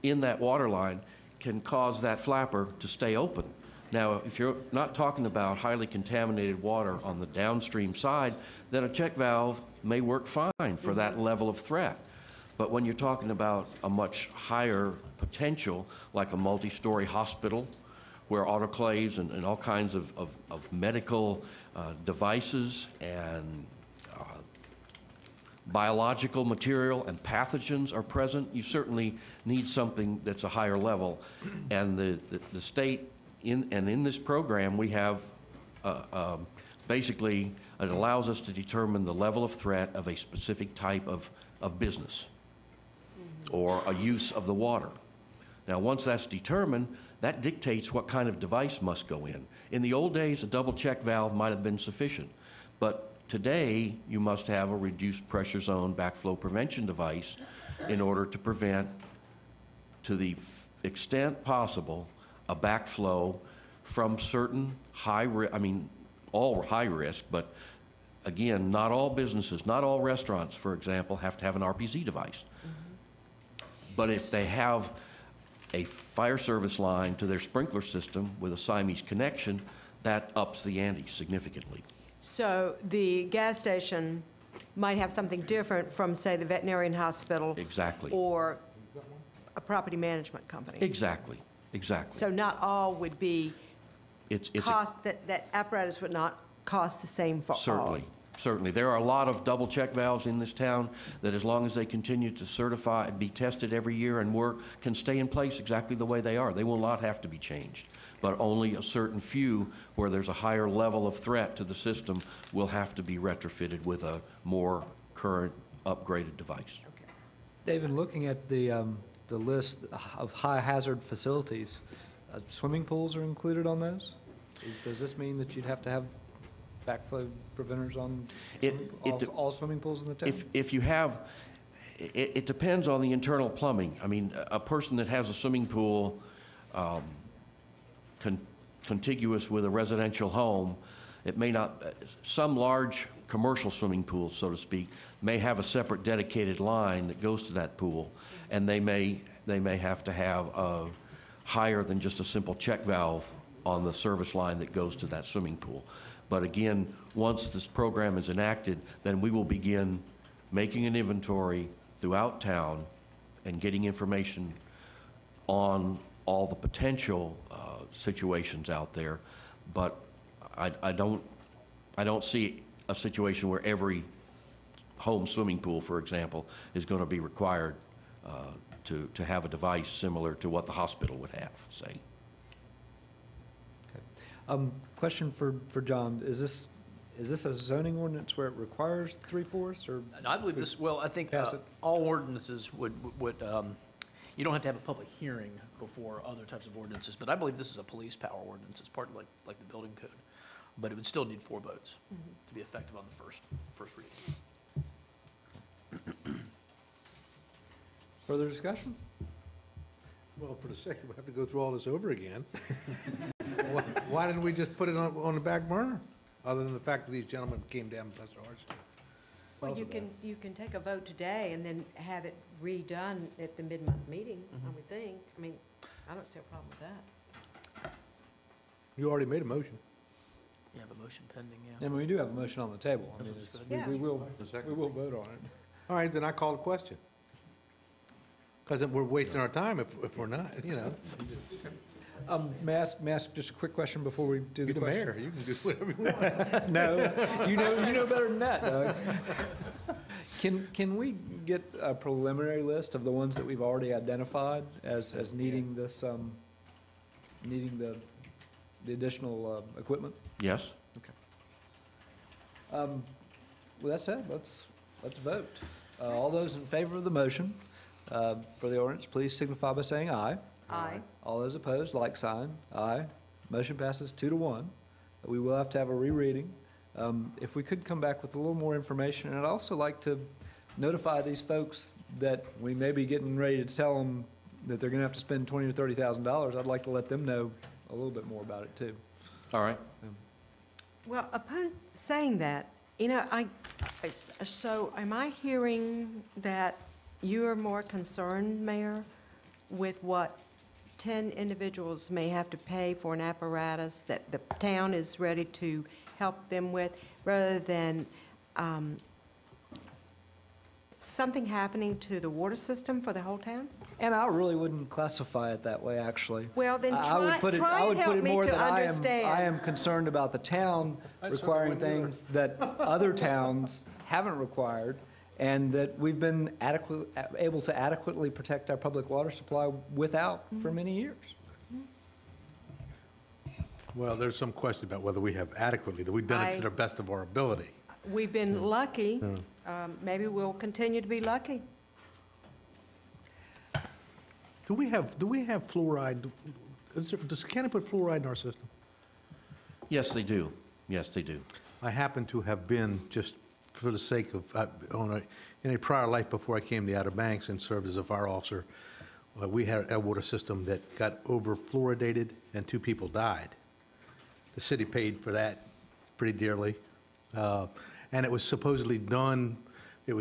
in that water line can cause that flapper to stay open. Now, if you're not talking about highly contaminated water on the downstream side, then a check valve may work fine for that level of threat. But when you're talking about a much higher potential, like a multi-story hospital, where autoclaves and all kinds of medical devices and biological material and pathogens are present, you certainly need something that's a higher level. And the state, in this program, we have basically, it allows us to determine the level of threat of a specific type of business or a use of the water. Now, once that's determined, that dictates what kind of device must go in. In the old days, a double check valve might have been sufficient, but today, you must have a reduced pressure zone backflow prevention device in order to prevent, to the extent possible, a backflow from certain all high risk, but again, not all businesses, not all restaurants, for example, have to have an RPZ device. But if they have a fire service line to their sprinkler system with a Siamese connection, that ups the ante significantly. So the gas station might have something different from, say, the veterinarian hospital. Exactly. Or a property management company. Exactly, exactly. So not all would be that apparatus would not cost the same for all. Certainly. There are a lot of double check valves in this town that, as long as they continue to certify and be tested every year and work, can stay in place exactly the way they are. They will not have to be changed. But only a certain few where there's a higher level of threat to the system will have to be retrofitted with a more current, upgraded device. Okay. David, looking at the list of high hazard facilities, swimming pools are included on those? Does this mean that you'd have to have backflow preventers on all swimming pools in the town? If you have, it depends on the internal plumbing. I mean, a person that has a swimming pool contiguous with a residential home, it may not, some large commercial swimming pools, so to speak, may have a separate dedicated line that goes to that pool, and they may have to have a higher than just a simple check valve on the service line that goes to that swimming pool. But again, once this program is enacted, then we will begin making an inventory throughout town and getting information on all the potential situations out there. But I don't see a situation where every home swimming pool, for example, is going to be required to have a device similar to what the hospital would have, say. Question for John. Is this a zoning ordinance where it requires 3/4 or? I believe this, well, I think all ordinances would, you don't have to have a public hearing before other types of ordinances, but I believe this is a police power ordinance. It's part of like the building code. But it would still need 4 votes to be effective on the first reading. Further discussion? Well, for the sake of, we have to go through all this over again. Why didn't we just put it on the back burner? Other than the fact that these gentlemen came down and blessed their hearts. Well, you can take a vote today and then have it redone at the mid-month meeting, I would think. I mean, I don't see a problem with that. You already made a motion. You have a motion pending, yeah. I mean, we do have a motion on the table. I mean, we will vote on it. All right, then I call the question. Because we're wasting our time if we're not, you know. May I ask just a quick question before we do the You're the question? mayor, you can do whatever you want. No, you know better than that, Doug. Can we get a preliminary list of the ones that we've already identified as needing this, needing the additional equipment? Yes? Okay. Well, that said, let's vote. All those in favor of the motion for the ordinance, please signify by saying aye. Aye. All those opposed, like sign. Aye. Motion passes 2-1. We will have to have a rereading. If we could come back with a little more information, and I'd also like to notify these folks that we may be getting ready to tell them that they're going to have to spend $20,000 or $30,000. I'd like to let them know a little bit more about it too. All right. Well, upon saying that, you know, so am I hearing that you are more concerned, Mayor, with what 10 individuals may have to pay for an apparatus that the town is ready to help them with, rather than something happening to the water system for the whole town? And I really wouldn't classify it that way, actually. Well, then I would put it help me more to that understand. I am concerned about the town requiring things that other towns haven't required, and that we've been able to adequately protect our public water supply without for many years. Well, there's some question about whether we have adequately, that we've done it to the best of our ability. We've been lucky. Maybe we'll continue to be lucky. Do we have fluoride? Does Canada put fluoride in our system? Yes, they do. Yes, they do. I happen to have been, just for the sake of, in a prior life before I came to Outer Banks and served as a fire officer, we had a water system that got over-fluoridated and 2 people died. The city paid for that pretty dearly. And it was supposedly done, they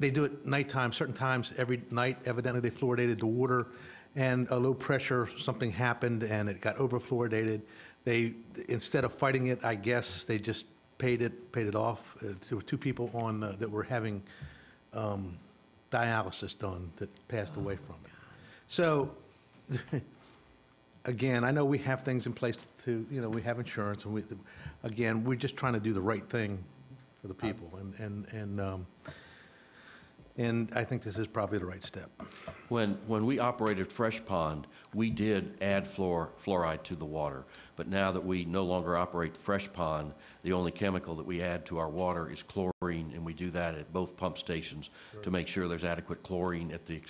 do it nighttime, certain times every night. Evidently, they fluoridated the water, and a low pressure, something happened, and it got over-fluoridated. They, instead of fighting it, I guess, they just paid it off. There were 2 people on that were having dialysis done that passed away from it. So, again, I know we have things in place to, you know, we have insurance, and again, we're just trying to do the right thing for the people, and I think this is probably the right step. When we operated Fresh Pond, we did add fluoride to the water. But now that we no longer operate Fresh Pond, the only chemical that we add to our water is chlorine, and we do that at both pump stations to make sure there's adequate chlorine at the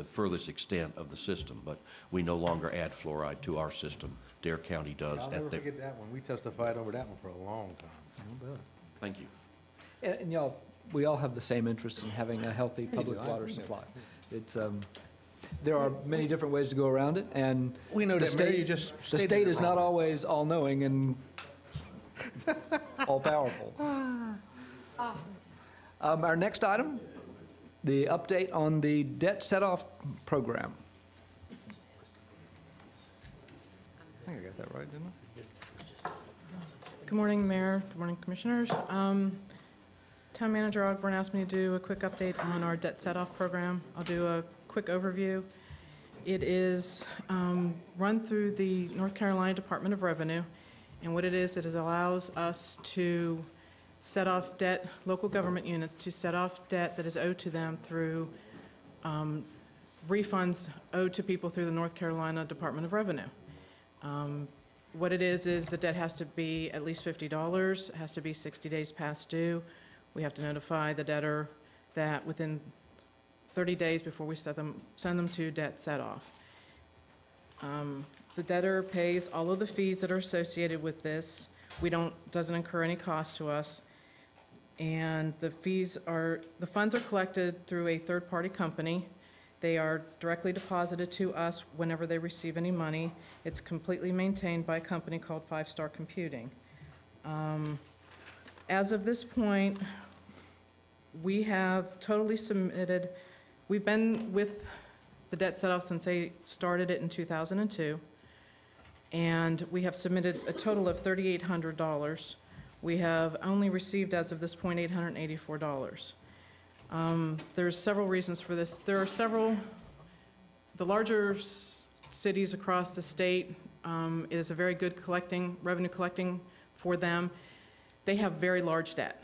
furthest extent of the system. But we no longer add fluoride to our system. Dare County does. I'll never forget that one. We testified over that one for a long time. Thank you. And y'all, we all have the same interest in having a healthy public water supply. It's, there are many different ways to go around it, and we know that, Mayor, you just the state is not always all-knowing and all-powerful. Our next item, the update on the debt set-off program. I think I got that right, didn't I? Good morning, Mayor. Good morning, Commissioners. Town Manager Ogburn asked me to do a quick update on our debt set-off program. I'll do a quick overview. It is run through the North Carolina Department of Revenue, and what it allows us to set off debt, local government units to set off debt that is owed to them through refunds owed to people through the North Carolina Department of Revenue. What it is the debt has to be at least $50, it has to be 60 days past due. We have to notify the debtor that within 30 days before we send them to debt set-off. The debtor pays all of the fees that are associated with this. Doesn't incur any cost to us. And the funds are collected through a third-party company. They are directly deposited to us whenever they receive any money. It's completely maintained by a company called 5 Star Computing. As of this point, we have totally submitted, we've been with the debt set-off since they started it in 2002, and we have submitted a total of $3,800. We have only received, as of this point, $884. There's several reasons for this. There are the larger cities across the state, it is a very good revenue collecting for them. They have very large debt.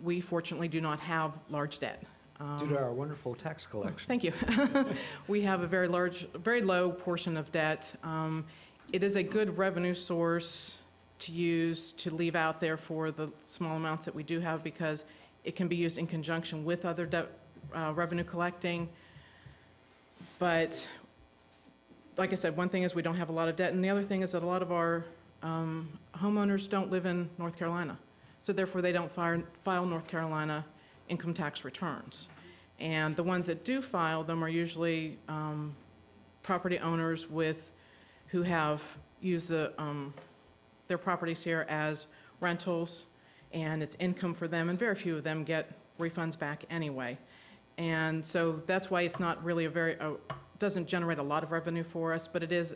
We fortunately do not have large debt. Due to our wonderful tax collection. Thank you. We have a very low portion of debt. It is a good revenue source to use to leave out there for the small amounts that we do have, because it can be used in conjunction with other debt revenue collecting. But like I said, one thing is we don't have a lot of debt, and the other thing is that a lot of our homeowners don't live in North Carolina. So therefore, they don't file North Carolina income tax returns. And the ones that do file them are usually property owners who have used their properties here as rentals, and it's income for them, and very few of them get refunds back anyway. And so that's why it's not really doesn't generate a lot of revenue for us, but it's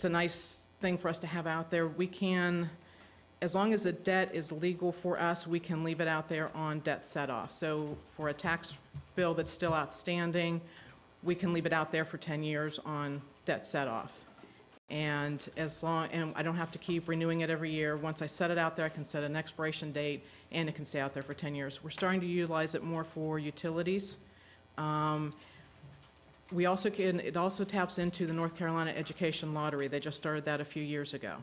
a nice thing for us to have out there. We can, as long as the debt is legal for us, we can leave it out there on debt set-off. So for a tax bill that's still outstanding, we can leave it out there for 10 years on debt set-off. And I don't have to keep renewing it every year. Once I set it out there, I can set an expiration date, and it can stay out there for 10 years. We're starting to utilize it more for utilities. It also taps into the North Carolina Education Lottery. They just started that a few years ago.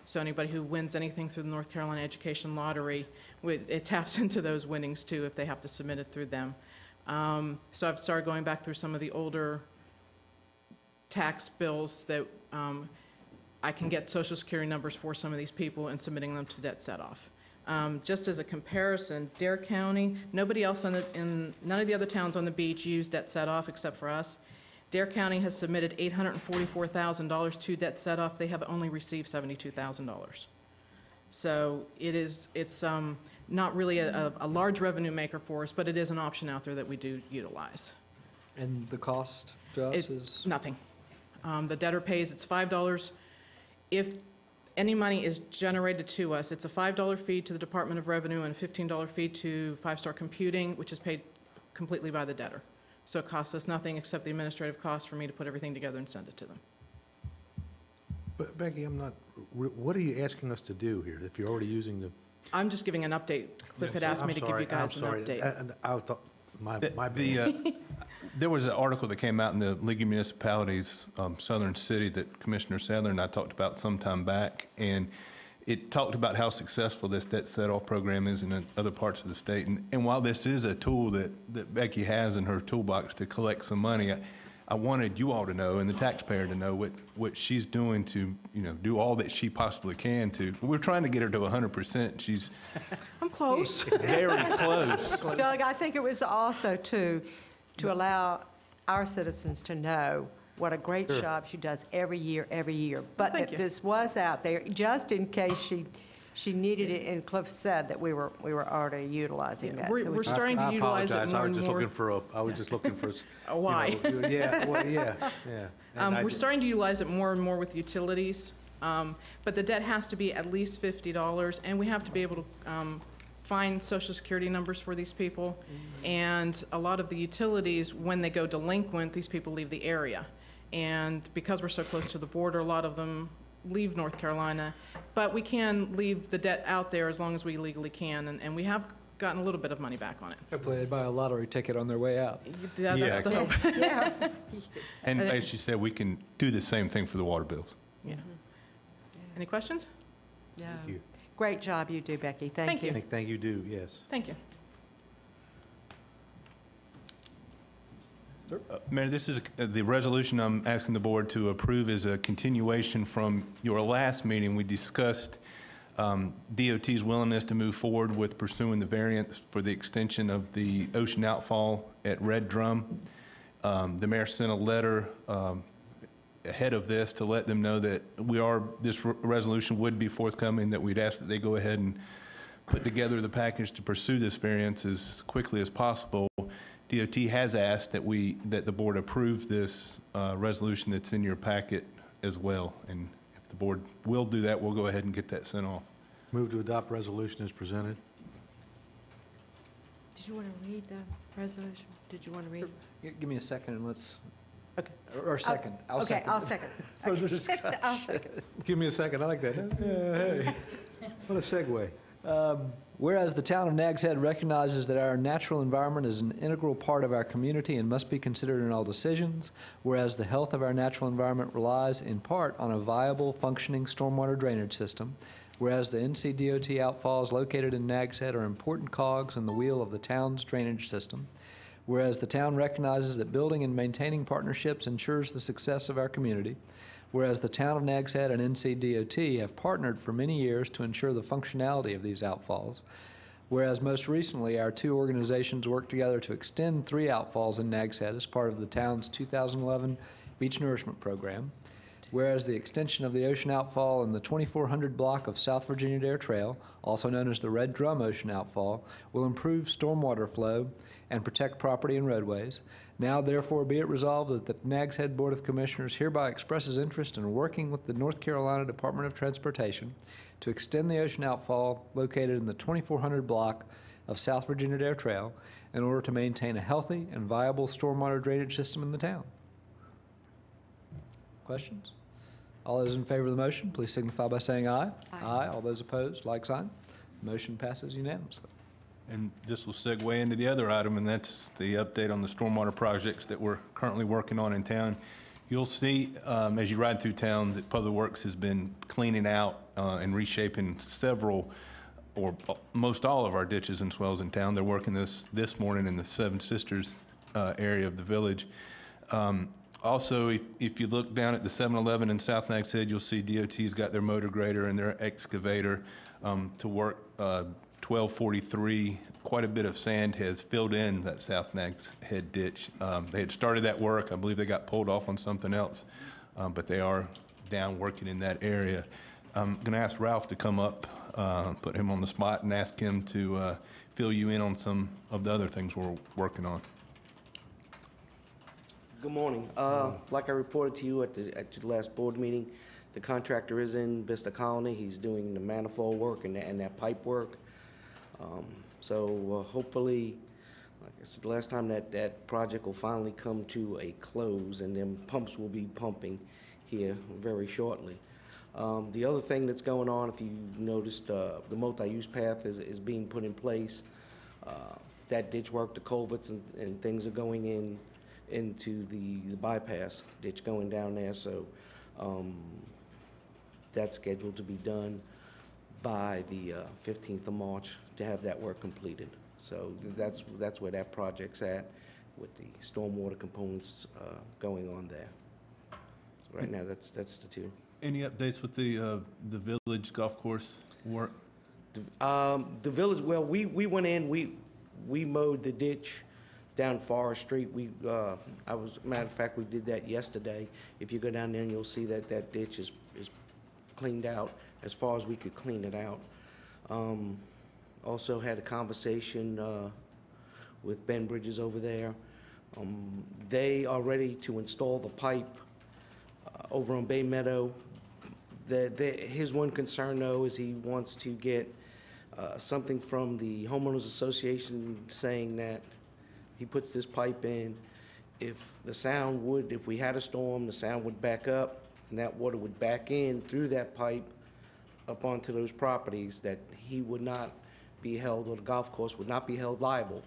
So anybody who wins anything through the North Carolina Education Lottery, it taps into those winnings too if they have to submit it through them. So I've started going back through some of the older tax bills that I can get Social Security numbers for some of these people and submitting them to debt set-off. Just as a comparison, Dare County, none of the other towns on the beach use debt set-off except for us. Dare County has submitted $844,000 to debt set-off. They have only received $72,000. So it's not really a large revenue maker for us, but it is an option out there that we do utilize. And the cost to us is? Nothing. The debtor pays, it's $5. If any money is generated to us, it's a $5 fee to the Department of Revenue and a $15 fee to 5 Star Computing, which is paid completely by the debtor. So it costs us nothing except the administrative cost for me to put everything together and send it to them. But Becky, what are you asking us to do here, if you're already using the? I'm just giving an update. Cliff had asked me to give you guys an update. I thought, my bad. There was an article that came out in the League of Municipalities, Southern City, that Commissioner Sadler and I talked about some time back, and it talked about how successful this debt set-off program is in other parts of the state. And while this is a tool that Becky has in her toolbox to collect some money, I wanted you all to know, and the taxpayer to know, what she's doing to, do all that she possibly can to. We're trying to get her to 100%. She's I'm close. Very close. Doug, I think it was also to allow our citizens to know what a great job she does every year. But that this was out there just in case she needed it, and Cliff said that we were already utilizing that. We're starting to utilize it more and more. I was just looking for a why. Yeah. We're starting to utilize it more and more with utilities, but the debt has to be at least $50, and we have to be able to find Social Security numbers for these people. And a lot of the utilities, when they go delinquent, these people leave the area. And because we're so close to the border, a lot of them leave North Carolina. But we can leave the debt out there as long as we legally can, and we have gotten a little bit of money back on it. Hopefully they buy a lottery ticket on their way out. That's the hope. Yeah. And as she said, we can do the same thing for the water bills. Yeah. Any questions? Yeah. Thank you. Great job you do, Becky. Thank Thank you. you. Thank you, do, yes. Thank you. Mayor, this is, the resolution I'm asking the board to approve is a continuation from your last meeting. We discussed DOT's willingness to move forward with pursuing the variance for the extension of the ocean outfall at Red Drum. The mayor sent a letter ahead of this to let them know that this resolution would be forthcoming, that we'd ask that they go ahead and put together the package to pursue this variance as quickly as possible. DOT has asked that the board approve this resolution that's in your packet as well. And if the board will do that, we'll go ahead and get that sent off. Move to adopt resolution as presented. Did you want to read the resolution? Did you want to read? Give me a second and let's, Okay. or second. I'll Okay, second. I'll second. Further discussion. I'll second. Give me a second, I like that. Yeah, hey. What a segue. Whereas the town of Nags Head recognizes that our natural environment is an integral part of our community and must be considered in all decisions, whereas the health of our natural environment relies in part on a viable, functioning stormwater drainage system, whereas the NCDOT outfalls located in Nags Head are important cogs in the wheel of the town's drainage system, whereas the town recognizes that building and maintaining partnerships ensures the success of our community, whereas the town of Nags Head and NCDOT have partnered for many years to ensure the functionality of these outfalls, whereas most recently our two organizations worked together to extend 3 outfalls in Nags Head as part of the town's 2011 Beach Nourishment Program, whereas the extension of the ocean outfall in the 2400 block of South Virginia Dare Trail, also known as the Red Drum Ocean Outfall, will improve stormwater flow and protect property and roadways. Now, therefore, be it resolved that the Nags Head Board of Commissioners hereby expresses interest in working with the North Carolina Department of Transportation to extend the ocean outfall located in the 2400 block of South Virginia Dare Trail in order to maintain a healthy and viable stormwater drainage system in the town. Questions? All those in favor of the motion, please signify by saying aye. Aye. All those opposed, like sign. Motion passes unanimously. And this will segue into the other item, and that's the update on the stormwater projects that we're currently working on in town. You'll see, as you ride through town, that Public Works has been cleaning out and reshaping several, or most all of our ditches and swells in town. They're working this morning in the Seven Sisters area of the village. Also, if you look down at the 7-Eleven in South Nags Head, you'll see DOT's got their motor grader and their excavator to work 1243. Quite a bit of sand has filled in that South Nags Head ditch. They had started that work. I believe they got pulled off on something else, but they are down working in that area. I'm going to ask Ralph to come up, put him on the spot, and ask him to fill you in on some of the other things we're working on. Good morning. Like I reported to you at the last board meeting, the contractor is in Vista Colony. He's doing the manifold work and that pipe work. So hopefully, like I said, the last time that project will finally come to a close, and then pumps will be pumping here very shortly. The other thing that's going on, if you noticed, the multi-use path is being put in place. That ditch work, the culverts and things are going into the bypass ditch going down there, so that's scheduled to be done by the 15th of March to have that work completed. So that's where that project's at, with the stormwater components going on there. So right now, that's the two. Any updates with the village golf course work? The village, well, we went in, we mowed the ditch down Forest Street. Matter of fact, we did that yesterday. If you go down there, and you'll see that ditch is cleaned out as far as we could clean it out. Also had a conversation with Ben Bridges over there. They are ready to install the pipe over on Bay Meadow. His one concern, though, is he wants to get something from the homeowners association saying that he puts this pipe in, if the sound would, if we had a storm, the sound would back up, and that water would back in through that pipe up onto those properties, that he would not be held, or the golf course would not be held liable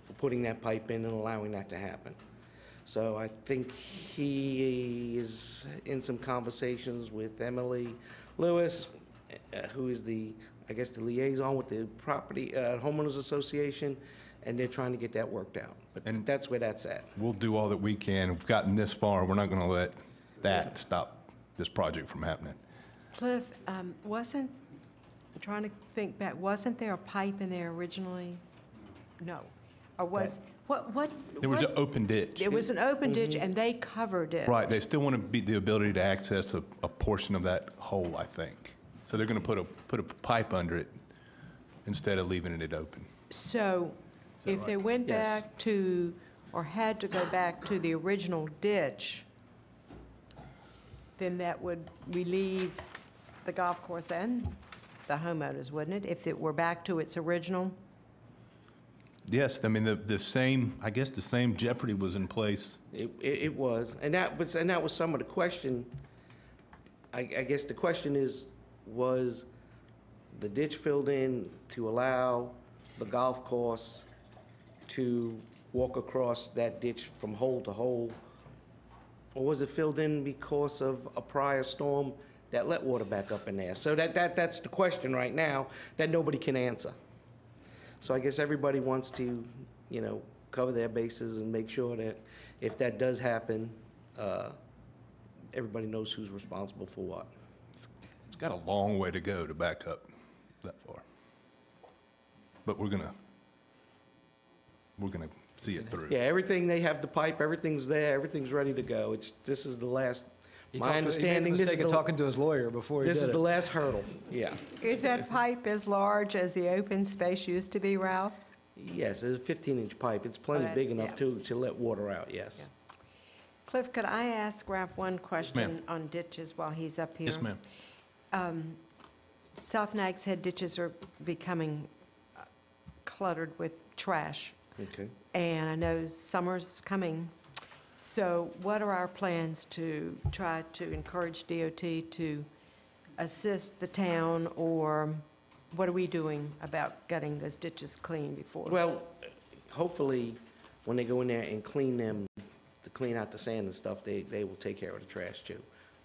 for putting that pipe in and allowing that to happen. So I think he is in some conversations with Emily Lewis, who is the, I guess, the liaison with the property homeowners association, and they're trying to get that worked out. But that's where that's at. We'll do all that we can. We've gotten this far. We're not going to let that stop this project from happening. Cliff, I'm trying to think back, wasn't there a pipe in there originally? No. Or was, what? There was an open ditch. It was an open ditch, and they covered it. Right. They still want to be the ability to access a portion of that hole, I think. So they're going to put a pipe under it instead of leaving it open. So if they went back to, or had to go back to the original ditch, then that would relieve the golf course and the homeowners, wouldn't it, if it were back to its original? Yes, I mean, the same, I guess the same jeopardy was in place. It was, and that was some of the question. I guess the question is, was the ditch filled in to allow the golf course to walk across that ditch from hole to hole, or was it filled in because of a prior storm that let water back up in there? So that's the question right now that nobody can answer. So I guess everybody wants to, you know, cover their bases and make sure that if that does happen, everybody knows who's responsible for what. It's got a long way to go to back up that far. But we're gonna see it through. Yeah, everything, they have the pipe, everything's there, everything's ready to go. This is the last, my understanding, this is talking to his lawyer before he did it. This is the last hurdle, yeah. Is that pipe as large as the open space used to be, Ralph? Yes, it's a 15-inch pipe. It's plenty big enough to let water out, yes. Yeah. Cliff, could I ask Ralph one question on ditches while he's up here? Yes, ma'am. South Nags Head ditches are becoming cluttered with trash. Okay. And I know summer's coming. So what are our plans to try to encourage DOT to assist the town, or what are we doing about getting those ditches clean before? Well, hopefully, when they go in there and clean them, to clean out the sand and stuff, they will take care of the trash too.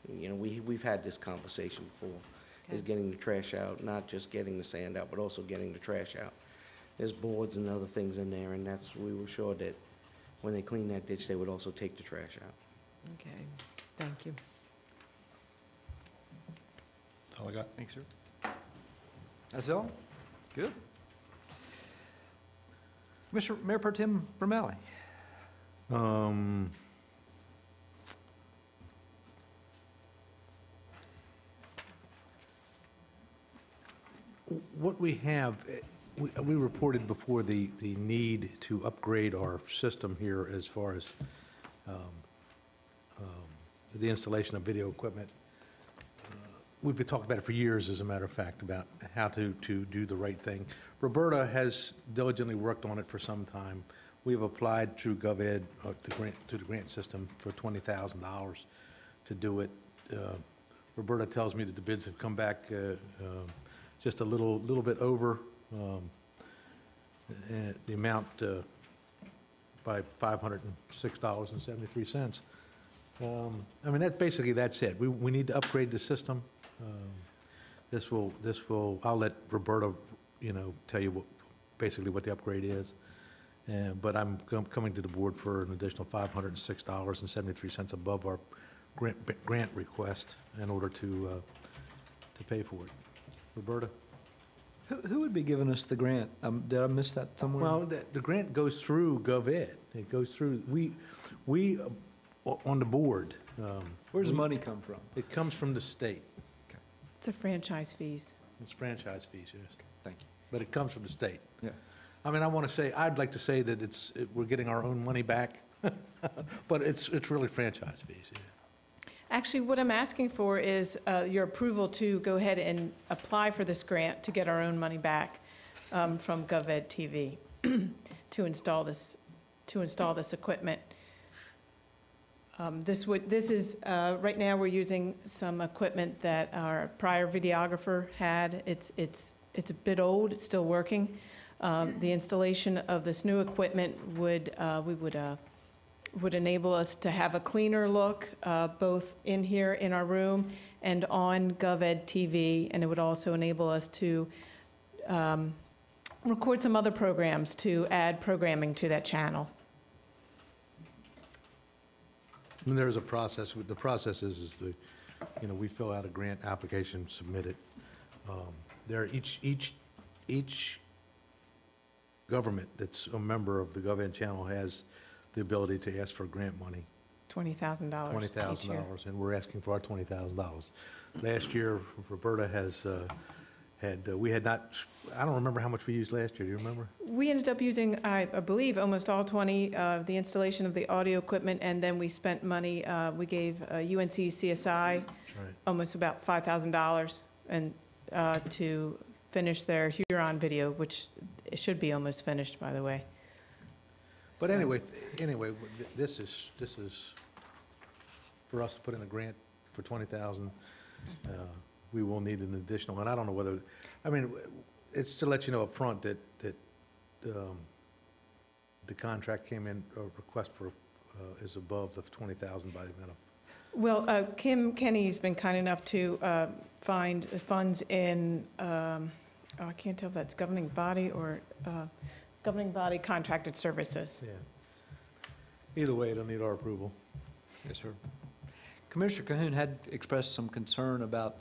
You know, we've had this conversation before, is getting the trash out, not just getting the sand out, but also getting the trash out. There's boards and other things in there, and we were sure that when they clean that ditch, they would also take the trash out. Okay, thank you. That's all I got. Thanks, sir. That's all? Good. Mr. Mayor Pro Tem Brumley. What we have, we reported before the need to upgrade our system here as far as the installation of video equipment. We've been talking about it for years, as a matter of fact, about how to do the right thing. Roberta has diligently worked on it for some time. We've applied through GovEd to the grant system for $20,000 to do it. Roberta tells me that the bids have come back just a little bit over the amount by $506.73. I mean, that's it. We need to upgrade the system. This will, I'll let Roberta, tell you basically what the upgrade is. But I'm coming to the board for an additional $506.73 above our grant request in order to pay for it. Roberta? Who would be giving us the grant? Did I miss that somewhere? Well, the grant goes through GovEd. It goes through, we on the board. Where's the money come from? It comes from the state. Okay. It's the franchise fees. It's franchise fees, yes. Thank you. But it comes from the state. Yeah. I mean, I'd like to say that we're getting our own money back, but it's really franchise fees, yeah. Actually, what I'm asking for is your approval to go ahead and apply for this grant to get our own money back from GovEd TV to install this equipment. This is, right now, we're using some equipment that our prior videographer had. It's a bit old, it's still working. The installation of this new equipment would enable us to have a cleaner look, both in here in our room and on GovEd TV, and it would also enable us to record some other programs to add programming to that channel. And there's a process. The process is we fill out a grant application, submit it. Each government that's a member of the GovEd channel has the ability to ask for grant money. $20,000. $20,000, and we're asking for our $20,000. Last year, Roberta has we had not. I don't remember how much we used last year. Do you remember? We ended up using, I believe, almost all 20, the installation of the audio equipment, and then we spent money. We gave UNC CSI almost about $5,000 and to finish their Huron video, which it should be almost finished, by the way. But so. anyway, this is for us to put in a grant for $20,000. We will need an additional, and I don't know whether. I mean, it's to let you know up front that the contract came in, or request for is above the $20,000 by the amount of. Well, Kim Kenny's been kind enough to find funds in, I can't tell if that's governing body or governing body contracted services. Yeah. Either way, it'll need our approval. Yes, sir. Commissioner Cahoon had expressed some concern about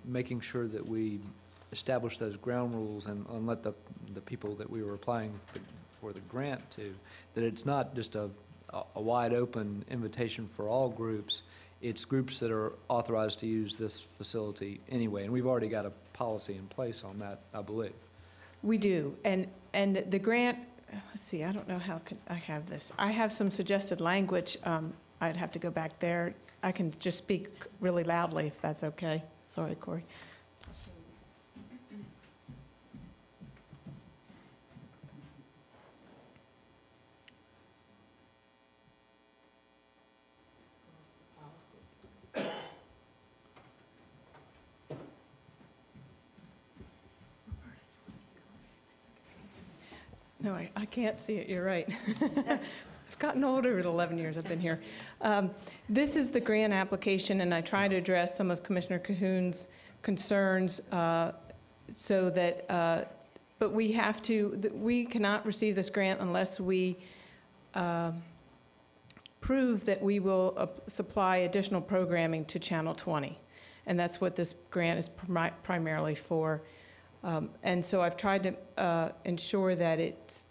making sure that we establish those ground rules and let the people that we were applying for the grant to, that it's not just a wide open invitation for all groups. It's groups that are authorized to use this facility anyway, and we've already got a policy in place on that, I believe. We do, and the grant, let's see, I don't know how I have this. I have some suggested language. I'd have to go back there. I can just speak really loudly if that's okay. Sorry, Corey. No, I can't see it. You're right. I've gotten older with 11 years I've been here. This is the grant application, and I try to address some of Commissioner Cahoon's concerns so that, but we have to, we cannot receive this grant unless we prove that we will supply additional programming to Channel 20. And that's what this grant is primarily for. And so I've tried to ensure that it's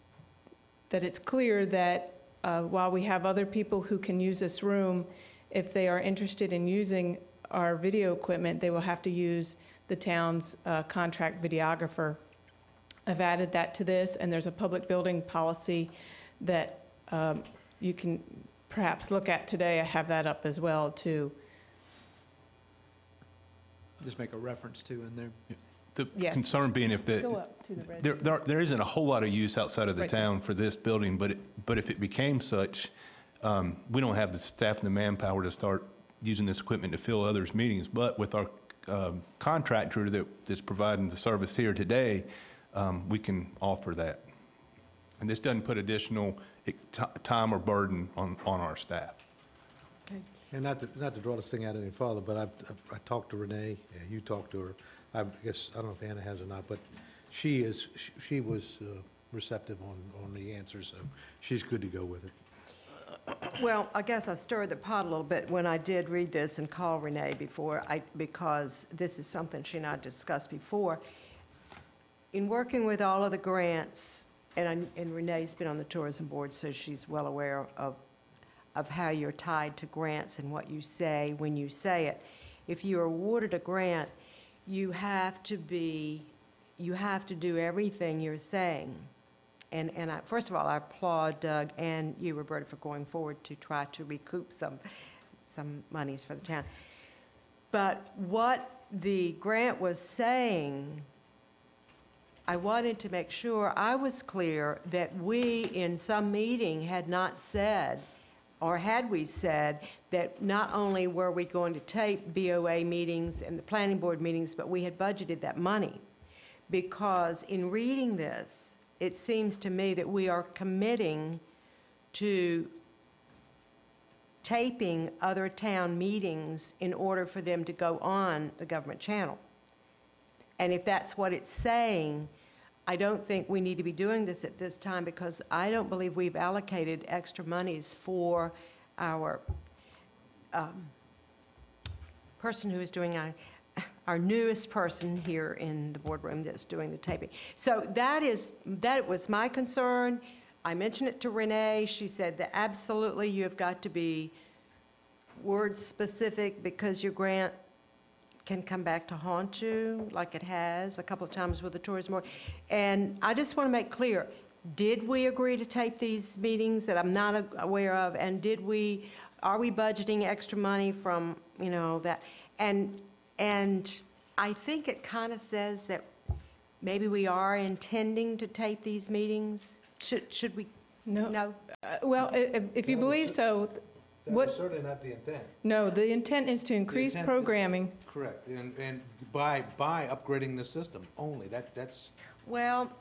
clear that while we have other people who can use this room, if they are interested in using our video equipment, they will have to use the town's contract videographer. I've added that to this, and there's a public building policy that you can perhaps look at today. I have that up as well, too. Just make a reference to in there. The concern being if there isn't a whole lot of use outside of the town for this building, but if it became such, we don't have the staff and the manpower to start using this equipment to fill others' meetings. But with our contractor that's providing the service here today, we can offer that. And this doesn't put additional time or burden on our staff. Okay. And not to draw this thing out any farther, but I talked to Renee, you talked to her. I guess, I don't know if Anna has or not, but she was receptive on the answer, so she's good to go with it. Well, I guess I stirred the pot a little bit when I did read this and call Renee before, because this is something she and I discussed before. In working with all of the grants, and Renee's been on the tourism board, so she's well aware of how you're tied to grants and what you say when you say it. If you're awarded a grant, you have to do everything you're saying. And first of all, I applaud Doug and you, Roberta, for going forward to try to recoup some monies for the town. But what the grant was saying, I wanted to make sure I was clear that we, in some meeting, had not said or had we said that not only were we going to tape BOA meetings and the planning board meetings, but we had budgeted that money? Because in reading this, it seems to me that we are committing to taping other town meetings in order for them to go on the government channel. And if that's what it's saying, I don't think we need to be doing this at this time, because I don't believe we've allocated extra monies for our person who is doing our newest person here in the boardroom that's doing the taping. So that was my concern. I mentioned it to Renee. She said that absolutely you have got to be word specific, because your grant can come back to haunt you like it has a couple of times with the tourism board. And I just want to make clear, did we agree to tape these meetings that I'm not aware of? And are we budgeting extra money from, you know, that? And I think it kind of says that maybe we are intending to tape these meetings. Should we? No. Well, if you believe so, That was certainly not the intent. No, the intent is to increase programming. Correct, and by upgrading the system only, that's... Well...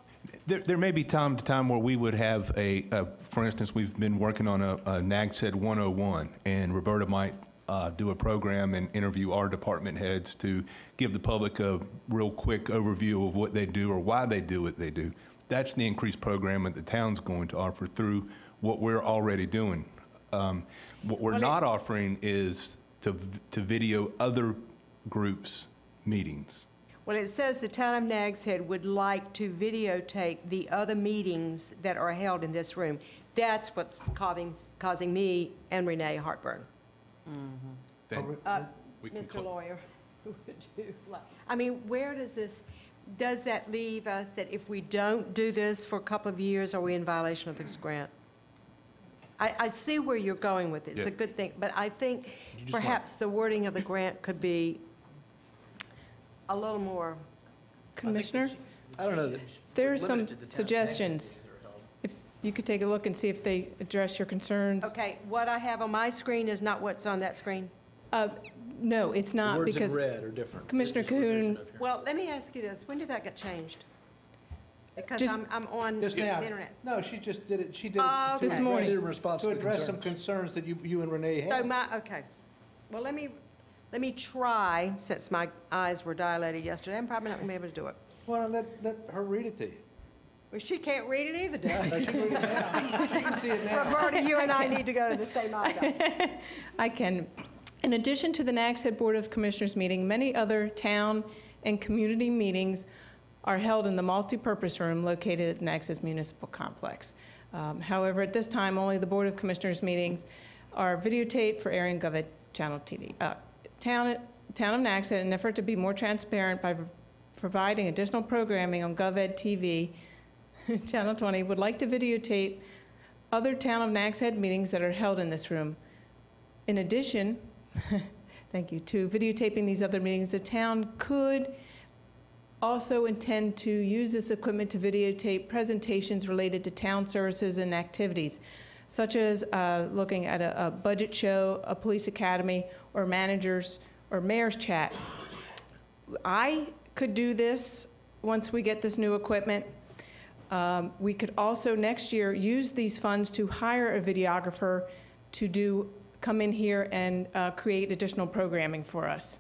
There may be time to time where we would have for instance, we've been working on a Nags Head 101, and Roberta might do a program and interview our department heads to give the public a real quick overview of what they do or why they do what they do. That's the increased program that the town's going to offer through what we're already doing. What we're not offering is to video other groups' meetings. Well, it says the town of Nags Head would like to videotape the other meetings that are held in this room. That's what's causing me and Renee heartburn. Mr. Lawyer, who would you like? I mean, where does that leave us, that if we don't do this for a couple of years, are we in violation of this grant? I see where you're going with it. It's a good thing, but I think perhaps the wording of the grant could be a little more. Commissioner? I don't know. There are some suggestions. If you could take a look and see if they address your concerns. Okay, what I have on my screen is not what's on that screen? No, it's not, because the words in red are different. Commissioner Cahoon. Well, let me ask you this. When did that get changed? Because I'm on the internet. No, she just did it. She did it this morning in response to address some concerns that you and Renee had. So okay. Well, let me try, since my eyes were dilated yesterday. I'm probably not going to be able to do it. Well, let her read it to you. Well, she can't read it either, does she? She can see it now. Roberta, you and I need to go to the same item. I can. In addition to the Nags Head Board of Commissioners meeting, many other town and community meetings are held in the multi-purpose room located at the Nags Head Municipal Complex. However, at this time, only the Board of Commissioners meetings are videotaped for airing GovEd Channel TV. Town of Nags Head, in an effort to be more transparent by providing additional programming on GovEd TV, Channel 20, would like to videotape other Town of Nags Head meetings that are held in this room. In addition, thank you, to videotaping these other meetings, the town could also intend to use this equipment to videotape presentations related to town services and activities, such as looking at a budget show, a police academy, or managers or mayor's chat. I could do this once we get this new equipment. We could also next year use these funds to hire a videographer to come in here and create additional programming for us.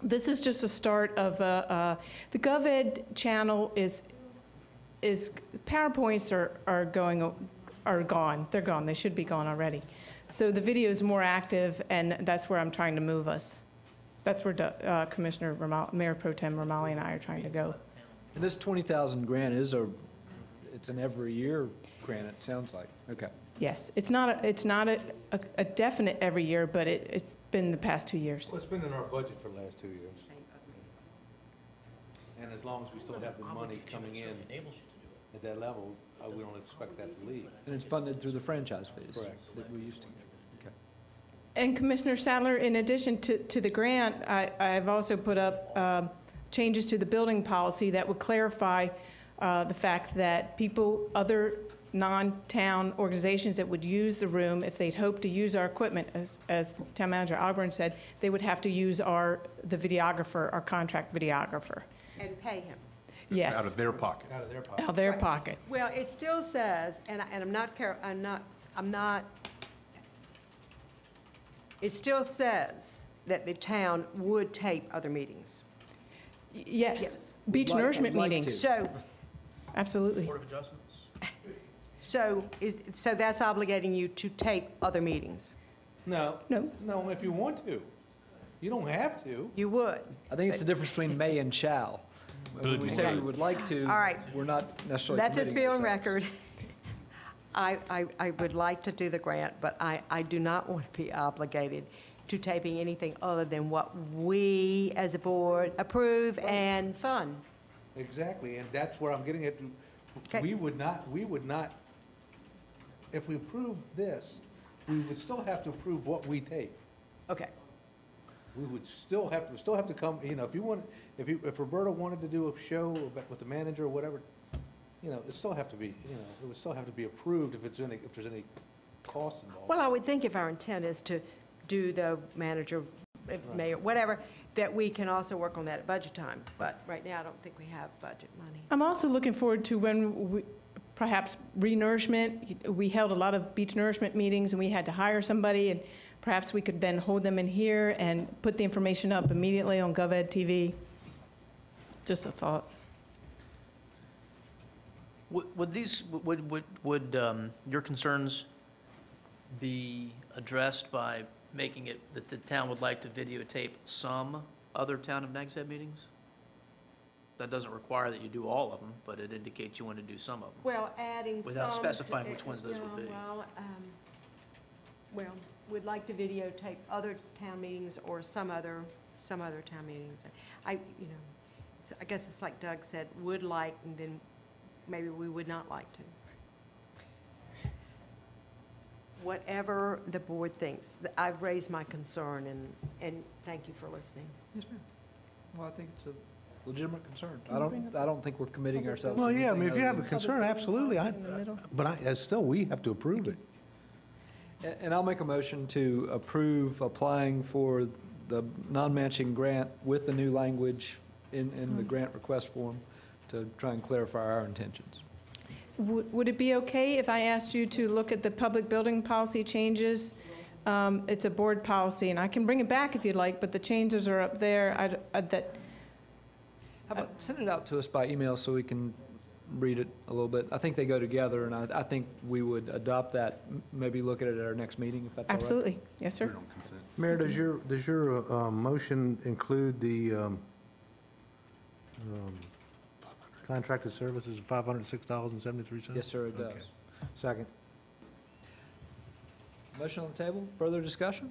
This is just a start of the GovEd channel is PowerPoints are gone. They're gone. They should be gone already. So the video is more active, and that's where I'm trying to move us. That's where Mayor Pro Tem Romali and I are trying to go. And this 20,000 grant it's an every year grant, it sounds like. Okay. Yes, it's not a definite every year, but it's been the past 2 years. Well, it's been in our budget for the last 2 years. And as long as we still have the money coming in at that level, we don't expect that to leave. And it's funded through the franchise fees. Correct. That we used to get. Okay. And Commissioner Sadler, in addition to the grant, I've also put up changes to the building policy that would clarify the fact that other non-town organizations that would use the room, if they'd hoped to use our equipment, as Town Manager Ogburn said, they would have to use the videographer, our contract videographer. And pay him. Yes. Out of their pocket. Out of their pocket. Out of their pocket. Well, it still says, and I'm not, it still says that the town would tape other meetings. Yes. Beach nourishment meetings. So, absolutely. Board of Adjustments. so that's obligating you to tape other meetings? No. No. No, if you want to. You don't have to. You would? I think it's the difference between may and shall. When we say we would like to, All right. we're not necessarily Let this committing be on ourselves. record. I would like to do the grant, but I do not want to be obligated to taping anything other than what we, as a board, approve and fund. Exactly, and that's where I'm getting at. Okay. We would not, if we approve this, we would still have to approve what we tape. Okay. We would still have to come, if you want, if Roberta wanted to do a show with the manager or whatever, it still have to be, it would still have to be approved if there's any cost involved. Well, I would think if our intent is to do the manager, mayor, whatever, that we can also work on that at budget time. But right now, I don't think we have budget money. I'm also looking forward to when we, perhaps re-nourishment. We held a lot of beach nourishment meetings, and we had to hire somebody, and perhaps we could then hold them in here and put the information up immediately on GovEd TV. Just a thought. Would your concerns be addressed by making it that the town would like to videotape some other Town of Nags Head meetings? That doesn't require that you do all of them, but it indicates you want to do some of them. Well, adding some. Without specifying which ones those would be. Well, we'd like to videotape other town meetings or some other town meetings. I guess it's like Doug said, would like, and then maybe we would not like to. Whatever the board thinks, I've raised my concern, and thank you for listening. Yes, ma'am. Well, I think it's a legitimate concern. I don't think we're committing ourselves. Well, to yeah, I anything mean, if you other have a than- concern, absolutely, but still, we have to approve it. And I'll make a motion to approve applying for the non-matching grant with the new language in the grant request form to try and clarify our intentions. Would it be okay if I asked you to look at the public building policy changes? It's a board policy, and I can bring it back if you'd like, but the changes are up there. How about send it out to us by email so we can read it a little bit? I think they go together, and I think we would adopt that, maybe look at it at our next meeting, if that's all right. Absolutely. Yes, sir. Mayor, does your motion include the contracted services of $506.73? Yes, sir, it does. Okay. Second. Motion on the table, further discussion?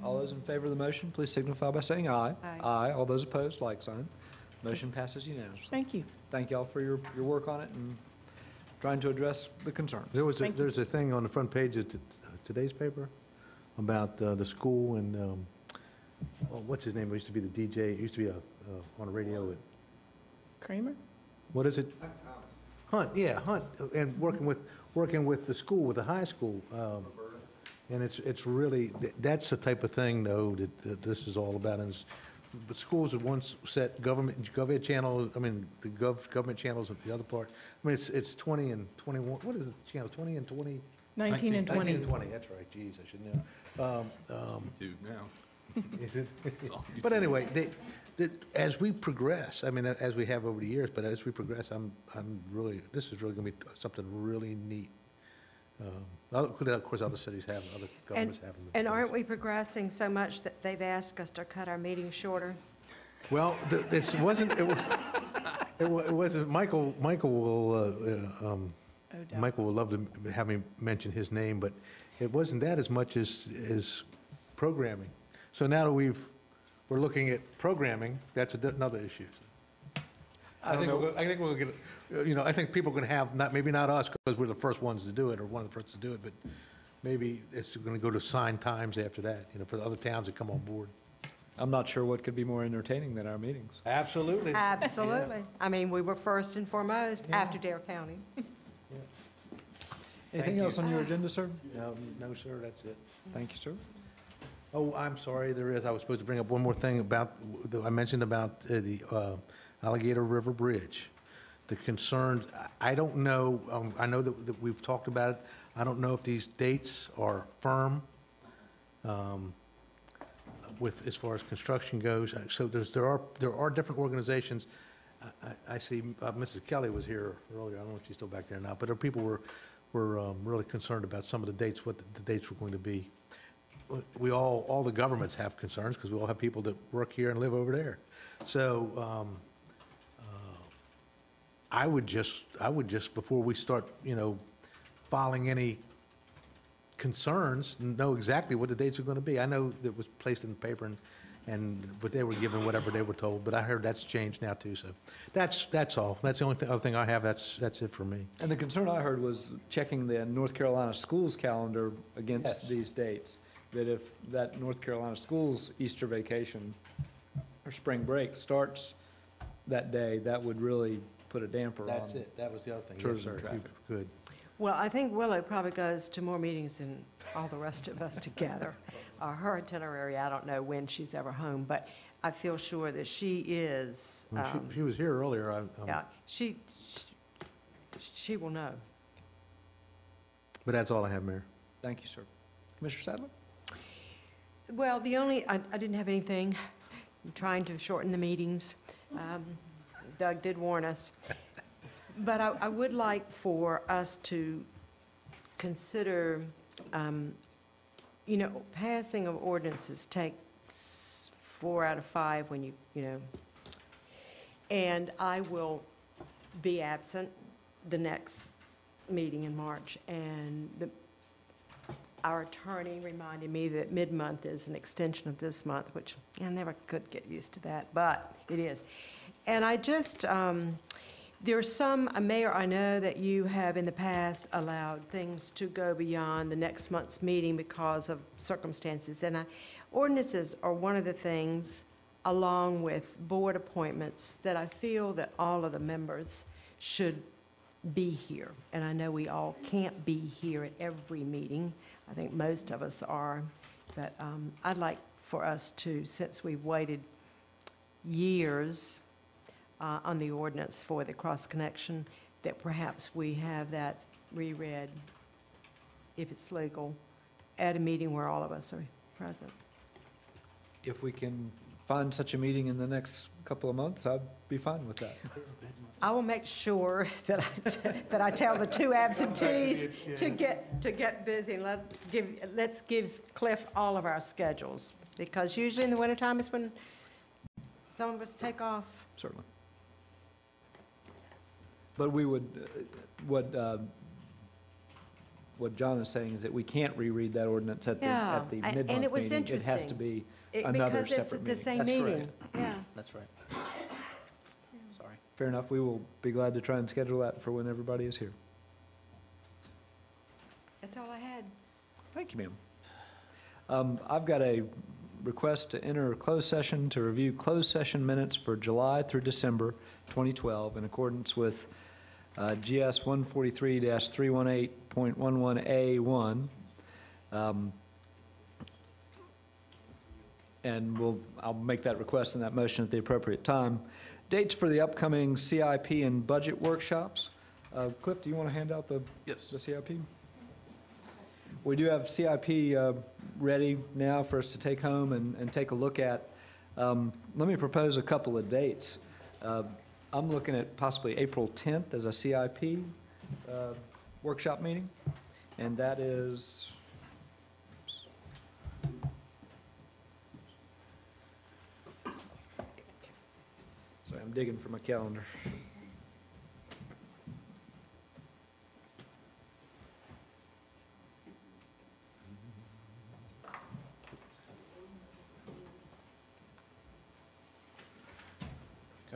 All those in favor of the motion, please signify by saying aye. Aye. Aye. All those opposed, like sign. Motion passes unanimously. Thank you. Thank y'all for your work on it and trying to address the concerns. There's a thing on the front page of today's paper about the school and, what's his name? It used to be the DJ, it used to be on the radio at, Kramer? what is it? Hunt, yeah, Hunt, and working with the school, with the high school. And it's really, that's the type of thing, though, that this is all about. And but schools had once set GovEd channel, the government channels at the other part. It's 20 and 21, what is it, channel 20 and 20? 19 and 20. 19 and 20, that's right, geez, I should know. Dude, now. Is it? But anyway, as we progress, as we have over the years, but as we progress, this is really going to be something really neat. Of course, other cities have, other governments have them. And aren't we progressing so much that they've asked us to cut our meetings shorter? Well, it wasn't, Michael will, Michael will love to have me mention his name, but it wasn't that as much as programming. So now that we're looking at programming, that's another issue. I think we'll get, I think people are going to have, maybe not us because we're the first ones to do it or one of the first to do it, but maybe it's going to go to assigned times after that, for the other towns that come on board. I'm not sure what could be more entertaining than our meetings. Absolutely. Absolutely. We were first and foremost after Dare County. Anything else on your agenda, sir? No, sir, that's it. Thank you, sir. Oh, I'm sorry, there is, I was supposed to bring up one more thing about, I mentioned about the Alligator River Bridge. The concerns, I don't know, I know that we've talked about it. I don't know if these dates are firm with, as far as construction goes. So there are different organizations. I see Mrs. Kelly was here earlier. I don't know if she's still back there now, but people were really concerned about some of the dates, what the dates were going to be. We all the governments have concerns because we all have people that work here and live over there. So I would just, before we start, filing any concerns, know exactly what the dates are going to be. I know that was placed in the paper, but they were given whatever they were told. But I heard that's changed now too. So that's all. That's the only other thing I have. That's it for me. And the concern I heard was checking the North Carolina schools calendar against these dates. That if that North Carolina schools Easter vacation or spring break starts that day, that would really put a damper on. That's it. That was the other thing. Tourism Yes, sir. traffic. Good. Well, I think Willow probably goes to more meetings than all the rest of us together. Her itinerary, I don't know when she's ever home, but I feel sure that she is. She was here earlier. Yeah, she will know. But that's all I have, Mayor. Thank you, sir. Commissioner Sadler? Well, I didn't have anything. I'm trying to shorten the meetings. Doug did warn us. But I would like for us to consider, passing of ordinances takes 4 out of 5 when and I will be absent the next meeting in March. And our attorney reminded me that mid-month is an extension of this month, which I never could get used to that, but it is. And I just, there's some, Mayor, I know that you have in the past allowed things to go beyond the next month's meeting because of circumstances. And ordinances are one of the things, along with board appointments, that I feel that all of the members should be here. And I know we all can't be here at every meeting. I think most of us are. But I'd like for us to, since we've waited years on the ordinance for the cross-connection, that perhaps we have that reread, if it's legal, at a meeting where all of us are present. If we can find such a meeting in the next couple of months, I'd be fine with that. I will make sure that I tell the 2 absentees to get busy, and let's give Cliff all of our schedules, because usually in the wintertime is when some of us take off. Certainly. But we would, what John is saying is that we can't reread that ordinance at the mid-month meeting. And it was interesting. It has to be another separate meeting. Because it's the same That's meeting. correct. Yeah. That's right. Sorry. Fair enough. We will be glad to try and schedule that for when everybody is here. That's all I had. Thank you, ma'am. I've got a request to enter a closed session to review closed session minutes for July through December 2012 in accordance with GS 143-318.11A1. And I'll make that request and that motion at the appropriate time. Dates for the upcoming CIP and budget workshops. Cliff, do you want to hand out the CIP? We do have CIP ready now for us to take home and take a look at. Let me propose a couple of dates. I'm looking at possibly April 10th as a CIP workshop meeting, and that is, sorry, I'm digging for my calendar.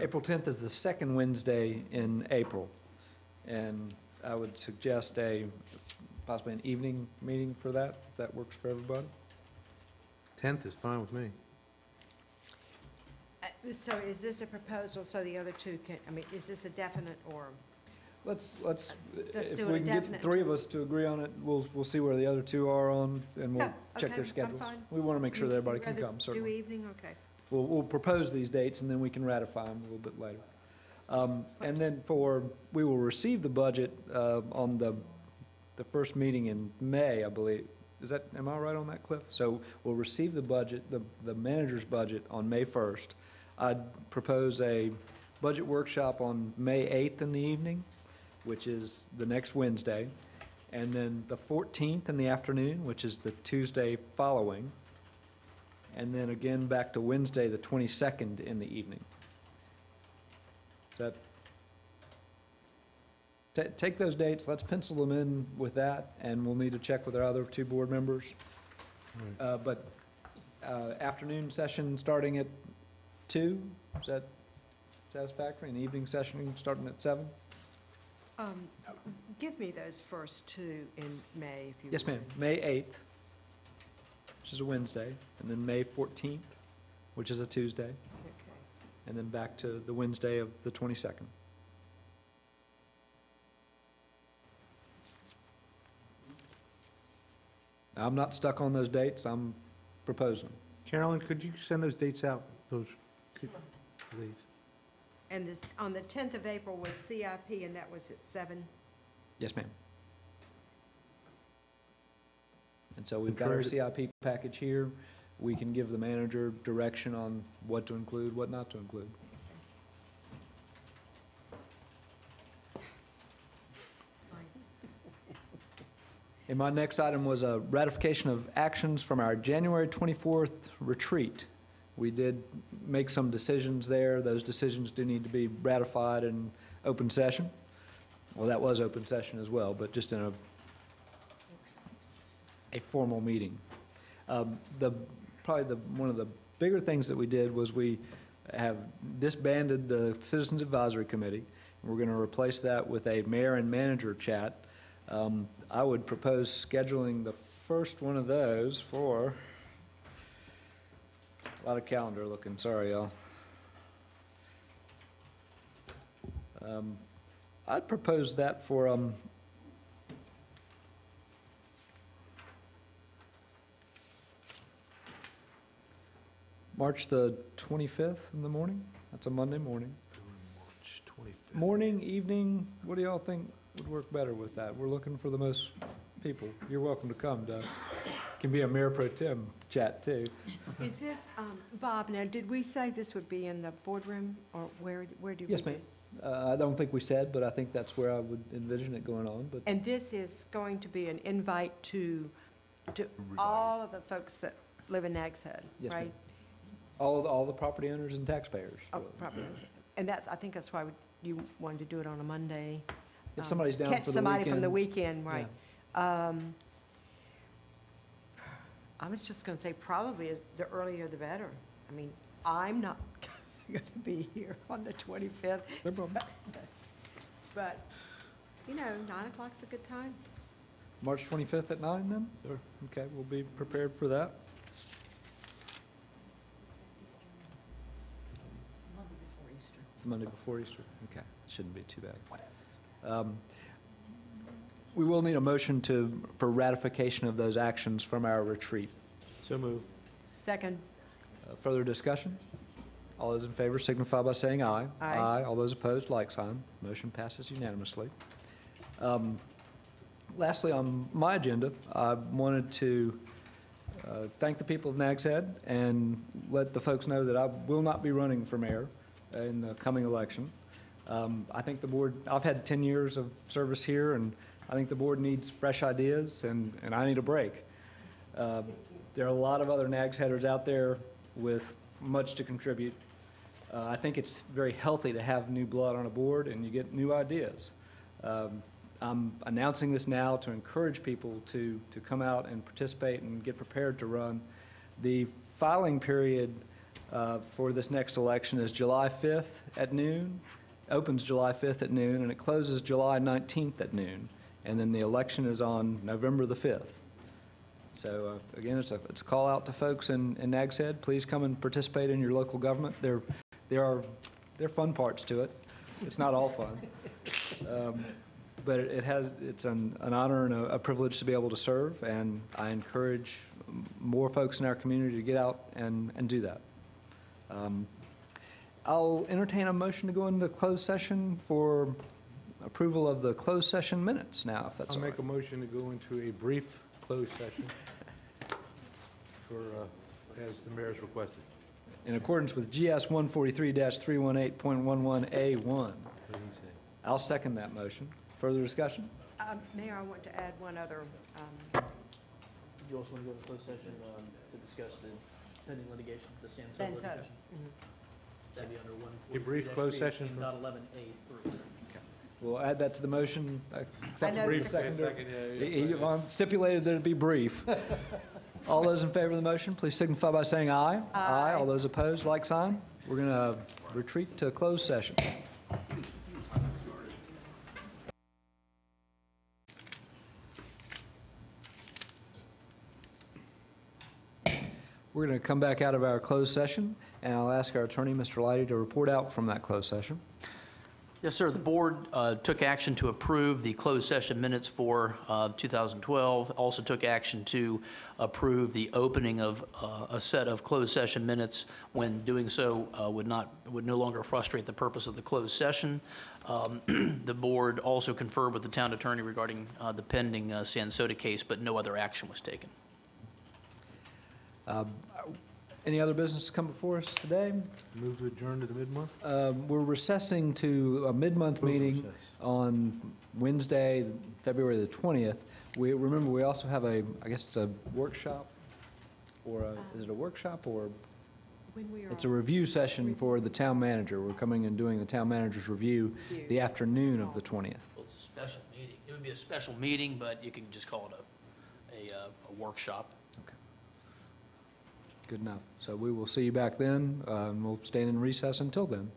April 10th is the second Wednesday in April, and I would suggest possibly an evening meeting for that, if that works for everybody. 10th is fine with me. So is this a proposal so the other 2 can, is this a definite or? Let's, Let's if do we a can get definite. 3 of us to agree on it, we'll see where the other 2 are on, and we'll Yeah, check okay, their I'm schedules. fine. We want to make sure that everybody can Rather come, certainly. Do evening, okay. We'll propose these dates, and then we can ratify them a little bit later. And then we will receive the budget on the first meeting in May, I believe. Am I right on that, Cliff? So we'll receive the budget, the manager's budget on May 1st. I'd propose a budget workshop on May 8th in the evening, which is the next Wednesday, and then the 14th in the afternoon, which is the Tuesday following, and then again back to Wednesday, the 22nd in the evening. Is that, take those dates, let's pencil them in with that, and we'll need to check with our other 2 board members. But afternoon session starting at 2, is that satisfactory? And the evening session starting at 7? Give me those first 2 in May, if you Yes, ma'am. May 8th, which is a Wednesday, and then May 14th, which is a Tuesday, Okay. and then back to the Wednesday of the 22nd. I'm not stuck on those dates, I'm proposing them. Carolyn, could you send those dates out, please? And this, on the 10th of April was CIP, and that was at 7? Yes, ma'am. And so we've got our CIP package here. We can give the manager direction on what to include, what not to include. And my next item was a ratification of actions from our January 24th retreat. We did make some decisions there. Those decisions do need to be ratified in open session. Well, that was open session as well, but just in a formal meeting. Probably one of the bigger things that we did was we have disbanded the Citizens Advisory Committee. We're going to replace that with a mayor and manager chat. I would propose scheduling the first one of those for, a lot of calendar looking, sorry, y'all. I'd propose that for, March the 25th in the morning. That's a Monday morning. March 25th. Morning, evening, what do y'all think would work better with that? We're looking for the most people. You're welcome to come, Doug. Can be a Mayor Pro Tem chat, too. Is this, Bob, now, did we say this would be in the boardroom, or where do we? Yes, ma'am. I don't think we said, but I think that's where I would envision it going on, but. And this is going to be an invite to all of the folks that live in Nags Head, Yes, ma'am. right? All the property owners and taxpayers. Oh, property owners. And I think that's why you wanted to do it on a Monday. If somebody's down for the weekend. Catch somebody from the weekend, right. I was just going to say probably the earlier the better. I mean, I'm not going to be here on the 25th. No problem. But, 9 o'clock's a good time. March 25th at 9 then? Sure. Okay, we'll be prepared for that. It's the Monday before Easter. Okay, shouldn't be too bad. We will need a motion for ratification of those actions from our retreat. So moved. Second. Further discussion? All those in favor signify by saying aye. Aye. All those opposed, like sign. Motion passes unanimously. Lastly, on my agenda, I wanted to thank the people of Nags Head and let the folks know that I will not be running for mayor in the coming election. I think the board, I've had 10 years of service here, and I think the board needs fresh ideas, and I need a break. There are a lot of other Nags Headers out there with much to contribute. I think it's very healthy to have new blood on a board, and you get new ideas. I'm announcing this now to encourage people to come out and participate and get prepared to run. The filing period for this next election is July 5th at noon, opens July 5th at noon, and it closes July 19th at noon. And then the election is on November the 5th. So again, it's a call out to folks in Nags Head. Please come and participate in your local government. There are fun parts to it. It's not all fun. But it's an honor and a privilege to be able to serve, and I encourage more folks in our community to get out and do that. I'll entertain a motion to go into closed session for approval of the closed session minutes now, if that's all I'll right. make a motion to go into a brief closed session for, as the mayor's requested. In accordance with GS 143-318.11A1. I'll second that motion. Further discussion? Mayor, I want to add one other, You also want to go into closed session to discuss the pending litigation, the Sand Sand litigation? Soda. That'd be under A brief closed session for- 143.11A3. We'll add that to the motion. Accept know- brief seconder. He stipulated that it be brief. All those in favor of the motion, please signify by saying aye. Aye. All those opposed, like sign. We're going to retreat to closed session. We're going to come back out of our closed session, and I'll ask our attorney, Mr. Leidy, to report out from that closed session. Yes, sir. The board took action to approve the closed session minutes for 2012. Also took action to approve the opening of a set of closed session minutes. When doing so, would no longer frustrate the purpose of the closed session. The board also conferred with the town attorney regarding the pending Sand Soda case, but no other action was taken. Any other business to come before us today? Move to adjourn to the mid-month? We're recessing to a mid-month meeting on Wednesday, February the 20th. Remember, we also have I guess it's a workshop, or is it a workshop, or? It's a review session for the town manager. We're coming and doing the town manager's review the afternoon of the 20th. Well, it's a special meeting. It would be a special meeting, but you can just call it a workshop. Good enough. So we will see you back then, and we'll stand in recess until then.